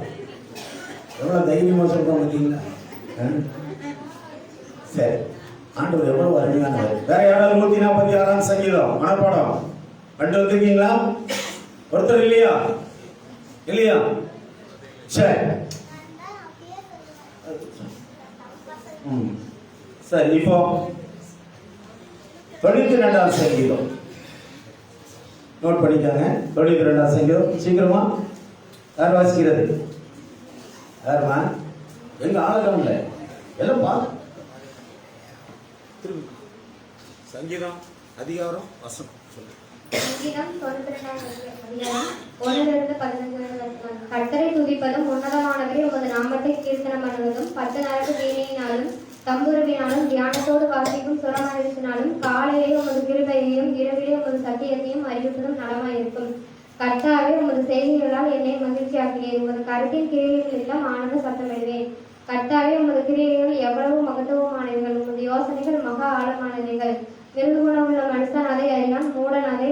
எவ்வளவு தைரியமா சொல்றோம் பார்த்தீங்களா? சரி, ஆண்டவர் எவ்வளவு அருமையானவர். வேற யாராவது 146ஆம் சங்கீதம் மனப்பாடம் கண்டு வந்திருக்கீங்களா? ஒருத்தர் இல்லையா? இல்லையா? சரி. சரி, இப்போ 92ஆம் சங்கீதம் நோட் பண்ணிக்காங்க. 92ஆம் சங்கீதம் சீக்கிரமா யார் வாசிக்கிறது? யாருமா? எங்க ஆளுகம்ல எல்லாம் பா. சங்கீதம் அதிகாரம் வசனம் சொல்லு. சங்கீதம் 92ஆம் அதிகாரம் 1-15 கர்த்தரை துதிப்பதும் உன்னதமானவரே உமது நாமத்தை கீர்த்தனம் பண்ணுவதும் 10 நரம்பு வீணையினாலும் தம்புருவினாலும் தியானத்தோடு வாசிக்கும் சுரமண்டலத்தினாலும் காலையிலே உமது கிருபையையும் இரவிலே உமது சத்தியத்தையும் அறிவிப்பதும் நலமாயிருக்கும். கர்த்தாவே உமது செய்திகளால் என்னை மகிழ்ச்சியாக்கினேன். உமது கருத்தின் கிரியைகள் எல்லாம் ஆனந்த சத்தமிடுவேன். கர்த்தாவே உமது கிரியைகள் எவ்வளவு மகத்துவமானவைகள். உமது யோசனைகள் மகா ஆழமானவைகள். விருது குணமுள்ள மனுஷன் அதை அறியான், மூடன் அதை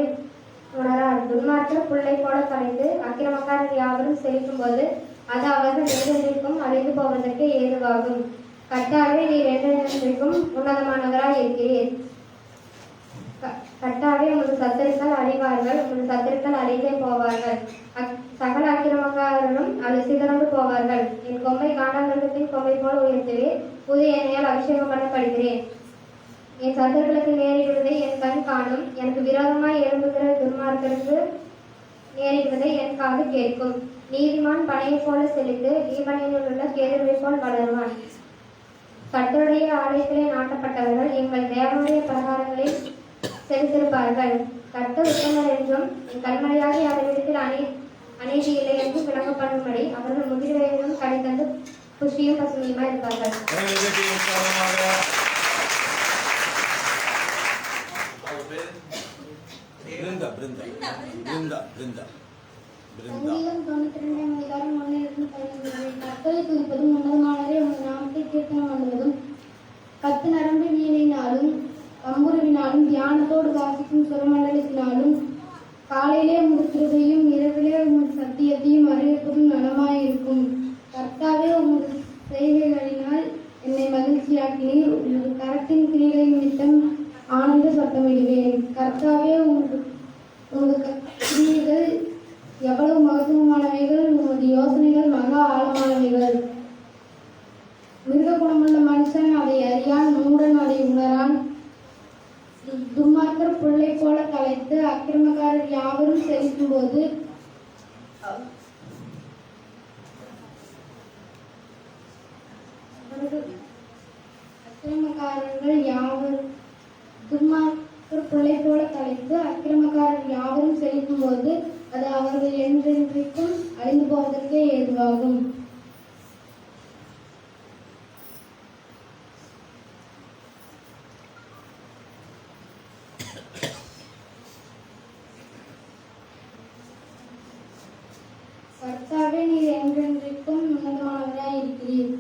உணரார். துன்மார்க்கர் புல்லை போல கலைந்து அக்கிரமக்காரர் யாவரும் செழிக்கும் போது அது அவர்கள் என்றென்றைக்கும் அழிந்து போவதற்கு ஏதுவாகும். கர்த்தாவே நீர் என்றென்றைக்கும் உன்னதமானவராய் இருக்கிறீர். கர்த்தாவே உமது சத்துருக்கள் அழிவார்கள், உமது சத்துருக்கள் அழிந்தே போவார்கள். சகல அக்கிரமக்காரரும் அது சிதறந்து போவார்கள். என் கொம்பை காண்டாமிருகத்தின் கொம்பை போல் உயர்த்துவேன், புதிய எண்ணெயால் அபிஷேகம் பண்ணப்படுகிறேன். என் சத்துருக்களுக்கு நேரிடுவதை என் கண் காணும், எனக்கு விரோதமாய் எழும்புகிற துன்மார்க்கருக்கு நேரிடுவதை என் காது கேட்கும். நீதிமான் பனையை போல செழித்து ஈவனில் உள்ள கேதுருவை போல் வளருவான். கர்த்தருடைய ஆலயத்திலே நாட்டப்பட்டவர்கள் எங்கள் தேவனுடைய பிரகாரங்களில் செலுத்திருப்பார்கள். கர்த்தர் உத்தமர் என்றும் என் கண்மலையாகி அவரிடத்தில் அநீதி இல்லை என்றும் விளங்கப்படும்படி அவர்கள் முதிர் வயதிலும் கடிதந்து புஷ்டியும் பசுமையுமா இருப்பார்கள். சங்கீதம் 92ஆம் அதிகாரம் 1-15 கர்த்தரை துதிப்பதும் உன்னதமானவரே உமது நாமத்தை கீர்த்தனம் பண்ணுவதும் 10 நரம்பு வீணையினாலும் தம்புருவினாலும் தியானத்தோடு வாசிக்கும் சுரமண்டலத்தினாலும் காலையிலே உமது கிருபையும் இரவிலே உமது சத்தியத்தையும் அறிவிப்பதும் நலமாயிருக்கும். கர்த்தாவே உமது செய்கைகளினால் என்னை மகிழ்ச்சியாக்கினீர். உமது கரத்தின் கிரியை நிமித்தம் ஆனந்த சத்தமிடுவேன். கர்த்தாவே உமது கிரியைகள் எவ்வளவு மகத்துவமானவைகள். உமது யோசனைகள் மகா ஆழமானவைகள். மிருக குணமுள்ள மனுஷன் அதை அறியான், மூடன் அதை உணரான். துன்மார்க்கர் புல்லை போல கலைத்து அக்கிரமக்காரர் யாவரும் செழிக்கும் போது அக்கிரமக்காரர்கள் யாவரும் துன்மார்க்கர் புல்லை போல கலைத்து அக்கிரமக்காரர் யாவரும் செழிக்கும் போது அது அவர்கள் என்றென்றைக்கும் அழிந்து போவதற்கே ஏதுவாகும். கர்த்தாவே நீர் என்றென்றைக்கும் உன்னதமானவராய் இருக்கிறீர்.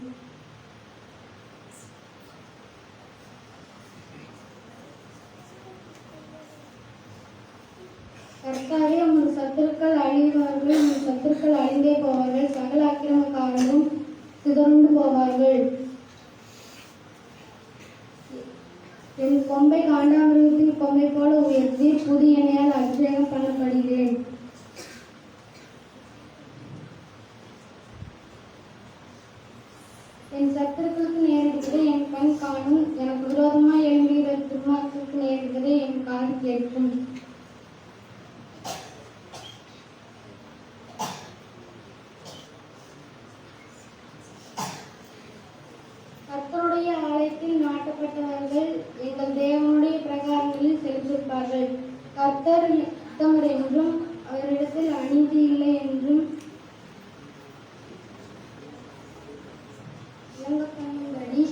கர்த்தாவே உமது சத்துருக்கள் அழிவார்கள், உமது சத்துருக்கள் அழிந்தே போவார்கள். சகல அக்கிரமக்காரரும் சிதறுண்டு போவார்கள். என் கொம்பை காண்டாமிருகத்தின் கொம்பை போல உயர்த்தி புதிய எண்ணெயால் அபிஷேகம் பண்ணப்படுகிறேன். என் சத்துருக்களுக்கு நேரிடுவதை என் கண் காணும், எனக்கு விரோதமாய் எழும்புகிற துன்மார்க்கருக்கு நேரிடுவதை என் காது கேட்கும். கர்த்தருடைய ஆலயத்தில் நாட்டப்பட்டவர்கள் எங்கள் தேவனுடைய பிரகாரங்களில் செலுத்திருப்பார்கள். கர்த்தர் உத்தமர் என்றும் அவரிடத்தில் அநீதி இல்லை என்றும் விளங்கப்பண்ணும்படி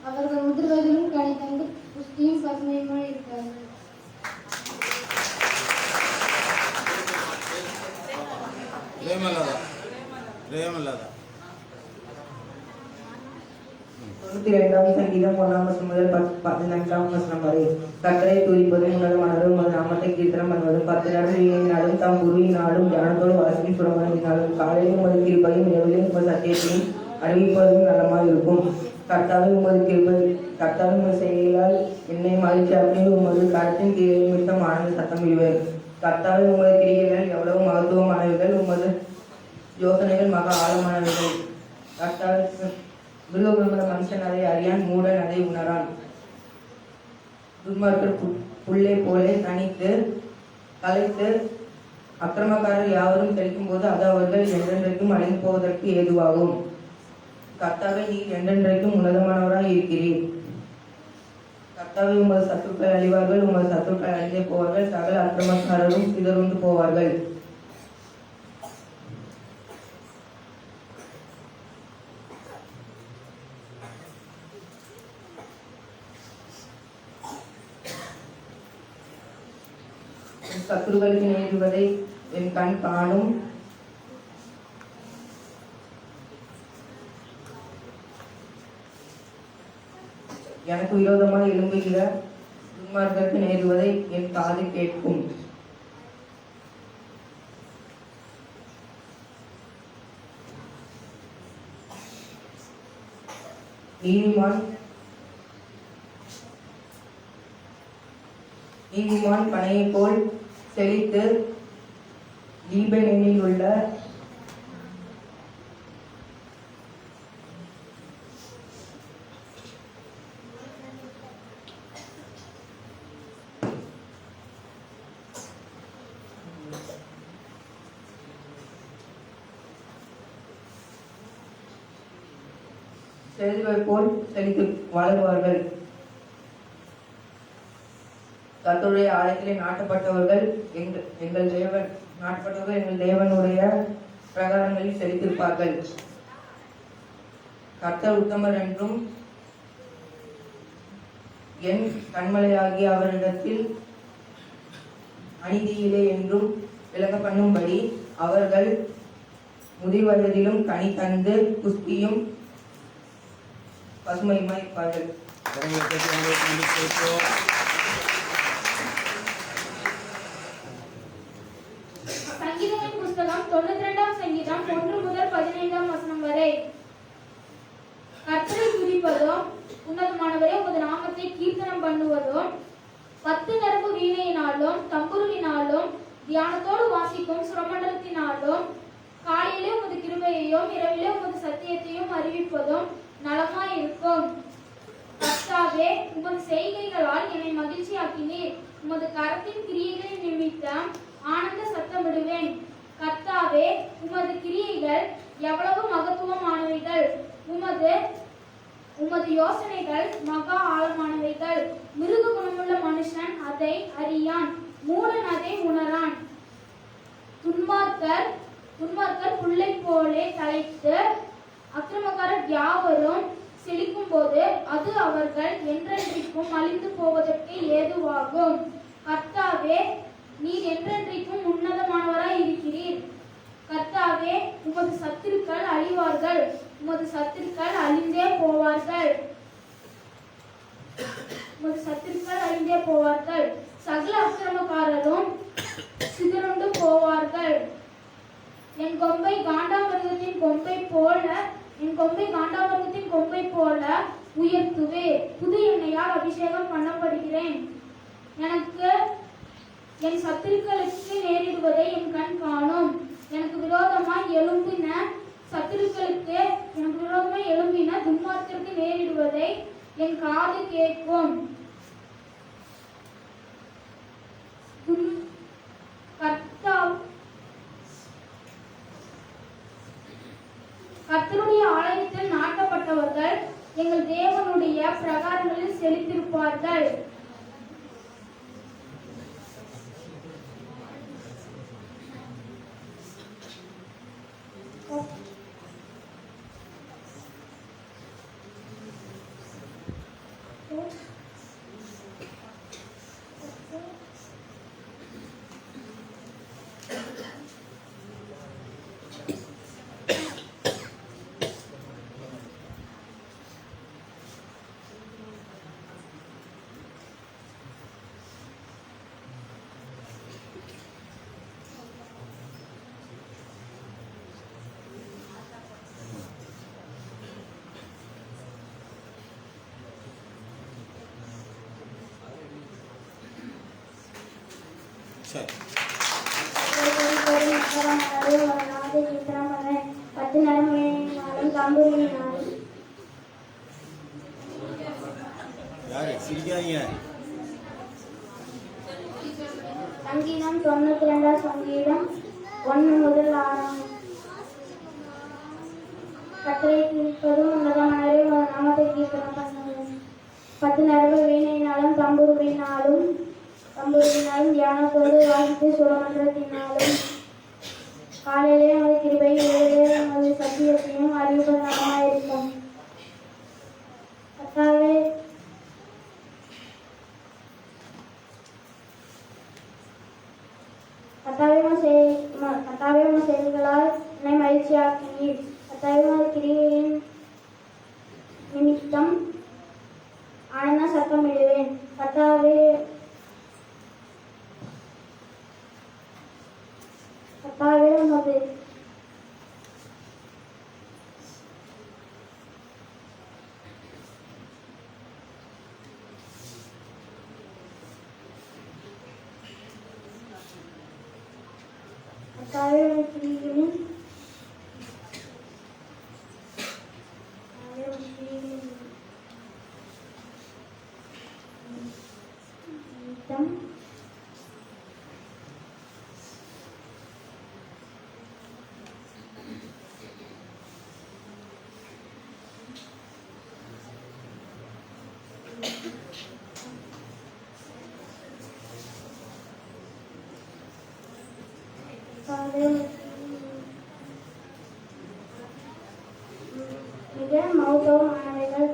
அவர்கள் முதிர்வதிலும் கடிதந்து புஷ்டியும் பசுமையுமாய் இருப்பார்கள். ரேமல்லாதா 92ஆம் சங்கீதம் 1ஆம் வசனம் முதல் 14ஆம் வசனம் வரை. கர்த்தரை துதிப்பதும் உன்னதமானவரும் உமது நாமத்தை கீர்த்தனம் பண்ணுவதும் 10 நாள் வீணையினாலும் தாம் குருவினாலும் ஞானத்தோடு வாசிக்கும் சுரமணியினாலும் காலையிலும் உமது கிருபையும் இரவிலும் உமது சத்தியத்தையும் அறிவிப்பதும் நலமாக இருக்கும். கர்த்தாவே உமது கிருபை கர்த்தாவே உமது செயலால் என்னை மகிழ்ச்சியாக்கி உமது கரத்தின் கீழே நிமித்தம் ஆனந்த சத்தம் விடுவேன். கர்த்தாவே உமது கிரியைகள் எவ்வளவு மகத்துவமானவைகள், உமது யோசனைகள் மகா ஆழமானவைகள். கர்த்தாவே துர்லோகமுள்ள மனுஷன் அதை அறியான், மூடன் அதை உணரான். துன்மார்க்கர் புல்லை போலே தனித்து கலைத்து அக்கிரமக்காரர் யாவரும் செழிக்கும் போது அது அவர்கள் என்றென்றைக்கும் அழிந்து போவதற்கு ஏதுவாகும். கர்த்தாவே நீர் என்றென்றைக்கும் உன்னதமானவராய் இருக்கிறீர். கர்த்தாவே உமது சத்துருக்கள் அழிவார்கள், உமது சத்துருக்கள் அழிந்தே போவார்கள், சகல அக்கிரமக்காரரும் சிதறுண்டு போவார்கள். சத்துருக்களுக்கு நேருவதை என் கண் காணும். எனக்கு விரோதமாக எழும்புகிற துன்மார்க்கருக்கு நேருவதை என் காது கேட்கும். நீதிமான் பனையை போல் செழித்து லீபனோனில் உள்ள செல்வை போல் செழித்து வாழுவார்கள். கர்த்தருடைய ஆலயத்திலே நாட்டப்பட்டவர்கள் எங்கள் தேவனுடைய பிரகாரங்களில் செழித்திருப்பார்கள். கர்த்தர் உத்தமர் என்றும் என் கண்மலையாகிய அவரிடத்தில் அநீதியிலே என்றும் விலக பண்ணும்படி அவர்கள் முதிர்வயதிலும் கனி தந்து புஷ்டியும் பசுமையுமாய் இருப்பார்கள். சங்கீதங்களின் புஸ்தகம் 92ஆம் சங்கீதம் 1 முதல் 15ஆம் வசனம் வரை. கர்த்தரை துதிப்பதும் உன்னதமானவரே உமது நாமத்தை கீர்த்தனம் பண்ணுவதும் 10 நரம்பு வீணையினாலும் தம்புருவினாலும் தியானத்தோடு வாசிக்கும் சுரமண்டலத்தினாலும் காலையிலே உமது கிருபையையும் இரவிலே உமது சத்தியத்தையும் அறிவிப்பதும் நலமாய் இருக்கும். கர்த்தாவே உமது செய்கைகளால் என்னை மகிழ்ச்சியாக்கினீர். உமது கரத்தின் கிரியைகளின் நிமித்தம் ஆனந்த சத்தமிடுவேன். கர்த்தாவே உமது கிரியைகள் எவ்வளவு மகத்துவமானவைகள், உமது யோசனைகள் மகா ஆழமானவைகள். மிருக குணமுள்ள மனுஷன் அதை அறியான், மூடன் அதை உணரான். துன்மார்க்கர் புல்லை போலே தலைத்து அக்கிரமக்காரர் யாவரும் செழிக்கும் போது அது அவர்கள் என்றென்றைக்கும் அழிந்து போவதற்கு ஏதுவாகும். கர்த்தாவே நீர் என்றென்றைக்கும் உன்னதமானவராய் இருக்கிறீர். கர்த்தாவே உமது சத்துருக்கள் அழிவார்கள், உமது சத்துருக்கள் அழிந்தே போவார்கள். சகல அக்கிரமக்காரரும் சிதறுண்டு போவார்கள். என் கொம்பை காண்டாமிருகத்தின் கொம்பை போல உயர்த்துவே. புது எண்ணெயால் அபிஷேகம் பண்ணப்படுகிறேன். எனக்கு என் சத்துருக்களுக்கு நேரிடுவதை என் கண் காணும். எனக்கு விரோதமாய் எழும்பின துன்மார்க்கருக்கு நேரிடுவதை என் காது கேட்கும். கர்த்தருடைய ஆலயத்தில் நாட்டப்பட்டவர்கள் எங்கள் தேவனுடைய பிரகாரங்களில் செழித்திருப்பார்கள். சரி. யாரு சிரிக்காதீங்க. சங்கீதம் 92 சங்கீதம் 1 முதல் 6. கர்த்தரை துதிப்பதும் உன்னதமானவரே உமது நாமத்தை கீர்த்தனம் பண்ணுவேன். 10 நரவு வீணையினாலும் தம்புருவினாலும் தியானத்தோடு வாசித்து சுரமன்றத்தினாலும் காலையிலே உமது கிருபை இரவிலே உமது சத்தியத்தையும் அறிவுபூர்வமாயிருக்கும். கர்த்தாவே உமது செயல்களால் என்னை மகிழ்ச்சியாக்கினீர். கர்த்தாவே உமது கிரியையின் நிமித்தம் ஆனந்த சத்தமிடுவேன். கர்த்தாவே உமது கிரியையின் நிமித்தம் மிக மகத்துவமானவைகள்.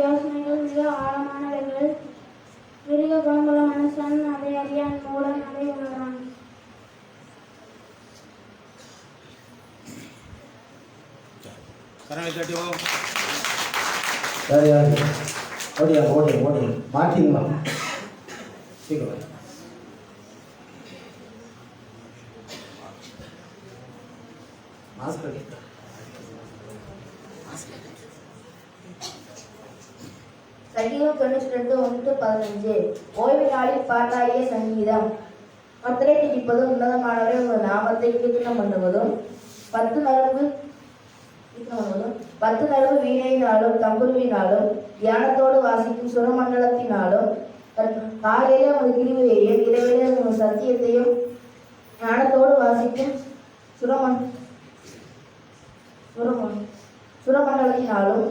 யோசனைகள் மிக ஆழமானவைகள். மிருக குணமுள்ள மனுஷன் அதை அறியான், மூடன் அதை உணரான். கரங்களை தட்டுவோம். யார் யார் ஓடியா ஓடி மாட்டிங்களா சீக்கிரம் மாஸ்க் அடிக்க சங்கீதம் 92:1-15. ஓய்வு நாளில் பாட்டாகிய சங்கீதம். கர்த்தரை துதிப்பதும் உன்னதமானவரே உமது நாமத்தை கீர்த்தனம் பண்ணுவதும் 10 நரவு வீணையினாலும் தம்புருவினாலும் தியானத்தோடு வாசிக்கும் சுரமண்டலத்தினாலும் காலையிலே உமது கிருபையையும் இரவிலே உமது சத்தியத்தையும் ஞானத்தோடு வாசிக்கும் சுரமண்டலத்தினாலும்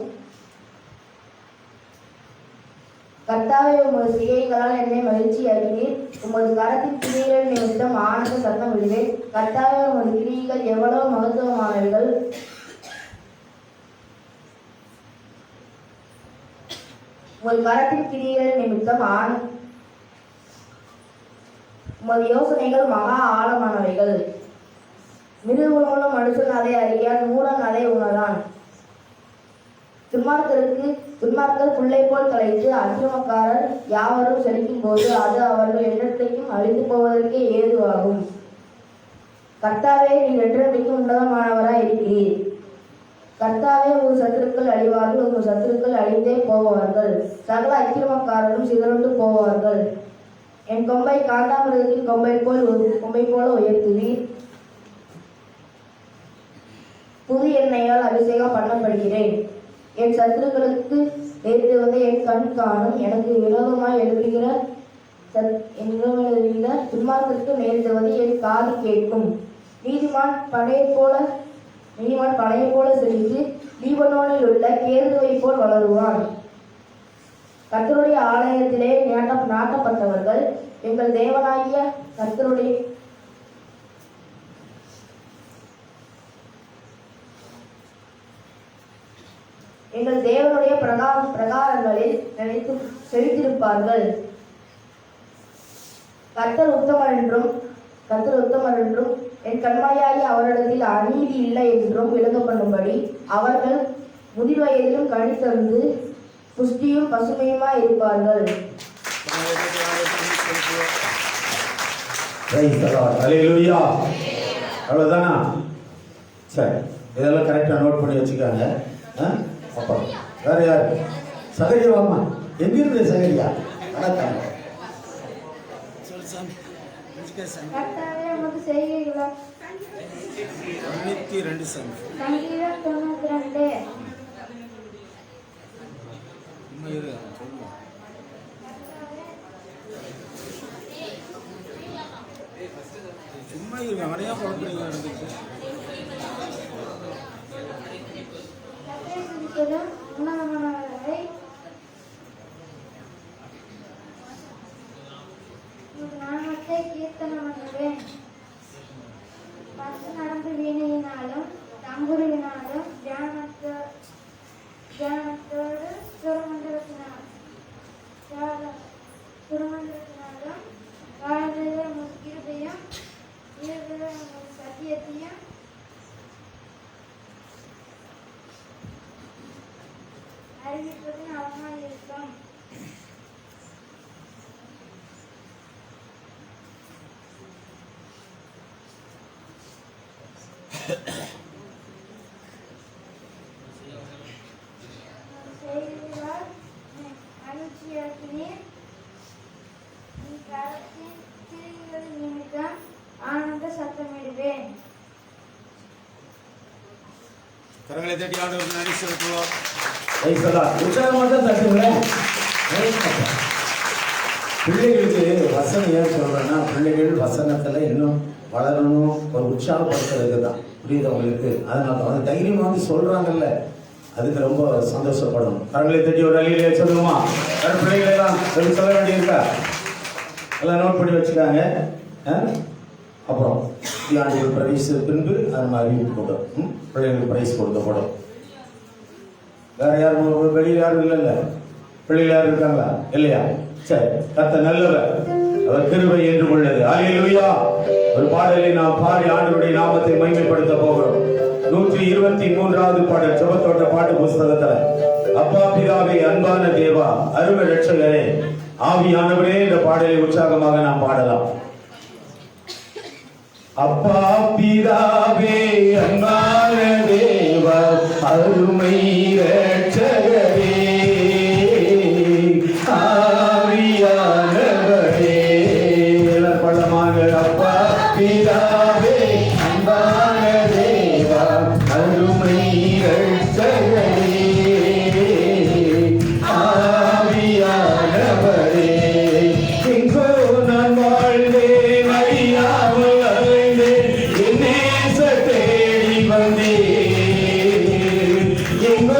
கர்த்தாவே உமது செய்கைகளால் என்னை மகிழ்ச்சியாக்கினீர். உமது கரத்தின் கிரியைகள் நிமித்தம் ஆனந்த சத்தம் விடுவேன். கர்த்தாவே உமது கிரியைகள் எவ்வளவு மகத்துவமானவைகள். உமது கரத்தின் கிரியைகள் நிமித்தம் உமது யோசனைகள் மகா ஆழமானவைகள். மிருகமுள்ள மனுஷன் அதை அறியான், மூடன் அதை உணரான். துன்மார்க்கர் புல்லை போல் கலைத்து அக்கிரமக்காரர் யாவரும் செலுத்தும் போது அது அவர்கள் என்றைக்கும் அழிந்து போவதற்கே ஏதுவாகும். கர்த்தாவே நீர் என்றைக்கும் உன்னதமானவராய் இருக்கிறீர். கர்த்தாவே உங்கள் சத்துருக்கள் அழிவார்கள், உங்கள் சத்துருக்கள் அழிந்தே போவார்கள். சகல அக்கிரமக்காரரும் சிதறண்டு போவார்கள். என் கொம்பை காண்டாமிருகத்தின் கொம்பை போல உயர்த்துவீர். புது எண்ணெயால் அபிஷேகம் பண்ணப்படுகிறேன். என் சத்துருக்களுக்கு நேரிட்டு வந்த என் கண் காணும். எனக்கு விரோதமாய் எழுதுகிற துன்மார்க்கருக்கு நேரிடுவது என் காது கேட்கும். நீதிமான் பனையைப் போல செழித்து லீபனோனில் உள்ள கேதுவை போல் வளருவான். கர்த்தருடைய ஆலயத்திலே நாட்டப்பட்டவர்கள் எங்கள் தேவனாகிய கர்த்தருடைய எங்கள் தேவனுடைய பிரகாரங்களில் நினைத்து செழித்திருப்பார்கள். கர்த்தர் உத்தமர் என்றும் என் கண்மலையாகி அவரிடத்தில் அநீதி இல்லை என்றும் விளங்க பண்ணும்படி அவர்கள் முதிர் வயதிலும் கழித்தந்து புஷ்டியும் பசுமையுமாய் இருப்பார்கள். அவ்வளோதானா? சரி, இதெல்லாம் கரெக்டாக நோட் பண்ணி வச்சுக்காங்க. அப்பா வேற யாரு? சகரியாவாமா? எங்கிருந்து சகரியா? வணக்கம். சொல்லு சாமி. முடிச்சுக்க சாமி. கர்த்தாவே உமது செய்கைகளோ 92 சாமி. சங்கீதம் 92. சும்மா இரு, சொல்லுங்க. சும்மா இருங்க, அவனையா குழப்பறீங்க நடந்துச்சு. கர்த்தரை துதிப்பதும் உன்னதமானவரை உமது நாமத்தை கீர்த்தனம் பண்ணுவேன். பசு நடந்து வீணையினாலும் தம்புருவினாலும் தியானத்தோடு சுரமண்டலத்தினாலும் வாழ்ந்தது உமது கிருபையும் உயர்ந்தது உமது சத்தியத்தையும் அறிவிப்பது நலமாய் இருக்கும். செய்திகளால் மகிழ்ச்சியாக்கினீர். நீ கரத்தின் கிரிகளின் நிமித்தம் ஆனந்த சத்தமிடுவேன். கரங்களை தட்டி ஆண்டவருக்கு நன்றி செலுத்துவோம். உற்சாகமாக தான் தட்டுங்களேன். பிள்ளைகளுக்கு வசனம் ஏன் சொல்றேன்னா, பிள்ளைகள் வசனத்துல இன்னும் வளரணும், ஒரு உற்சாகப்படுத்துறதுக்கு தான். புரியுது உங்களுக்கு? அதனால அவங்க தைரியமா வந்து சொல்றாங்கல்ல, அதுக்கு ரொம்ப சந்தோஷப்படணும். கரங்களை தட்டி ஒரு அழியிலே சொல்லுமா? பிள்ளைகளை எல்லாம் சொல்ல வேண்டியிருக்கா? எல்லாம் நோட் பண்ணி வச்சுக்காங்க. அப்புறம் தியானிகள் பிரைஸ் பின்பு அது மாதிரி அறிவிக்கப்படும். பிள்ளைகளுக்கு பிரைஸ் கொடுக்கப்படும். வேற யாரும் வெளியில் யாரும் இல்லைல்ல? பிள்ளைகள் யாரும் இருக்காங்களா? இல்லையா? சரி, கர்த்தர் நல்லவர், அவர் கிருபை என்று உள்ளது. அல்லேலூயா. ஒரு பாடலை நாம் பாடி ஆண்டவருடைய நாமத்தை மகிமைப்படுத்த போகிறோம். 123வது பாடல், ஜெபத்தோட்ட பாட்டு புஸ்தகத்துல. அப்பா பிதாவே, அன்பான தேவா, அருமை ரட்சகரே, ஆவியானவரே, இந்த பாடலை உற்சாகமாக நாம் பாடலாம். அப்பா பிதாவே, அன்பான தேவா, அருமை ரட்சகரே, ஆவியானவரே, பள்ளமாக. அப்பா பிதாவே, அன்பான தேவா, அருமை ரட்சகரே, ஆவியானவரே, எங்கோ நான் வாழ்ந்தேன், அறியாமல் அலைந்தேன், என் நேச தேடி வந்தேன். எங்கோ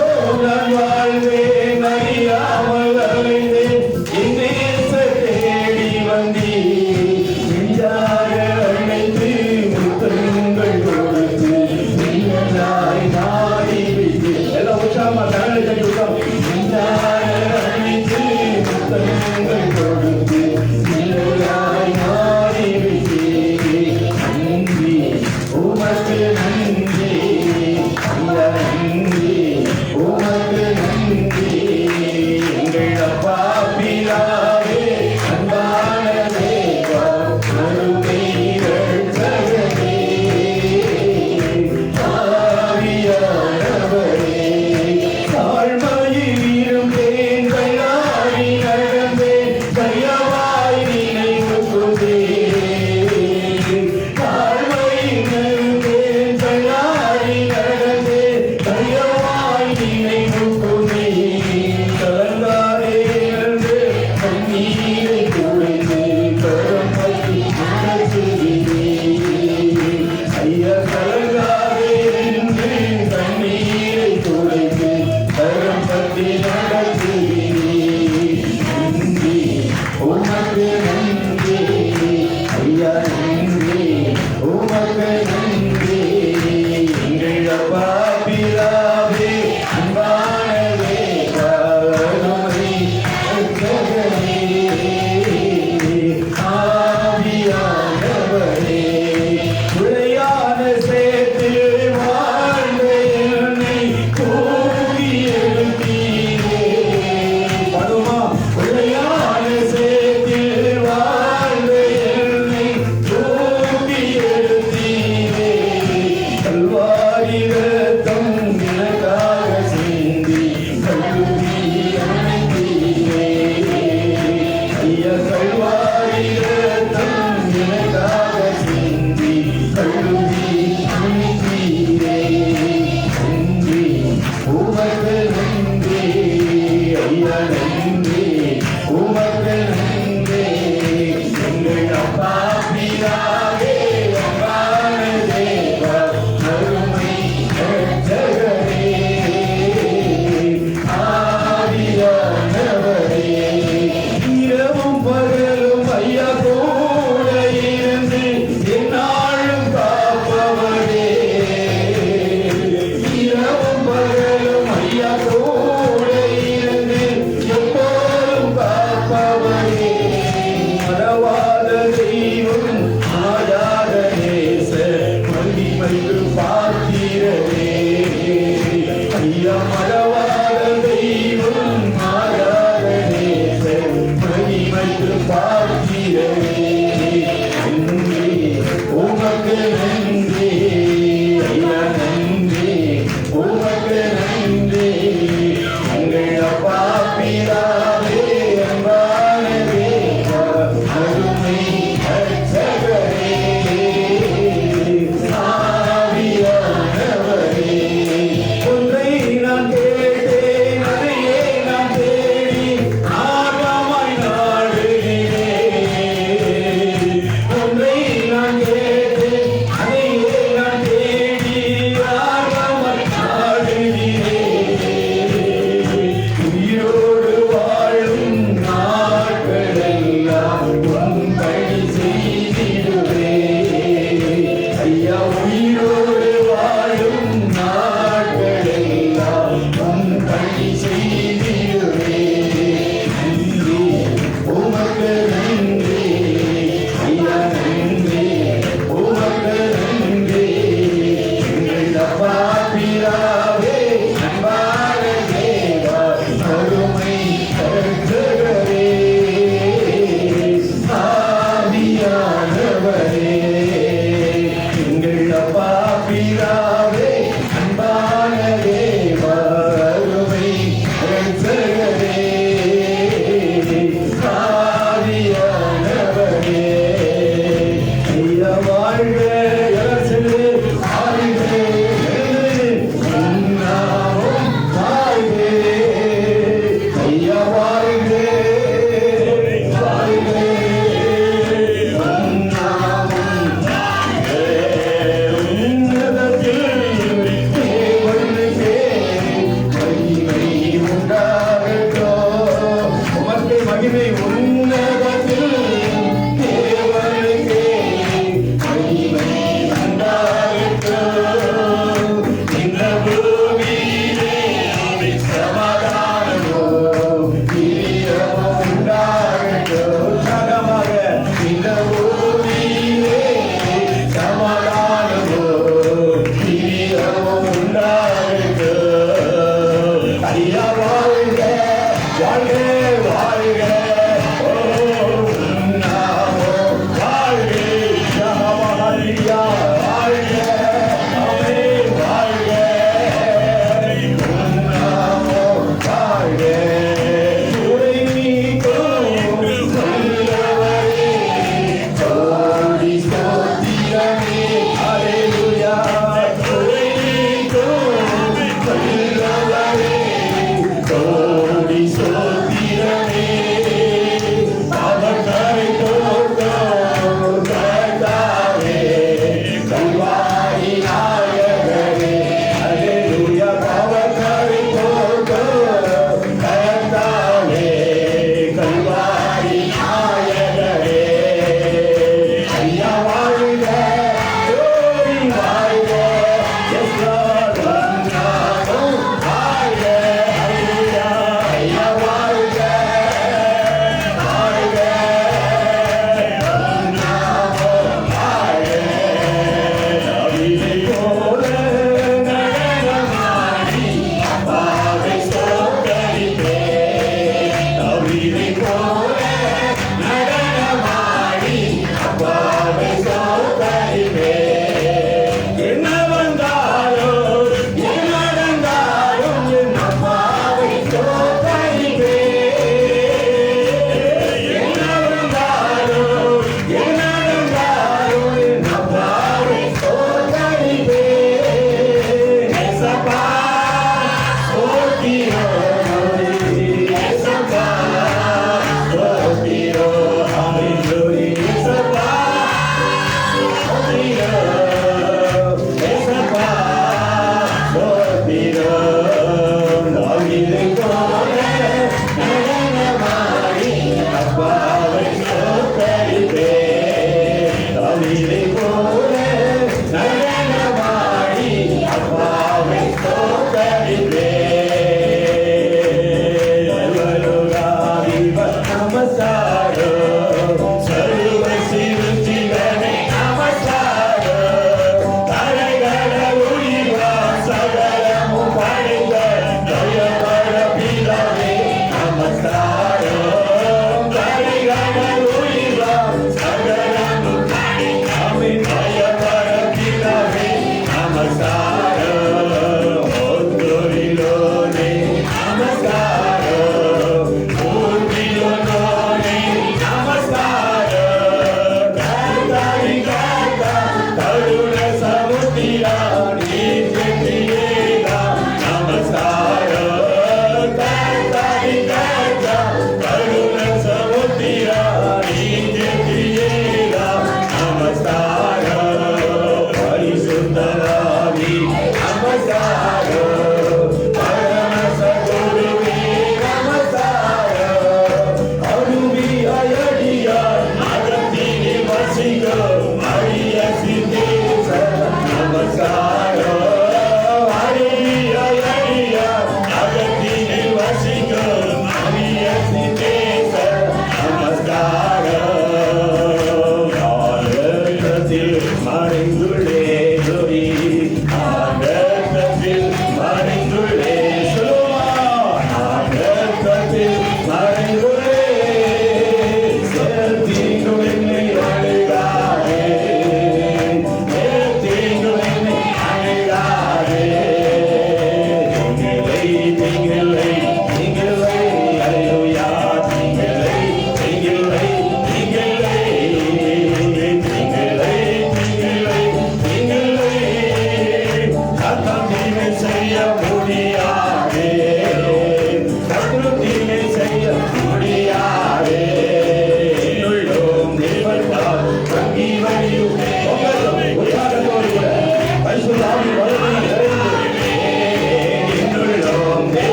Glory,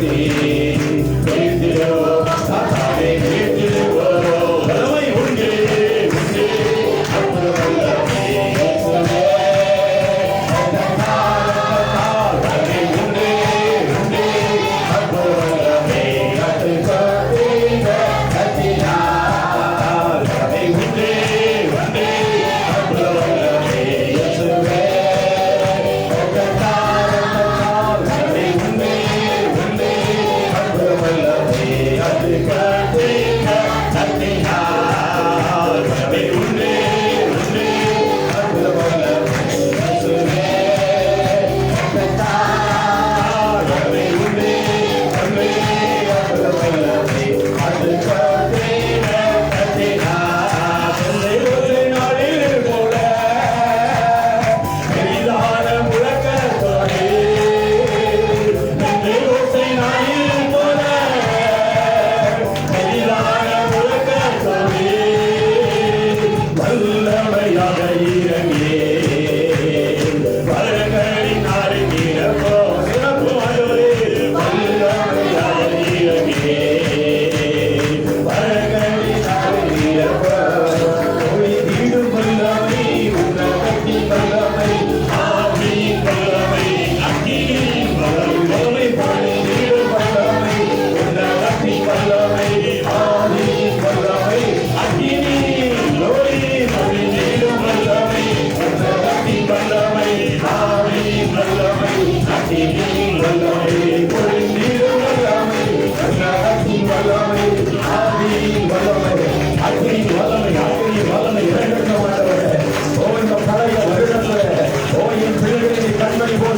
உயர்த்தி உயர்த்திடுவோம் கர்த்தாவே உயர்த்திடுவோம் வல்லமை உண்டு உண்டு அற்புத வல்லமை இயேசுவே வல்லமை உண்டு உண்டு அற்புத வல்லமை கட்டுப்படுத்த கட்டினார் வல்லமை உண்டு உண்டு அற்புத வல்லமை இயேசுவே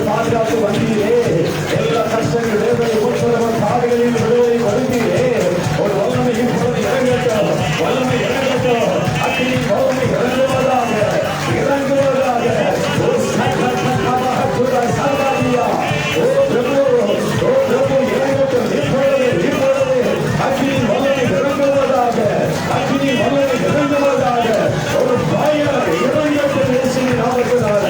பாதுகாத்து வந்தீரே எல்லா கஷ்டங்கள் வேதனை உட்பட பாதைகளில் விடுதலை வருந்தீரே ஒரு வல்லமை இப்பொழுது இறங்கட்டும் வல்லமை இறங்கட்டும் அக்னி வல்லமை இறங்குவதாக இறங்குவதாக ஓ சர்வாதியா ஓ பிரபு இறங்கட்டும் இப்பொழுது அக்னி வல்லமை இறங்குவதாக அக்னி வல்லமை இறங்குவதாக ஒரு பயணம் இறங்கட்டும் இயேசுவின் நாமத்தினால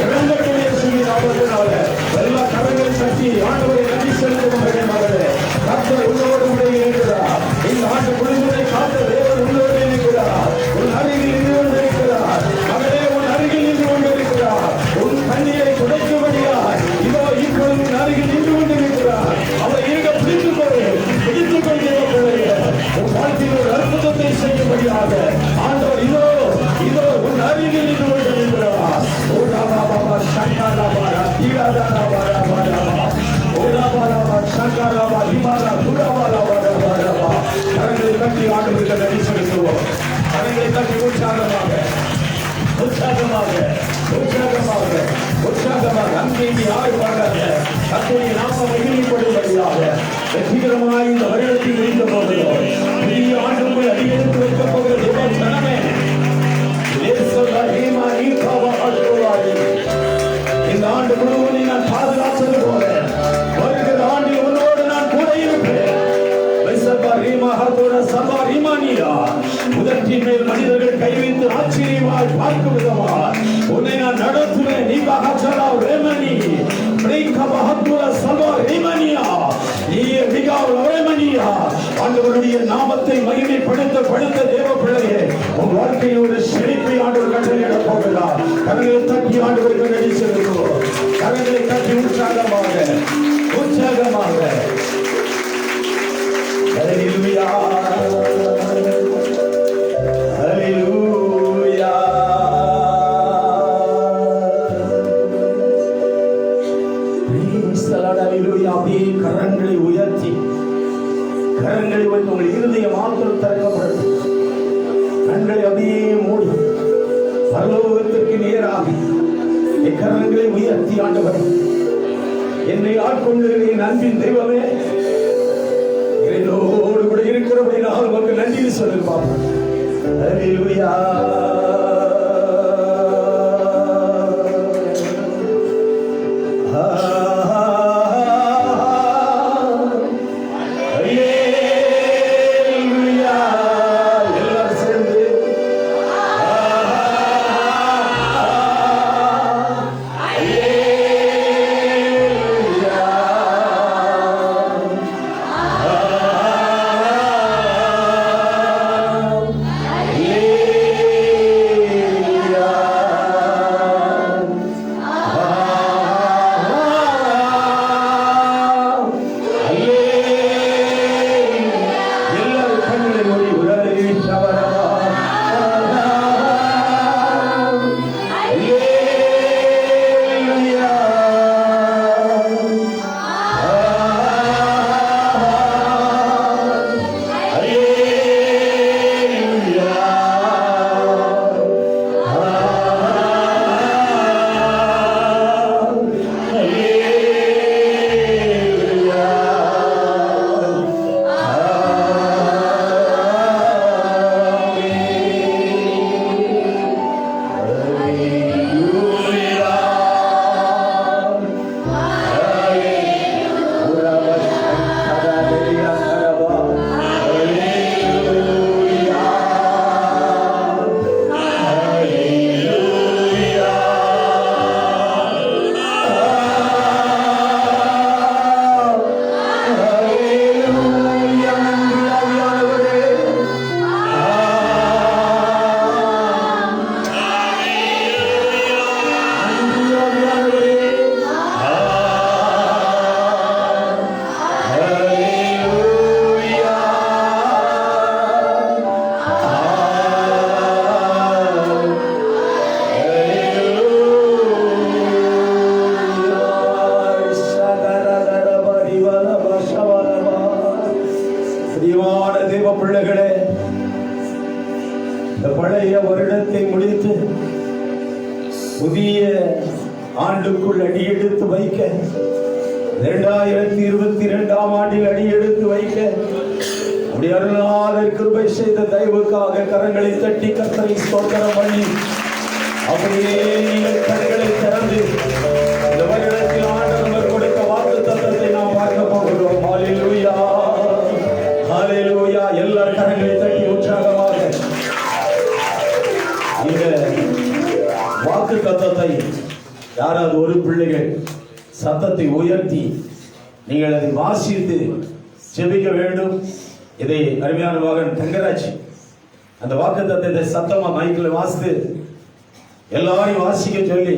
இறங்கட்டும் இயேசுவின் நாமத்தினால எல்லா கரங்கள் சக்தி ஆண்டவரை நன்றி செலுத்தும் மகளே கர்த்தர் உன்னோடு கூட இருக்கிறார் இந்த ஆண்டு முழுவதை காத்த தேவன் உன்னோடு இருக்கிறார் உன் அருகில் இருந்து கொண்டிருக்கிறார் மகளே உன் அருகில் நின்று கொண்டிருக்கிறார் உன் கண்ணீரை துடைக்கும்படியார் இதோ இப்பொழுது உன் அருகில் நின்று கொண்டிருக்கிறார் அவர் இருக்க பிடித்துக் கொள்கிற உன் வாழ்க்கையில் ஒரு அற்புதத்தை செய்யும்படியாக ஆண்டவர் இதோ இதோ உன் அருகில் நின்று கொண்டிருக்கிறார் கரங்களை கட்டி ஆண்டுகளுக்கு நன்றி செலுத்துவோம் கரங்களை கட்டி உற்சாகமாக உற்சாகமாக உற்சாகமாக உற்சாகமாக அங்கே யாரும் வராங்க தன்னுடைய நாம மகிழ்ச்சிப்படும்படியாக வெற்றிகரமாக இந்த வருடத்தில் முடிந்த போகிறோம் புதிய ஆண்டுக்குள் அதிகரித்து வைக்கப் போகிற தேவன் தனமே இந்த ஆண்டு முழுவதும் நான் பாதுகாத்தது போல வருகிற ஆண்டில் உன்னோடு நான் கூட இருப்பேன் உதட்டின் மேல் மனிதர்கள் கை வைத்து ஆச்சரியமாய் பார்க்கும் விதமாய் உன்னை நான் நடத்துவேன் நீ பகச்சலா ரேமணி ஆண்டவருடைய நாமத்தை மகிமைப்படுத்த தேவ பிள்ளையே உன் வாழ்க்கையில் ஒரு செழிப்பை ஆண்டவர் கட்டளையிட போகிறார் கரங்களை தட்டி ஆண்டவருக்கு நன்றி செலுத்துவோம் கரங்களை தட்டி உற்சாகமாக உற்சாகமாக ஹல்லேலூயா ஹல்லேலூயா அப்படியே கரங்களை உயர்த்தி கரங்களை வைத்து உங்கள் இருதய மாத்திரம் திறக்கப்படும் கண்களை அப்படியே மூடி பரலோகத்திற்கு நேராக கரங்களை உயர்த்தி ஆண்டவர் என்னை ஆட்கொண்டு என் அன்பின் தெய்வமே என்னோடு கூட இருக்கிறபடினால் உங்களுக்கு நன்றி சொல்லுங்க. ஹல்லேலூயா தேவ பிள்ளைகளே, இந்த பழைய வருடத்தை முடித்து புதிய ஆண்டுக்குள் அடியெடுத்து வைக்க, 2022ஆம் ஆண்டில் அடியெடுத்து வைக்க அப்படி அருளாளர் கிருபை செய்த தயவுக்காக கரங்களை தட்டி கர்த்தரை ஸ்தோத்திரம் பண்ணி அப்படியே நீங்கள் கரங்களை திறந்து இந்த வருடத்தில் ஆண்டவர் கொடுத்த வாக்குத்தத்தத்தை நாம் பார்க்க போகிறோம். ஹல்லேலூயா, ஹல்லேலூயா. எல்லா கரங்களை தட்டி உற்சாகமாக இந்த வாக்குத்தத்தத்தை யாராவது ஒரு பிள்ளைகள் சத்தத்தை உயர்த்தி நீங்கள் அதை வாசித்து ஜெபிக்க வேண்டும். இதை அருமையான மகன் தங்கராஜ் அந்த வாக்குத்தத்தத்தை சத்தமா மைக்கில் வாசித்து எல்லாரையும் வாசிக்க சொல்லி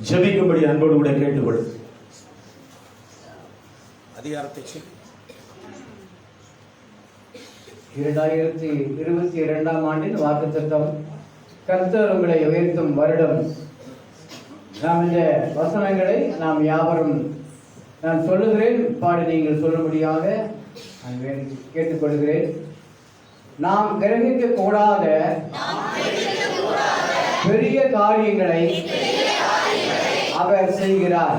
ஜெபிக்கும்படி அன்போடு கூட கேட்டுக்கொள். அதிகாரத்தை 2022ஆம் ஆண்டின் வாக்குத்தத்தம். கர்த்தர் உங்களை உயர்த்தும் வருடம். நாம் இந்த வசனங்களை நாம் யாவரும் நான் சொல்லுகிறேன், பாடி நீங்கள் சொல்லும்படியாக நான் கேட்டுக்கொள்கிறேன். நாம் கிரகிக்க கூடாத பெரிய காரியங்களை அவர் செய்கிறார்.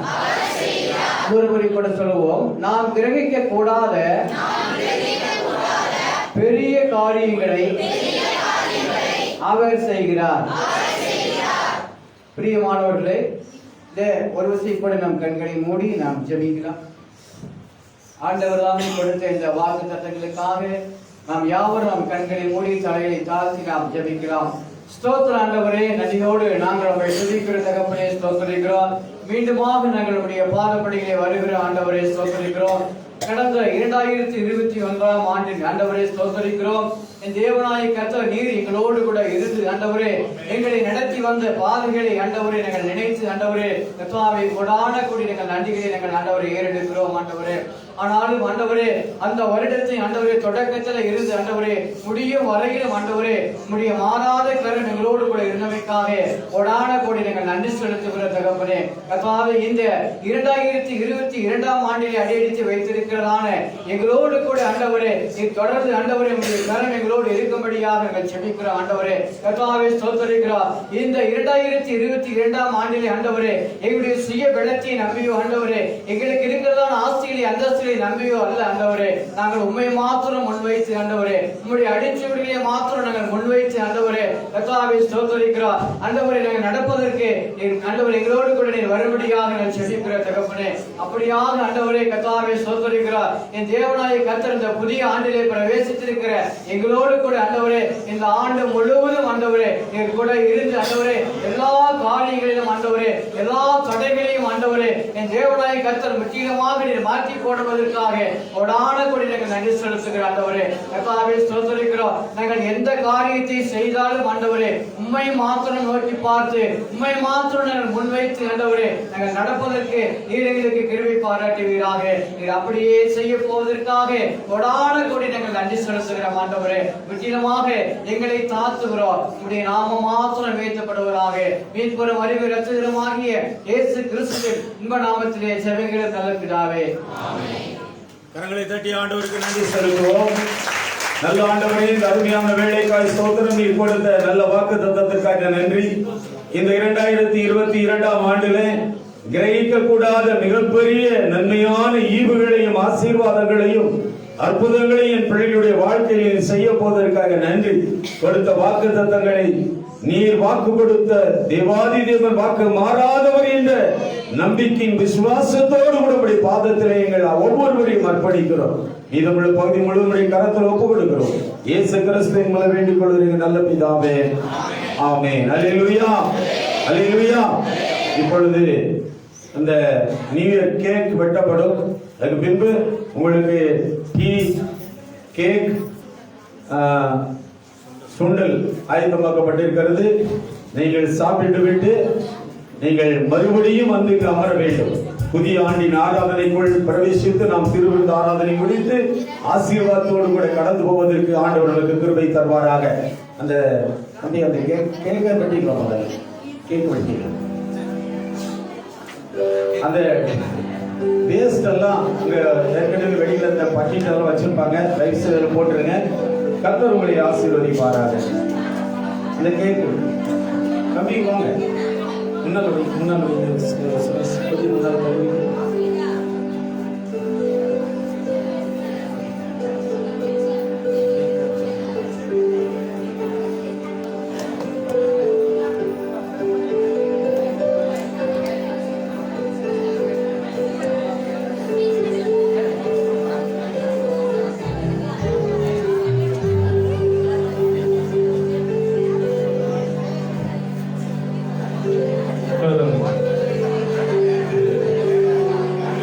ஒருபடி கூட சொல்லுவோம், நாம் கிரகிக்க கூடாத பெரிய காரியங்களை அவர் செய்கிறார். பிரியமானவர்களே, இந்த ஒரு விஷயம் கூட நம் கண்களை மூடி நாம் ஜெபிக்கலாம். ஆண்டவர் தாமே கொடுத்த இந்த வாக்கு தத்தங்களுக்காக நாம் யாவரும் நம் கண்களை மூடி தலையை தாழ்த்தி நாம் ஜெபிக்கலாம். ஸ்தோத்திர ஆண்டவரே, நன்றியோடு நாங்கள் உங்களை துதிக்கிற தகப்பனே ஸ்தோத்திரிக்கிறோம். மீண்டுமாக நாங்களுடைய பாதப்படிகளை வருகிற ஆண்டவரே ஸ்தோத்திரிக்கிறோம். கடந்த 2021ஆம் ஆண்டின் ஆண்டவரே ஸ்தோத்திரிக்கிறோம். என் தேவனாய கர்த்தர் நீர் எங்களோடு கூட இருந்து ஆண்டவரே எங்களை நடத்தி வந்த பாதைகளை ஆண்டவரே நாங்கள் நினைத்து ஆண்டவரே கர்த்தாவை கொடான கூடி நாங்கள் நன்றிகளை நாங்கள் ஆண்டவரை ஏறெடுக்கிறோம் ஆண்டவரே. ஆனாலும் ஆண்டவரே அந்த வருடத்தை ஆண்டவரே தொடக்கத்தில் இருந்து ஆண்டவரே முடியும் வரையிலும் ஆண்டவரே முடிய மாறாத கருணை எங்களோடு கூட இருந்தமைக்காக கொடான கூடி நாங்கள் நன்றி செலுத்துகிற தகப்பனே. கர்த்தாவே இந்த 2022ஆம் ஆண்டிலே அடியெடுத்து வைத்திருக்கிறதான எங்களோடு கூட ஆண்டவரே தொடர்ந்து ஆண்டவரே உங்களுடைய கருணை எங்களோடு இருக்கும்படியாக நாங்கள் ஜெபிக்கிறோம் ஆண்டவரே. கர்த்தாவே ஸ்தோத்திரிக்கிறோம். இந்த 2022ஆம் ஆண்டிலே ஆண்டவரே எங்களுடைய சுய பலத்தை நம்பியோ ஆண்டவரே எங்களுக்கு இருக்கிறதான ஆஸ்திகளை அந்தஸ்துகளை நம்பியோ அல்ல ஆண்டவரே, நாங்கள் உண்மை மாத்திரம் முன்வைத்து ஆண்டவரே உம்முடைய அடிச்சுவடிகளை மாத்திரம் நாங்கள் முன்வைத்து ஆண்டவரே கர்த்தாவே ஸ்தோத்திரிக்கிறோம். ஆண்டவரே நாங்கள் நடப்பதற்கு ஆண்டவரே எங்களோடு கூட நீர் வரும்படியாக நாங்கள் ஜெபிக்கிற தகப்பனே. அப்படியாக ஆண்டவரே கர்த்தாவே ஸ்தோத்திரிக்கிறோம். என் தேவனாய கர்த்தர் இந்த புதிய ஆண்டிலே பிரவேசித்திருக்கிற எங்களோடு கூட ஆண்டவரே இந்த ஆண்டு முழுவதும் ஆண்டவரே எங்கள் கூட இருந்து ஆண்டவரே எல்லா காரியங்களிலும் ஆண்டவரே எல்லா தடைகளையும் ஆண்டவரே என் தேவனாய கர்த்தர் முற்றிலுமாக நீர் மாற்றி போடுவதற்காக கொடான கொடி நாங்கள் நன்றி செலுத்துகிற ஆண்டவரே கர்த்தாவே ஸ்தோத்திரிக்கிறோம். நாங்கள் எந்த காரியத்தை செய்தாலும் ஆண்டவரே உம்மை மாத்திரம் நோக்கி பார்த்து உம்மை மாத்திரம் நாங்கள் முன்வைத்து ஆண்டவரே நாங்கள் நடப்பதற்கு நீர் எங்களுக்கு கிருபை பாராட்டுவீராக. நீர் அப்படியே செய்ய போவதற்காக கொடான கொடி நாங்கள் நன்றி செலுத்துகிறோம் ஆண்டவரே. முற்றிலுமாக எங்களை தாத்துகிறோம். உம்முடைய நாம மாத்திரம் உயர்த்தப்படுவதாக. மீட்பரும் அறிவு இரட்சகருமாகிய இயேசு கிறிஸ்துவின் இன்ப நாமத்திலே ஜெபிக்கிற நல்ல பிதாவே. கரங்களை தட்டி ஆண்டவருக்கு நன்றி செலுத்துவோம். நல்ல ஆண்டவரே, இந்த அருமையான வேலைக்காய் ஸ்தோத்திரம். நீர் கொடுத்த நல்ல வாக்கு தத்தத்திற்காக நன்றி. இந்த 2022ஆம் ஆண்டிலே கிரகிக்க கூடாத மிகப்பெரிய நன்மையான ஈவுகளையும் ஆசீர்வாதங்களையும் அற்புதங்களையும் என் பிள்ளைகளுடைய வாழ்க்கையில் செய்ய போவதற்காக நன்றி. கொடுத்த வாக்கு தத்தங்களை நீர் வாக்கு கொடுத்த தேவாதி தேவன் வாக்கு மாறாதவர் என்ற நம்பிக்கையின் விசுவாசத்தோடு கூட பாதத்திலே எங்கள் ஒவ்வொருவரையும் அர்ப்பணிக்கிறோம். மீதமுள்ள பகுதி முழுவதும் கரத்தில் ஒப்பு கொடுக்கிறோம். இயேசு கிறிஸ்துவின் மூலம் வேண்டிக் கொள்கிறீங்க நல்ல பிதாவே, ஆமென். அல்லேலூயா, அல்லேலூயா. இப்பொழுது அந்த நியூ இயர் கேக் வெட்டப்படும். அதுக்கு பின்பு உங்களுக்கு டீ, கேக், சுண்டல் ஆயத்தமாக்கப்பட்டிருக்கிறது. நீங்கள் சாப்பிட்டு விட்டு நீங்கள் மறுபடியும் வந்து அமர வேண்டும். புதிய ஆண்டின் ஆராதனைக்குள் பிரவேசித்து நாம் திருவிருந்து ஆராதனை முடித்து ஆசீர்வாதத்தோடு கூட கடந்து போவதற்கு ஆண்டவர்களுக்கு கிருபை தருவாராக. அந்த அந்த கேக்கை வெட்டிக்கலாம். முதல்ல கேக் வெட்டிக்கலாம். அந்த வேஸ்ட் எல்லாம் அங்க ஏற்கனவே வெளியில இந்த பட்டியல் எல்லாம் வச்சிருப்பாங்க. ரைஸ் போட்டுருங்க. கர்த்தர் உங்களை ஆசீர்வதிப்பாராக. இந்த கேக்கு தம்பி வாங்க, முன்னால் முன்னால்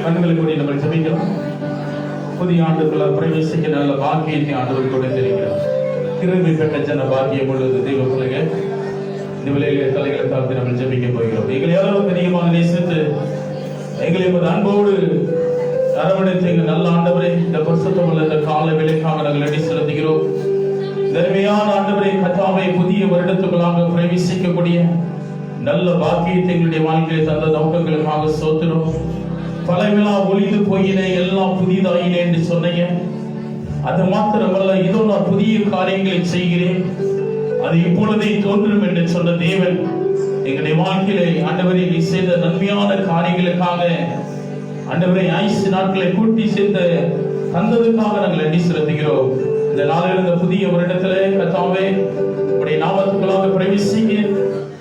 கண்களுக்கு நம்ம ஜெபிக்கலாம். புதிய ஆண்டுக்குள்ள பிரவேசிக்க நல்ல பாக்கியத்தை ஆண்டவர் கொடுத்திருக்கிறார். கிருபை பெற்ற ஜன பாக்கியம் உள்ளது தெய்வ பிள்ளைகள். இந்த விலையிலே தலைகளை தாழ்த்தி நம்ம ஜெபிக்க போகிறோம். எங்களை எவ்வளவு அதிகமாக நேசித்து எங்களை அன்போடு அரவணைத்து எங்கள் நல்ல ஆண்டவரை இந்த பரிசுத்தமுள்ள இந்த கால வேலைக்காக நாங்கள் அடி செலுத்துகிறோம். தர்மையான ஆண்டவரை கர்த்தாவை புதிய வருடத்துக்குள்ளாக பிரவேசிக்கக்கூடிய நல்ல பாக்கியத்தை எங்களுடைய வாழ்க்கையை தந்த நோக்கங்களுக்காக சோத்திரம். பலவெல்லாம் ஒளிந்து போயின, எல்லாம் புதிதாயின என்று சொன்னீங்க. அது மாத்திரமல்ல, இதோ நான் புதிய காரியங்களை செய்கிறேன், அது இப்பொழுதே தோன்றும் என்று சொன்ன தேவன் எங்களுடைய வாழ்க்கையிலே ஆண்டவரை செய்த நன்மையான காரியங்களுக்காக ஆண்டவரை 5 நாட்களை கூட்டி சேர்த்து தந்ததுக்காக நாங்கள் நன்றி செலுத்துகிறோம். இந்த நாளில் இந்த புதிய வருடத்திலே கர்த்தாவே உடைய நாமத்துக்குள்ளாக பிரவேசிக்க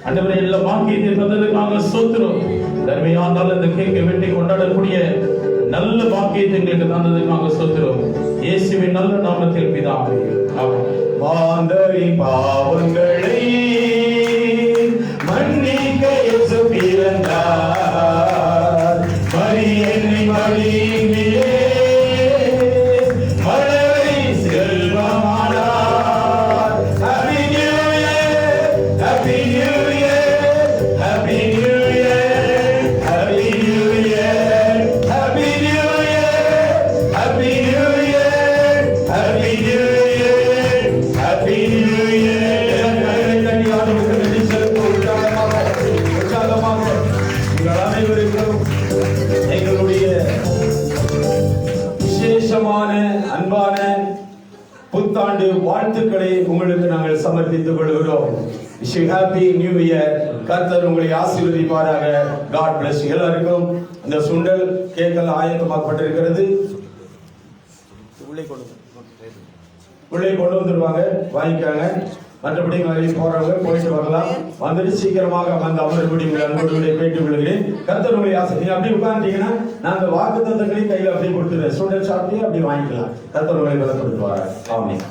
ஆண்டவரை எல்லா பாக்கியத்தை தந்ததுக்காக ஸ்தோத்திரம். தர்மையான இந்த கேக்கை வெட்டி கொண்டாடக்கூடிய நல்ல பாக்கியத்தை எங்களுக்கு தந்ததுக்காக ஸ்தோத்திரம். இயேசுவின் நல்ல நாமத்தில் பிதாவே ஆமென். மாந்தரி பாவங்களை மன்னிக்க இயேசு பிறந்தார். மரியன்னை மடியிலே மழலை செல்வமானார். Happy New Year, Happy New Year, Happy New Year, Happy New Year, Happy New Year, Happy New Year, Happy New Year, Happy New Year. உற்சாகமாக உங்கள் அனைவருக்கும் எங்களுடைய விசேஷமான அன்பான புத்தாண்டு வாழ்த்துக்களை உங்களுக்கு நாங்கள் சமர்ப்பித்துக் கொள்கிறோம். Wish you happy new year. கர்த்தர் உங்களை ஆசீர்வதிப்பாராக. God bless you. எல்லாருக்கும் இந்த சுண்டல் கேக்கல் ஆயத்தமாக்கப்பட்டிருக்கிறது. உள்ளே கொண்டு வந்துடுவாங்க, வாங்கிக்காங்க. மற்றபடி வெளியே போறவங்க போயிட்டு வரலாம். வந்துட்டு சீக்கிரமாக வந்து அமர்படி உங்களை அன்போடு கேட்டுக் கொள்கிறேன். கர்த்தர் உங்களை நீங்க அப்படி உட்கார்ந்தீங்கன்னா நாங்க வாக்கு தத்தங்களை கையில அப்படியே கொடுத்துருவேன். சுண்டல் சாப்பிட்டு அப்படி வாங்கிக்கலாம். கர்த்தர் உங்களை பலப்படுத்துவார். ஆமென்.